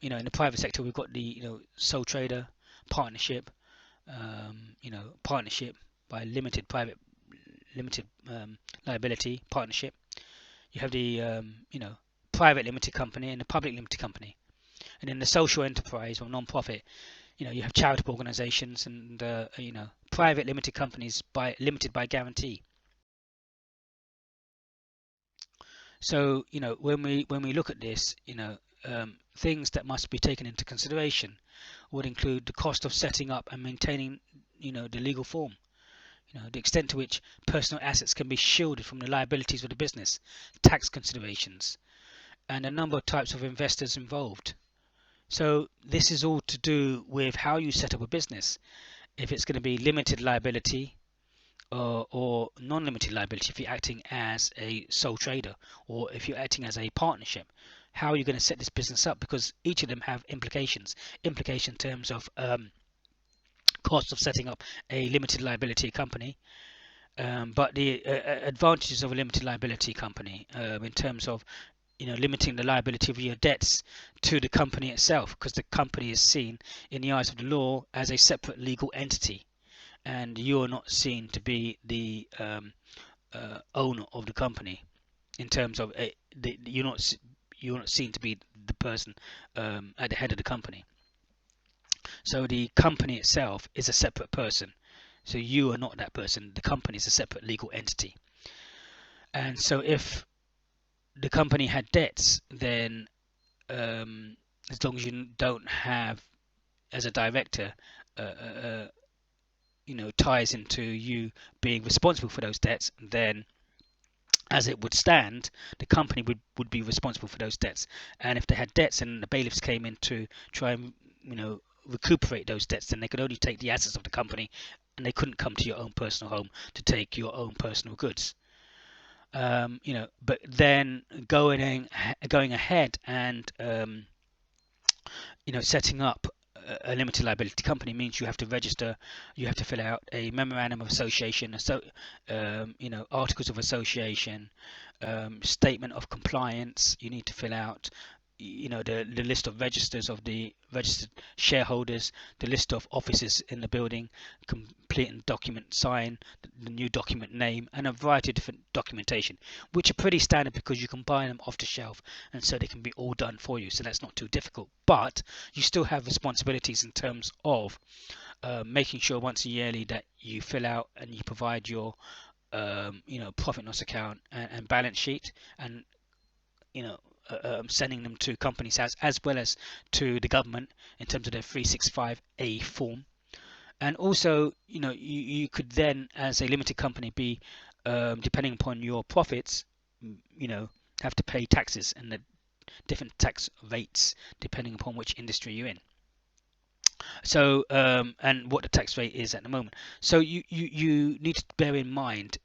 in the private sector, we've got the sole trader, partnership, partnership by limited liability partnership. You have the private limited company and the public limited company, and in the social enterprise or non-profit, you have charitable organizations and private limited companies by limited by guarantee. So when we look at this, things that must be taken into consideration would include the cost of setting up and maintaining the legal form, the extent to which personal assets can be shielded from the liabilities of the business, tax considerations, and a number of types of investors involved. So this is all to do with how you set up a business. If it's going to be limited liability or non-limited liability, if you're acting as a sole trader, or if you're acting as a partnership, how are you going to set this business up? Because each of them have implications in terms of cost of setting up a limited liability company, but the advantages of a limited liability company in terms of limiting the liability of your debts to the company itself, because the company is seen in the eyes of the law as a separate legal entity, and you are not seen to be the owner of the company. In terms of you're not seen to be the person at the head of the company. So the company itself is a separate person. So you are not that person. The company is a separate legal entity. And so if the company had debts, then as long as you don't have, as a director, ties into you being responsible for those debts, then as it would stand, the company would be responsible for those debts. And if they had debts and the bailiffs came in to try and recuperate those debts, then they could only take the assets of the company, and they couldn't come to your own personal home to take your own personal goods. But then going ahead and setting up a limited liability company means you have to register, you have to fill out a memorandum of association, articles of association, statement of compliance. You need to fill out the list of registers of the registered shareholders, the list of officers in the building, complete and document sign the new document name, and a variety of different documentation, which are pretty standard because you can buy them off the shelf, and so they can be all done for you, so that's not too difficult. But you still have responsibilities in terms of making sure once a yearly that you fill out and you provide your profit and loss account and balance sheet, and sending them to Companies House as well as to the government in terms of their 365A form. And also, you could then, as a limited company, be depending upon your profits, have to pay taxes and the different tax rates depending upon which industry you're in. So and what the tax rate is at the moment. So you need to bear in mind,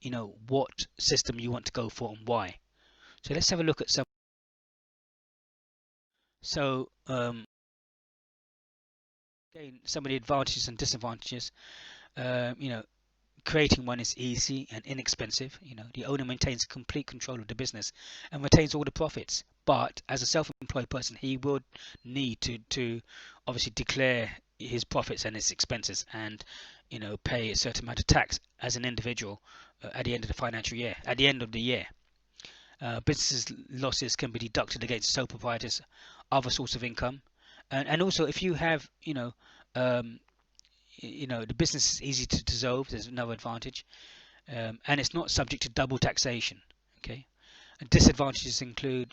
what system you want to go for and why. So let's have a look at some. So again, some of the advantages and disadvantages. You know, creating one is easy and inexpensive. The owner maintains complete control of the business and retains all the profits. But as a self-employed person, he would need to obviously declare his profits and his expenses, and pay a certain amount of tax as an individual at the end of the financial year. At the end of the year, business losses can be deducted against sole proprietors' other source of income, and also if you have um, the business is easy to dissolve. There's another advantage, and it's not subject to double taxation. Okay, and disadvantages include,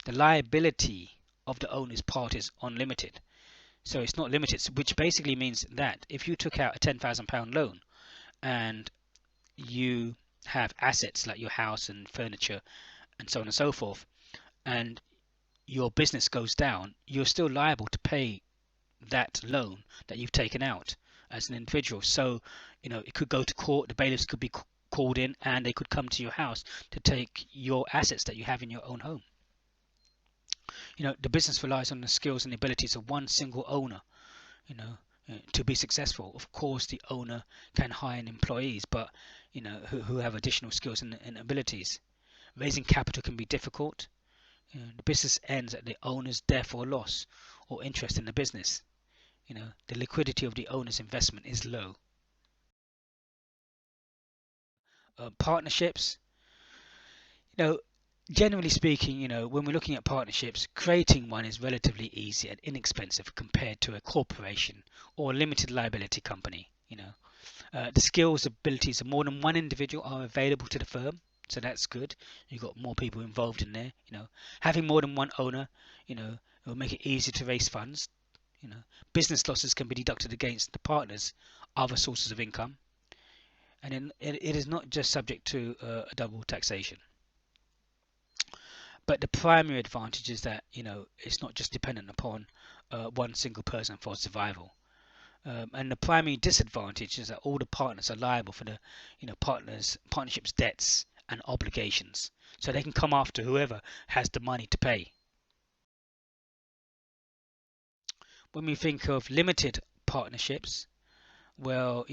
the liability of the owner's part is unlimited, so it's not limited. Which basically means that if you took out a £10,000 loan and you have assets like your house and furniture and so on and so forth, and your business goes down, you're still liable to pay that loan that you've taken out as an individual. So, it could go to court, the bailiffs could be called in, and they could come to your house to take your assets that you have in your own home. The business relies on the skills and abilities of one single owner, to be successful. Of course, the owner can hire employees, but, who have additional skills and abilities. Raising capital can be difficult. The business ends at the owner's death or loss or interest in the business. The liquidity of the owner's investment is low. Partnerships, you know, generally speaking, when we're looking at partnerships, creating one is relatively easy and inexpensive compared to a corporation or a limited liability company. The skills, abilities of more than one individual are available to the firm, so that's good. You've got more people involved in there. Having more than one owner, it will make it easier to raise funds. Business losses can be deducted against the partners' other sources of income, and then it is not just subject to a double taxation. But the primary advantage is that it's not just dependent upon one single person for survival. And the primary disadvantage is that all the partners are liable for the partnership's debts and obligations, so they can come after whoever has the money to pay. When we think of limited partnerships, well,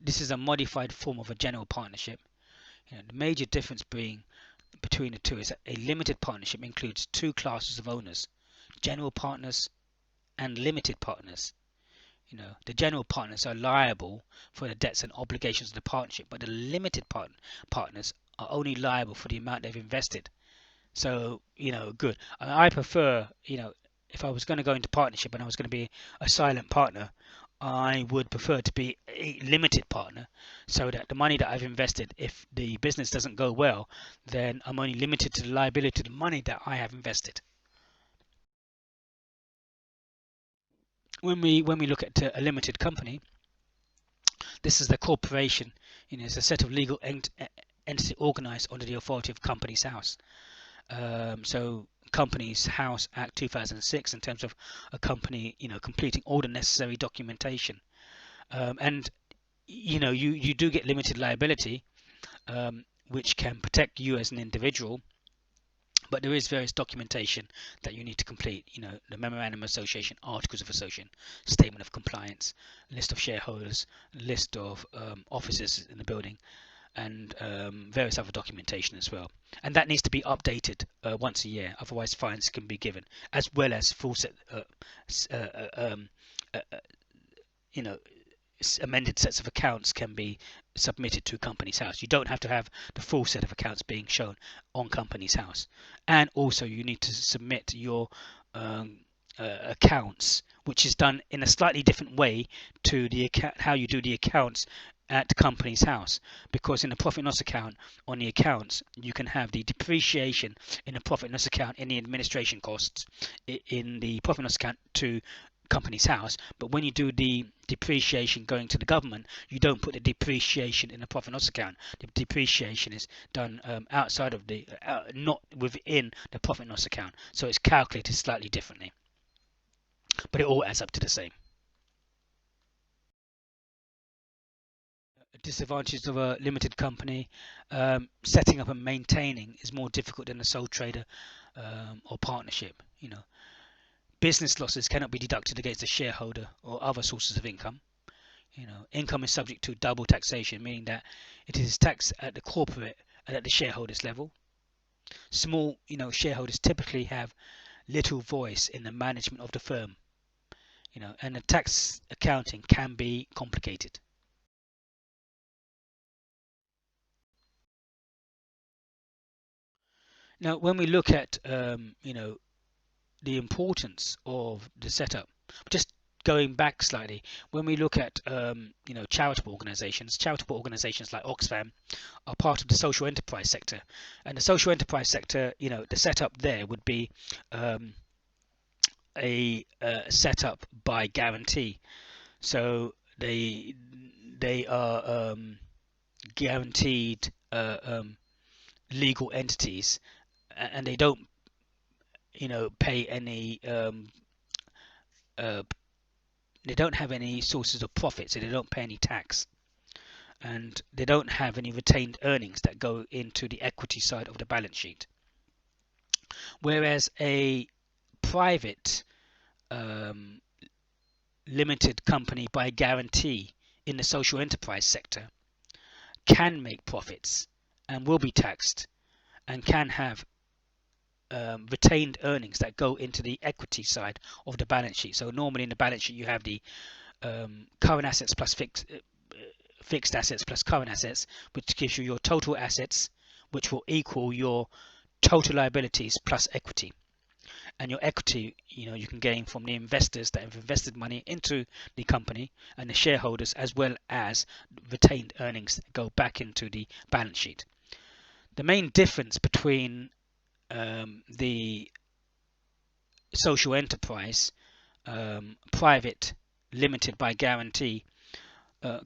this is a modified form of a general partnership. The major difference between the two is that a limited partnership includes two classes of owners: general partners and limited partners. The general partners are liable for the debts and obligations of the partnership, but the limited partners are only liable for the amount they've invested. So, good. I prefer, if I was going to go into partnership and I was going to be a silent partner, I would prefer to be a limited partner, so that the money that I've invested, if the business doesn't go well, then I'm only limited to the liability of the money that I have invested. When we look at a limited company, this is the corporation. It's a set of legal entity organized under the authority of Companies House. So Companies House Act 2006, in terms of a company, completing all the necessary documentation, and you do get limited liability, which can protect you as an individual. But there is various documentation that you need to complete. The memorandum of association, articles of association, statement of compliance, list of shareholders, list of officers in the building, and various other documentation as well. And that needs to be updated once a year, otherwise fines can be given, as well as full set, you know, amended sets of accounts can be submitted to Companies House. You don't have to have the full set of accounts being shown on Companies House. And also you need to submit your accounts, which is done in a slightly different way to the account, how you do the accounts at Companies House, because in the profit and loss account, on the accounts, you can have the depreciation in the profit and loss account, in the administration costs in the profit and loss account to Companies House. But when you do the depreciation going to the government, you don't put the depreciation in the profit and loss account. The depreciation is done outside of the not within the profit and loss account, so it's calculated slightly differently, but it all adds up to the same. Disadvantages of a limited company: setting up and maintaining is more difficult than a sole trader or partnership. Business losses cannot be deducted against the shareholder or other sources of income. Income is subject to double taxation, meaning that it is taxed at the corporate and at the shareholders level. Small, shareholders typically have little voice in the management of the firm. And the tax accounting can be complicated. Now, when we look at, the importance of the setup, just going back slightly, when we look at, charitable organizations like Oxfam are part of the social enterprise sector. And the social enterprise sector, the setup there would be a setup by guarantee. So they are guaranteed legal entities, and they don't pay any they don't have any sources of profit, so they don't pay any tax, and they don't have any retained earnings that go into the equity side of the balance sheet. Whereas a private limited company by guarantee in the social enterprise sector can make profits and will be taxed and can have retained earnings that go into the equity side of the balance sheet. So normally in the balance sheet you have the current assets plus fixed assets plus current assets, which gives you your total assets, which will equal your total liabilities plus equity. And your equity, you can gain from the investors that have invested money into the company and the shareholders, as well as retained earnings that go back into the balance sheet. The main difference between the social enterprise, private limited by guarantee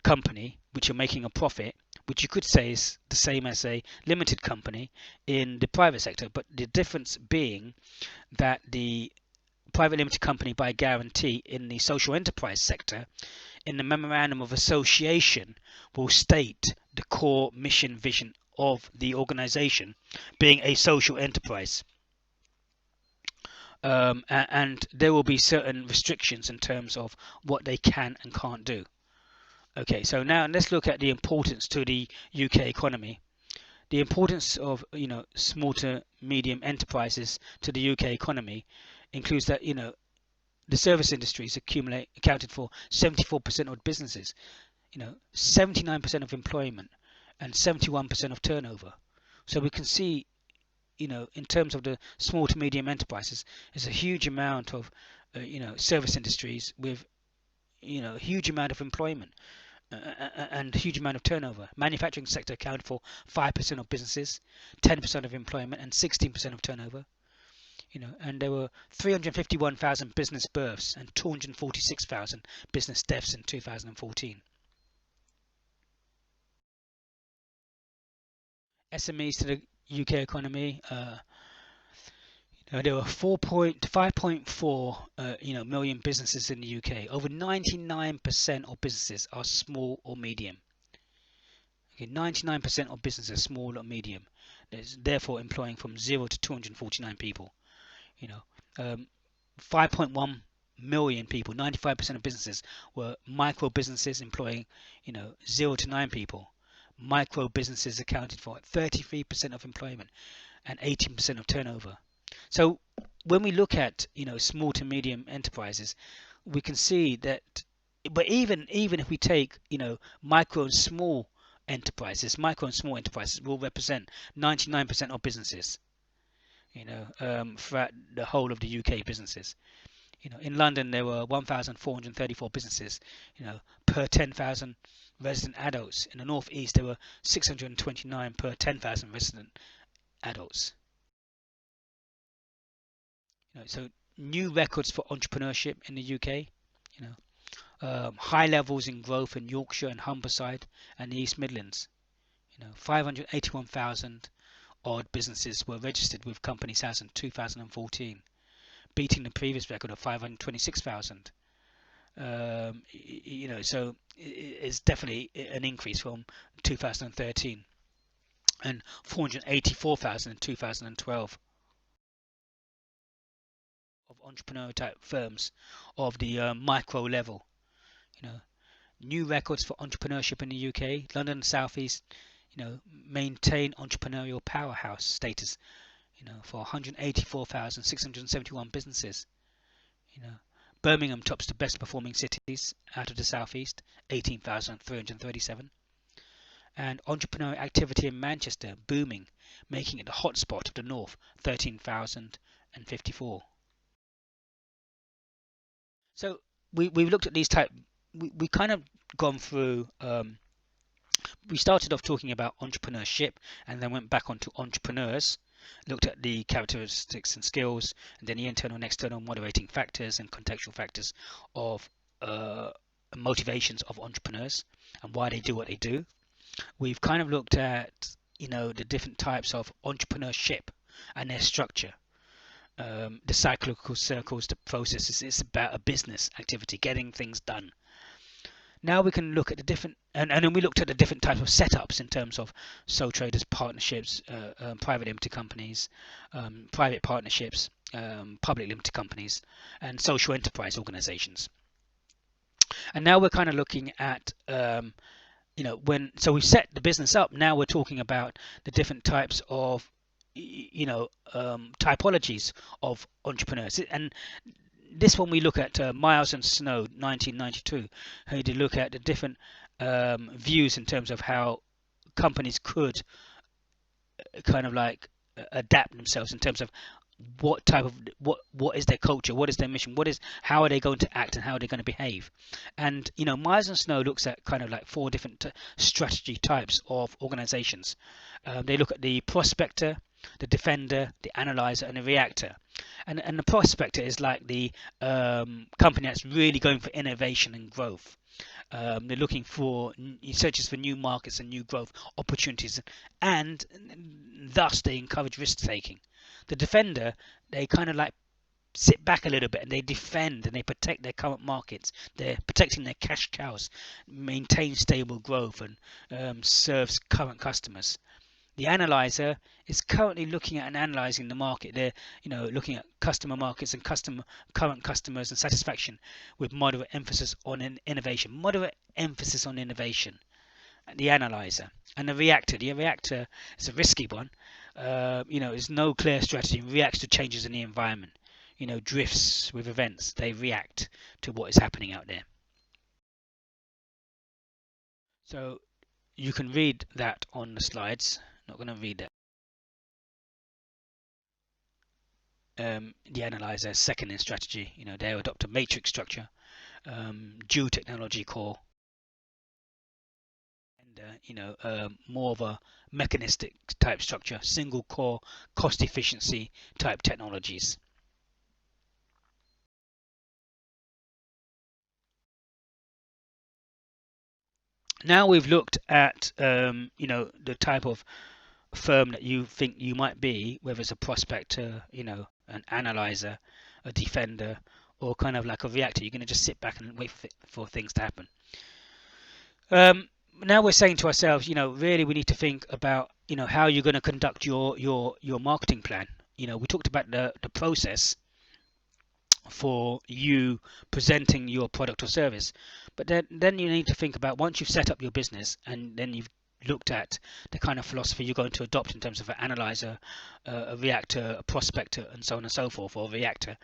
company, which are making a profit, which you could say is the same as a limited company in the private sector, but the difference being that the private limited company by guarantee in the social enterprise sector, in the memorandum of association, will state the core mission vision of the organization being a social enterprise, and there will be certain restrictions in terms of what they can and can't do. Okay, so now let's look at the importance to the UK economy. The importance of small to medium enterprises to the UK economy includes that the service industries accounted for 74% of businesses, 79% of employment, and 71% of turnover. So we can see, in terms of the small to medium enterprises, there's a huge amount of service industries with a huge amount of employment and a huge amount of turnover. Manufacturing sector accounted for 5% of businesses, 10% of employment, and 16% of turnover. And there were 351,000 business births and 246,000 business deaths in 2014. SMEs to the UK economy. There were 5.4 million businesses in the UK. Over 99% of businesses are small or medium. Okay, 99% of businesses are small or medium. Therefore employing from 0 to 249 people. 5.1 million people, 95% of businesses were micro businesses employing 0 to 9 people. Micro businesses accounted for 33% of employment and 18% of turnover. So when we look at small to medium enterprises, we can see that. But even if we take micro and small enterprises will represent 99% of businesses. Throughout the whole of the UK businesses. In London there were 1,434 businesses, per 10,000 resident adults. In the North East there were 629 per 10,000 resident adults. So new records for entrepreneurship in the UK. High levels in growth in Yorkshire and Humberside and the East Midlands. 581,000 odd businesses were registered with Companies House in 2014, beating the previous record of 526,000. So it's definitely an increase from 2013 and 484,000 in 2012 of entrepreneur type firms of the micro level. You know, new records for entrepreneurship in the UK. London and South East, maintain entrepreneurial powerhouse status. For 184,671 businesses. You know, Birmingham tops the best performing cities out of the southeast, 18,337. And entrepreneurial activity in Manchester booming, making it the hotspot of the north, 13,054. So we've looked at these type. We kind of gone through. We started off talking about entrepreneurship and then went back onto entrepreneurs, looked at the characteristics and skills, and then the internal and external moderating factors and contextual factors of motivations of entrepreneurs and why they do what they do. We've kind of looked at the different types of entrepreneurship and their structure. The cyclical circles, the processes. It's about a business activity, getting things done. Now we can look at the different, and then we looked at the different types of setups in terms of sole traders, partnerships, private limited companies, private partnerships, public limited companies, and social enterprise organizations. And now we're kind of looking at, so we set the business up. Now we're talking about the different types of, typologies of entrepreneurs. And this one we look at Miles and Snow 1992, how you look at the different views in terms of how companies could kind of like adapt themselves in terms of what type of what is their culture, what is their mission, how are they going to act and how are they going to behave. And Miles and Snow looks at kind of like 4 different strategy types of organizations. They look at the prospector, the defender, the analyzer, and the reactor. And the prospector is like the company that's really going for innovation and growth. They're looking for searches for new markets and new growth opportunities, and thus they encourage risk taking. The defender, they kind of like sit back a little bit and they defend and they protect their current markets. They're protecting their cash cows, maintain stable growth, and serves current customers. The analyzer is currently looking at and analyzing the market. They're looking at customer markets and current customers and satisfaction with moderate emphasis on innovation. Moderate emphasis on innovation. The analyzer. And the reactor. The reactor is a risky one. There's no clear strategy. Reacts to changes in the environment. Drifts with events. They react to what is happening out there. So you can read that on the slides. Not going to read that. The analyzer, second in strategy, they adopt a matrix structure, dual technology core, and more of a mechanistic type structure, single core, cost efficiency type technologies. Now we've looked at the type of firm that you think you might be, whether it's a prospector, an analyzer, a defender, or kind of like a reactor. You're going to just sit back and wait for things to happen. Now we're saying to ourselves, really we need to think about, how you're going to conduct your marketing plan. We talked about the process for you presenting your product or service, but then you need to think about, once you've set up your business and then you've looked at the kind of philosophy you're going to adopt in terms of an analyzer, a reactor, a prospector, and so on and so forth, or a reactor.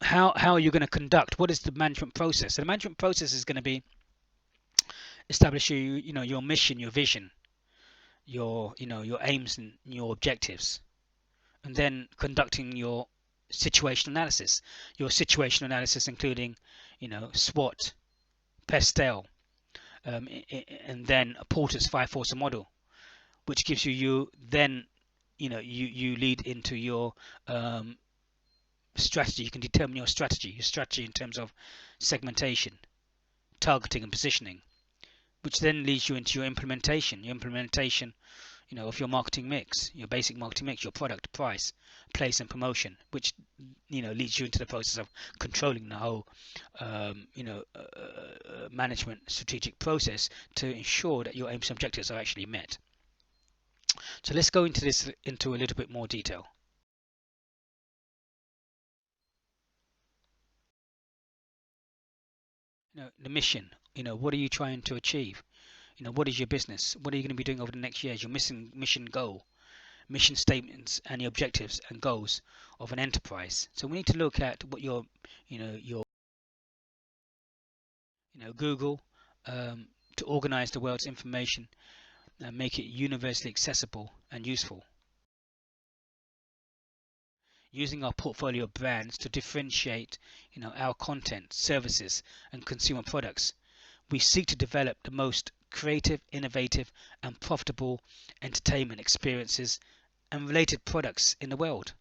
How are you going to conduct? What is the management process? The management process is going to be establish your mission, your vision, your aims and your objectives, and then conducting your situation analysis. Your situation analysis including SWOT, PESTEL, and then a Porter's 5-force model, which gives you then you lead into your strategy. You can determine your strategy in terms of segmentation, targeting, and positioning, which then leads you into your implementation. Your implementation, of your marketing mix, your basic marketing mix, your product, price, place, and promotion, which leads you into the process of controlling the whole management strategic process to ensure that your aims and objectives are actually met. So let's go into this into a little bit more detail. The mission. What are you trying to achieve? What is your business? What are you going to be doing over the next years? Your mission goal, mission statements, and the objectives and goals of an enterprise. So we need to look at what your Google to organize the world's information and make it universally accessible and useful. Using our portfolio of brands to differentiate our content, services, and consumer products, we seek to develop the most creative, innovative, and profitable entertainment experiences and related products in the world.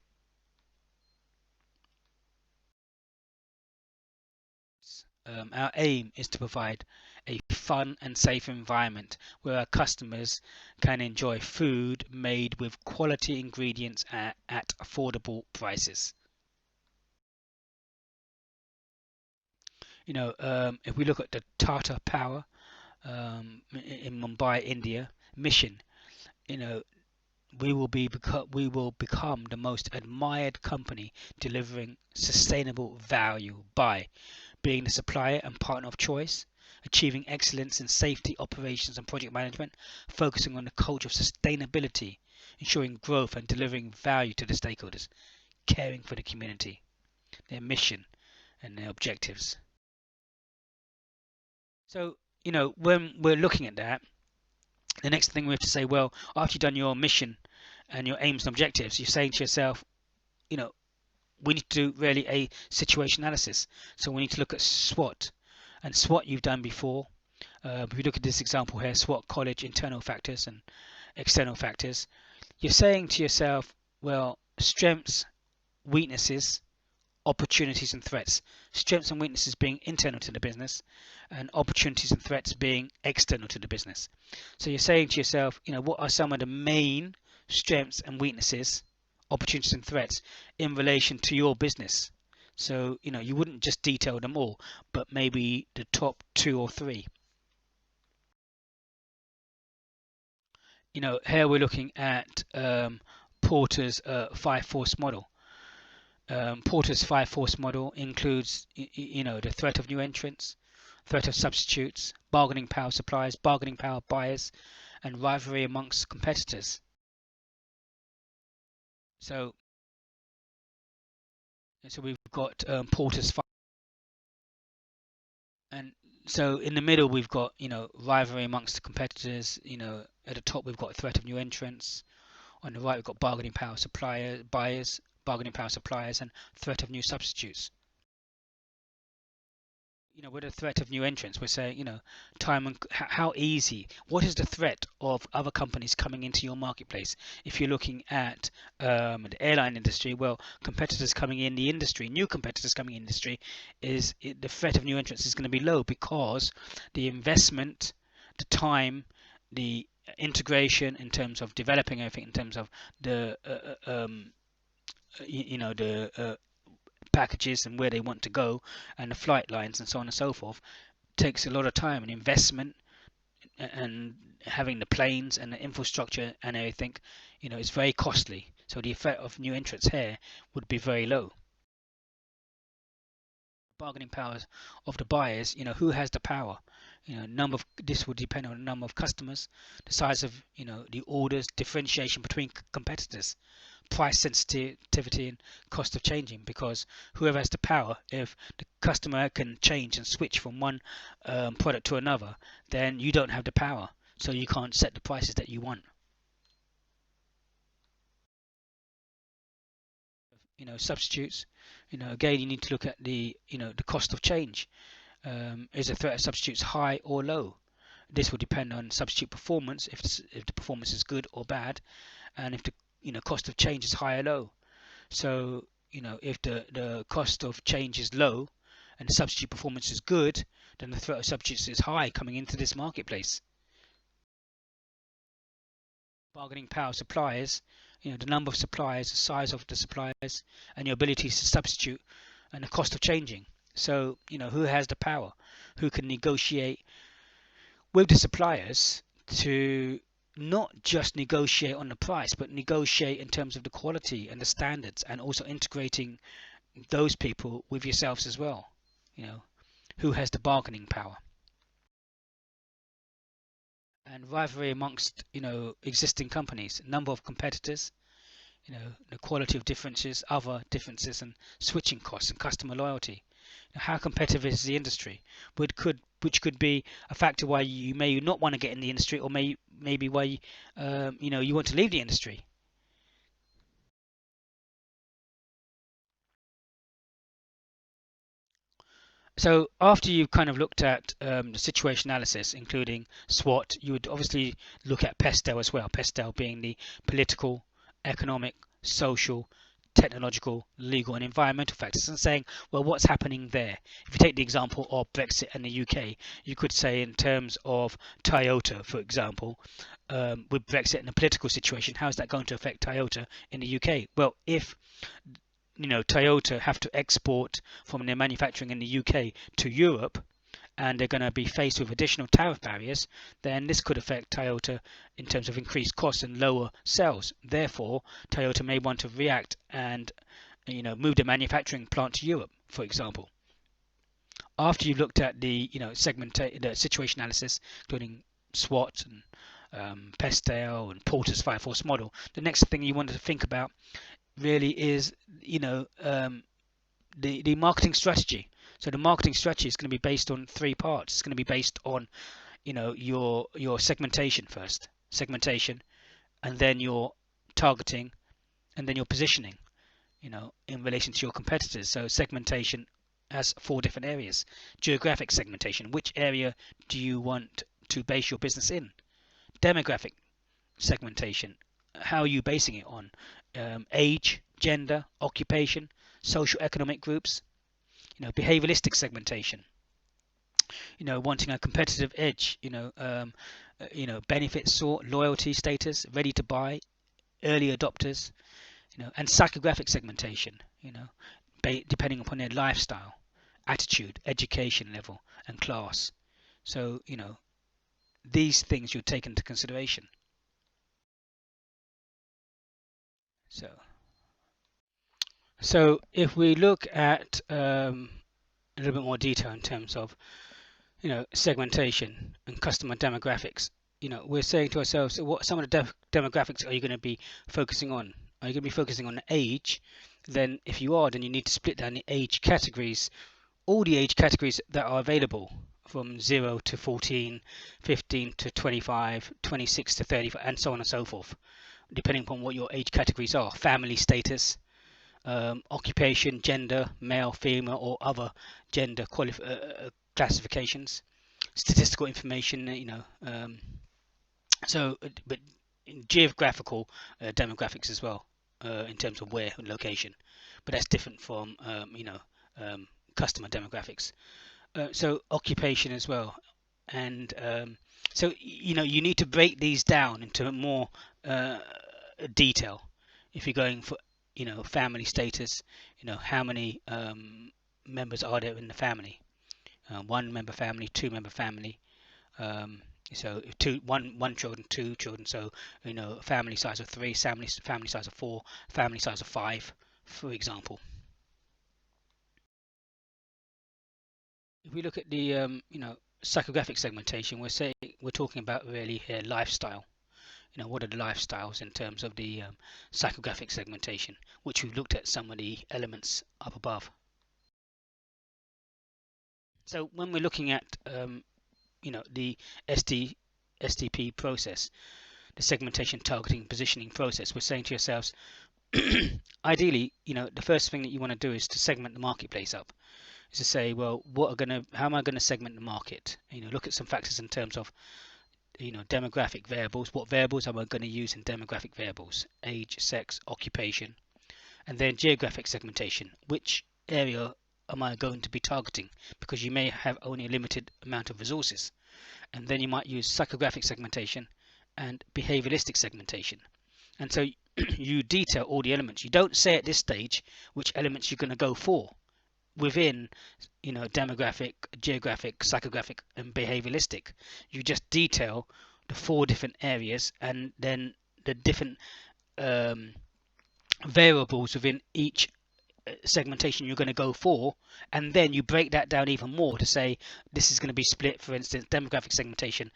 Our aim is to provide a fun and safe environment where our customers can enjoy food made with quality ingredients at affordable prices. If we look at the Tata Power in Mumbai, India, mission, we will become the most admired company delivering sustainable value by being the supplier and partner of choice, achieving excellence in safety, operations, and project management, focusing on the culture of sustainability, ensuring growth and delivering value to the stakeholders, caring for the community, their mission and their objectives. So, when we're looking at that, the next thing we have to say, well, after you've done your mission and your aims and objectives, you're saying to yourself, we need to do really a situation analysis. So we need to look at SWOT. And SWOT you've done before. If we look at this example here, SWOT, college, internal factors and external factors. You're saying to yourself, well, strengths, weaknesses, opportunities and threats. Strengths and weaknesses being internal to the business and opportunities and threats being external to the business. So you're saying to yourself, what are some of the main strengths and weaknesses, opportunities and threats in relation to your business? So you wouldn't just detail them all, but maybe the top 2 or 3. Here we're looking at Porter's 5-force model. Porter's 5-force model includes the threat of new entrants, threat of substitutes, bargaining power suppliers, bargaining power buyers, and rivalry amongst competitors. So we've got Porter's 5, and so in the middle we've got rivalry amongst the competitors. At the top we've got threat of new entrants. On the right we've got bargaining power buyers, bargaining power suppliers, and threat of new substitutes. With the threat of new entrants, we're saying, time and how easy. What is the threat of other companies coming into your marketplace? If you're looking at the airline industry, well, competitors coming in the industry, new competitors coming in the industry, the threat of new entrants is going to be low because the investment, the time, the integration in terms of developing everything, in terms of the packages and where they want to go and the flight lines and so on and so forth takes a lot of time and investment, and having the planes and the infrastructure and everything is very costly. So the effect of new entrants here would be very low. Bargaining powers of the buyers, who has the power? This would depend on the number of customers, the size of the orders, differentiation between competitors, price sensitivity and cost of changing, because whoever has the power, if the customer can change and switch from one product to another, then you don't have the power, so you can't set the prices that you want. Substitutes, again you need to look at the cost of change. Is the threat of substitutes high or low? This will depend on substitute performance, if the performance is good or bad, and if the cost of change is high or low. So if the cost of change is low and the substitute performance is good, then the threat of substitutes is high coming into this marketplace. bargaining power of suppliers, the number of suppliers, the size of the suppliers, and your ability to substitute, and the cost of changing. So, who has the power? Who can negotiate with the suppliers to not just negotiate on the price, but negotiate in terms of the quality and the standards, and also integrating those people with yourselves as well. Who has the bargaining power? And rivalry amongst existing companies, number of competitors, the quality of differences, other differences, and switching costs and customer loyalty. How competitive is the industry? Which could be a factor why you may not want to get in the industry, or maybe why you want to leave the industry. So after you've kind of looked at the situation analysis, including SWOT, you would obviously look at PESTEL as well. PESTEL being the political, economic, social, technological, legal, and environmental factors, and saying, well, what's happening there? If you take the example of Brexit and the UK, you could say in terms of Toyota, for example, with Brexit and the political situation, how is that going to affect Toyota in the UK? Well, if Toyota have to export from their manufacturing in the UK to Europe, and they're going to be faced with additional tariff barriers, then this could affect Toyota in terms of increased costs and lower sales. Therefore, Toyota may want to react and move the manufacturing plant to Europe, for example. After you've looked at the the situation analysis, including SWOT and PESTEL and Porter's 5 Force model, the next thing you want to think about really is the marketing strategy. So the marketing strategy is going to be based on 3 parts. It's going to be based on your segmentation first, and then your targeting, and then your positioning in relation to your competitors. So segmentation has 4 different areas. Geographic segmentation, which area do you want to base your business in? Demographic segmentation, how are you basing it on? Age, gender, occupation, social economic groups. Behavioralistic segmentation, wanting a competitive edge, benefit sort, loyalty status, ready to buy, early adopters, and psychographic segmentation, depending upon their lifestyle, attitude, education level, and class. So these things you take into consideration. So if we look at a little bit more detail in terms of segmentation and customer demographics, we're saying to ourselves, what some of the demographics are you going to be focusing on? Are you going to be focusing on age? Then if you are, then you need to split down the age categories, all the age categories that are available, from 0 to 14, 15 to 25, 26 to 35, and so on and so forth, depending upon what your age categories are. Family status, occupation, gender, male, female, or other gender classifications, statistical information, but geographical demographics as well, in terms of where and location, but that's different from customer demographics. So occupation as well, and so you need to break these down into more detail. If you're going for family status, how many members are there in the family? 1 member family, 2 member family. So one children, 2 children. So family size of 3, family size of 4, family size of 5, for example. If we look at the psychographic segmentation, we're talking about really here lifestyle. What are the lifestyles in terms of the psychographic segmentation, which we've looked at some of the elements up above. So when we're looking at the STP process, the segmentation, targeting, positioning process, we're saying to yourselves, ideally, the first thing that you want to do is to segment the marketplace up. Is to say, well, how am I going to segment the market? Look at some factors in terms of demographic variables. What variables am I going to use in demographic variables? Age, sex, occupation, and then geographic segmentation. Which area am I going to be targeting? Because you may have only a limited amount of resources. And then you might use psychographic segmentation and behaviouristic segmentation. And so you detail all the elements. You don't say at this stage which elements you're going to go for within, demographic, geographic, psychographic, and behaviouristic. You just detail the 4 different areas and then the different variables within each segmentation you're going to go for, and then you break that down even more to say this is going to be split, for instance, demographic segmentation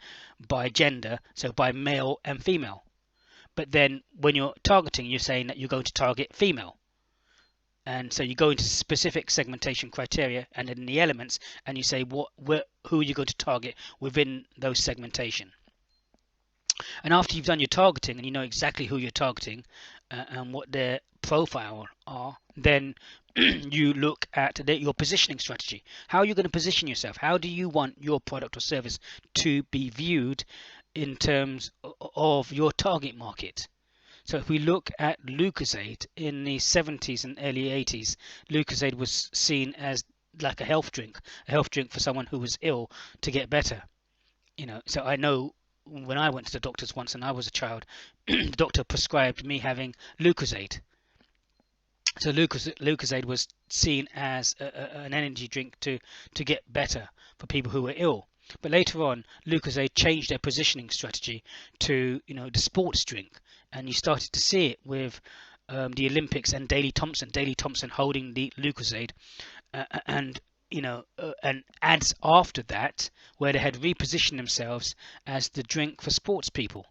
by gender, so by male and female. But then when you're targeting, you're saying that you're going to target female. And so you go into specific segmentation criteria and then the elements, and you say who are you going to target within those segmentation. And after you've done your targeting and you know exactly who you're targeting and what their profile are, then you look at your positioning strategy. How are you going to position yourself? How do you want your product or service to be viewed in terms of your target market? So if we look at Lucozade in the 70s and early 80s, Lucozade was seen as like a health drink for someone who was ill to get better. So I know when I went to the doctors once and I was a child, the doctor prescribed me having Lucozade. So Lucozade was seen as an energy drink to get better for people who were ill. But later on, Lucozade changed their positioning strategy to the sports drink, and you started to see it with the Olympics and Daley Thompson holding the Lucozade, and ads after that where they had repositioned themselves as the drink for sports people.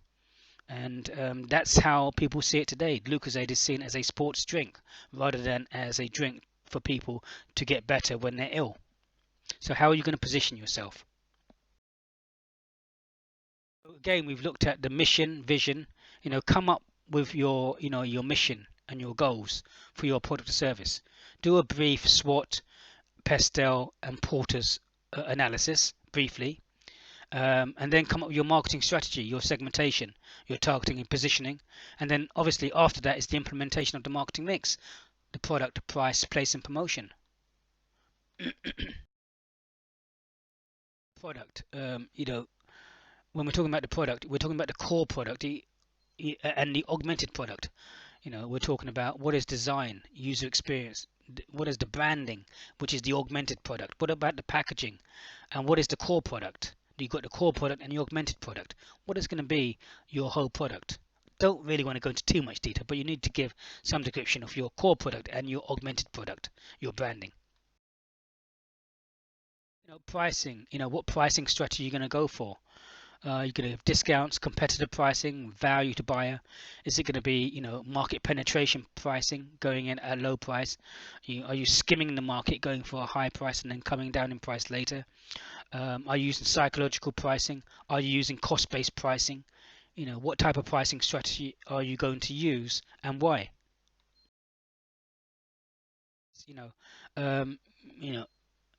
And that's how people see it today. Lucozade is seen as a sports drink rather than as a drink for people to get better when they're ill. So how are you going to position yourself? Again, we've looked at the mission, vision. Come up with your your mission and your goals for your product or service. Do a brief SWOT, Pestel and Porter's analysis briefly, and then come up with your marketing strategy, your segmentation, your targeting and positioning, and then obviously after that is the implementation of the marketing mix, the product, price, place and promotion. Product, when we're talking about the product, we're talking about the core product and the augmented product. We're talking about what is design, user experience, what is the branding, which is the augmented product. What about the packaging, and what is the core product? You've got the core product and the augmented product. What is going to be your whole product? Don't really want to go into too much detail, but you need to give some description of your core product and your augmented product, your branding. Pricing. What pricing strategy you're going to go for. You're going to have discounts, competitive pricing, value to buyer. Is it going to be, market penetration pricing, going in at a low price? Are you skimming the market, going for a high price and then coming down in price later? Are you using psychological pricing? Are you using cost-based pricing? What type of pricing strategy are you going to use and why? Um,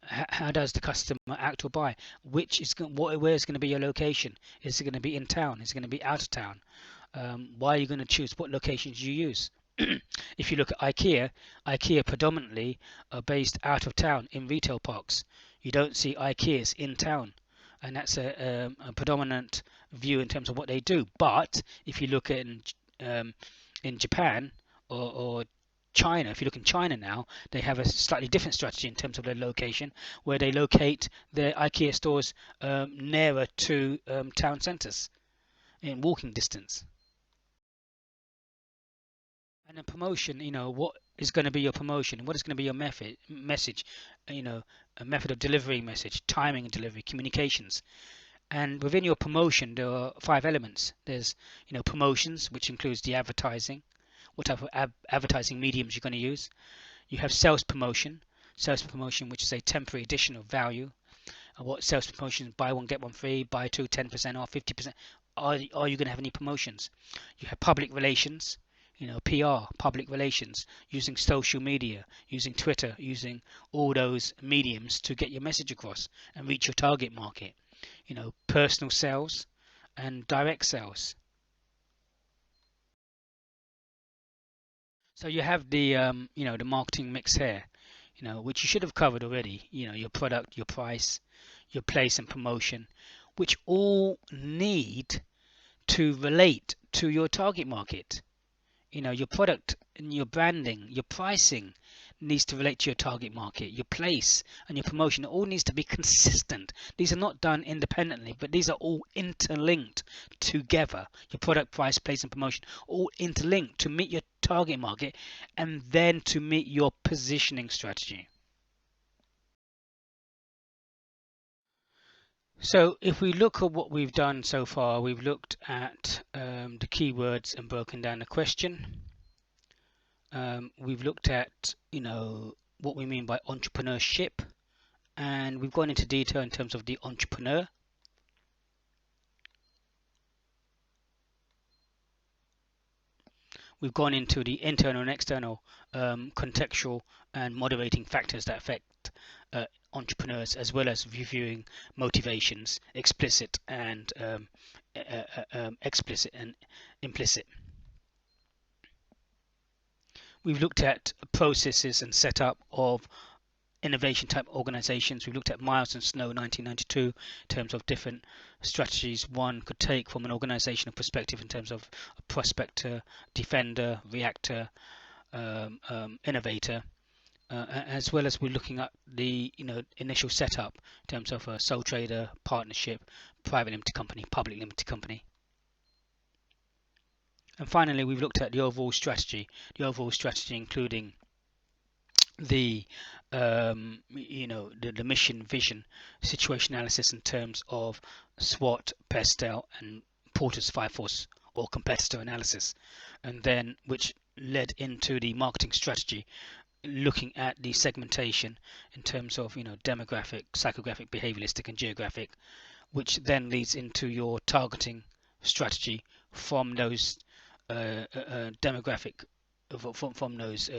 how does the customer act or buy? Where is going to be your location? Is it going to be in town? Is it going to be out of town? Why are you going to choose what locations you use? If you look at IKEA predominantly are based out of town in retail parks. You don't see IKEAs in town, and that's a predominant view in terms of what they do. But if you look at in Japan or China, if you look in China now, they have a slightly different strategy in terms of their location, where they locate their IKEA stores nearer to town centres in walking distance. And then promotion, what is going to be your promotion? What is going to be your message? A method of delivery, message, timing and delivery, communications. And within your promotion, there are 5 elements. There's, promotions, which includes the advertising, what type of advertising mediums you're going to use. You have sales promotion, which is a temporary addition of value. And what sales promotion? Buy one get one free, buy two 10% off, 50%. Are you going to have any promotions? You have public relations, PR, public relations, using social media, using Twitter, using all those mediums to get your message across and reach your target market. Personal sales and direct sales. So you have the the marketing mix here, which you should have covered already. Your product, your price, your place and promotion, which all need to relate to your target market. Your product and your branding, your pricing needs to relate to your target market. Your place and your promotion, it all needs to be consistent. These are not done independently, but these are all interlinked together. Your product, price, place, and promotion all interlinked to meet your target market and then to meet your positioning strategy. So if we look at what we've done so far, we've looked at the keywords and broken down the question. We've looked at what we mean by entrepreneurship, and we've gone into detail in terms of the entrepreneur. We've gone into the internal and external contextual and moderating factors that affect entrepreneurs, as well as reviewing motivations, explicit and implicit. We've looked at processes and setup of innovation type organizations. We've looked at Miles and Snow 1992 in terms of different strategies one could take from an organizational perspective in terms of a prospector, defender, reactor, innovator, as well as we're looking at the initial setup in terms of a sole trader, partnership, private limited company, public limited company. And finally, we've looked at the overall strategy including the the mission, vision, situation analysis in terms of SWOT, PESTEL, and Porter's 5 force or competitor analysis, and then which led into the marketing strategy, looking at the segmentation in terms of demographic, psychographic, behavioralistic, and geographic, which then leads into your targeting strategy from those demographic, from those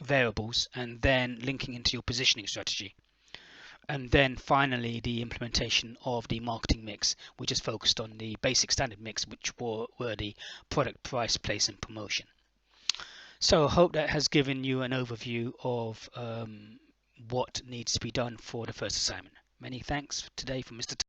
variables, and then linking into your positioning strategy. And then finally the implementation of the marketing mix, which is focused on the basic standard mix, which were the product, price, place, and promotion. So I hope that has given you an overview of what needs to be done for the first assignment. Many thanks today from Mr.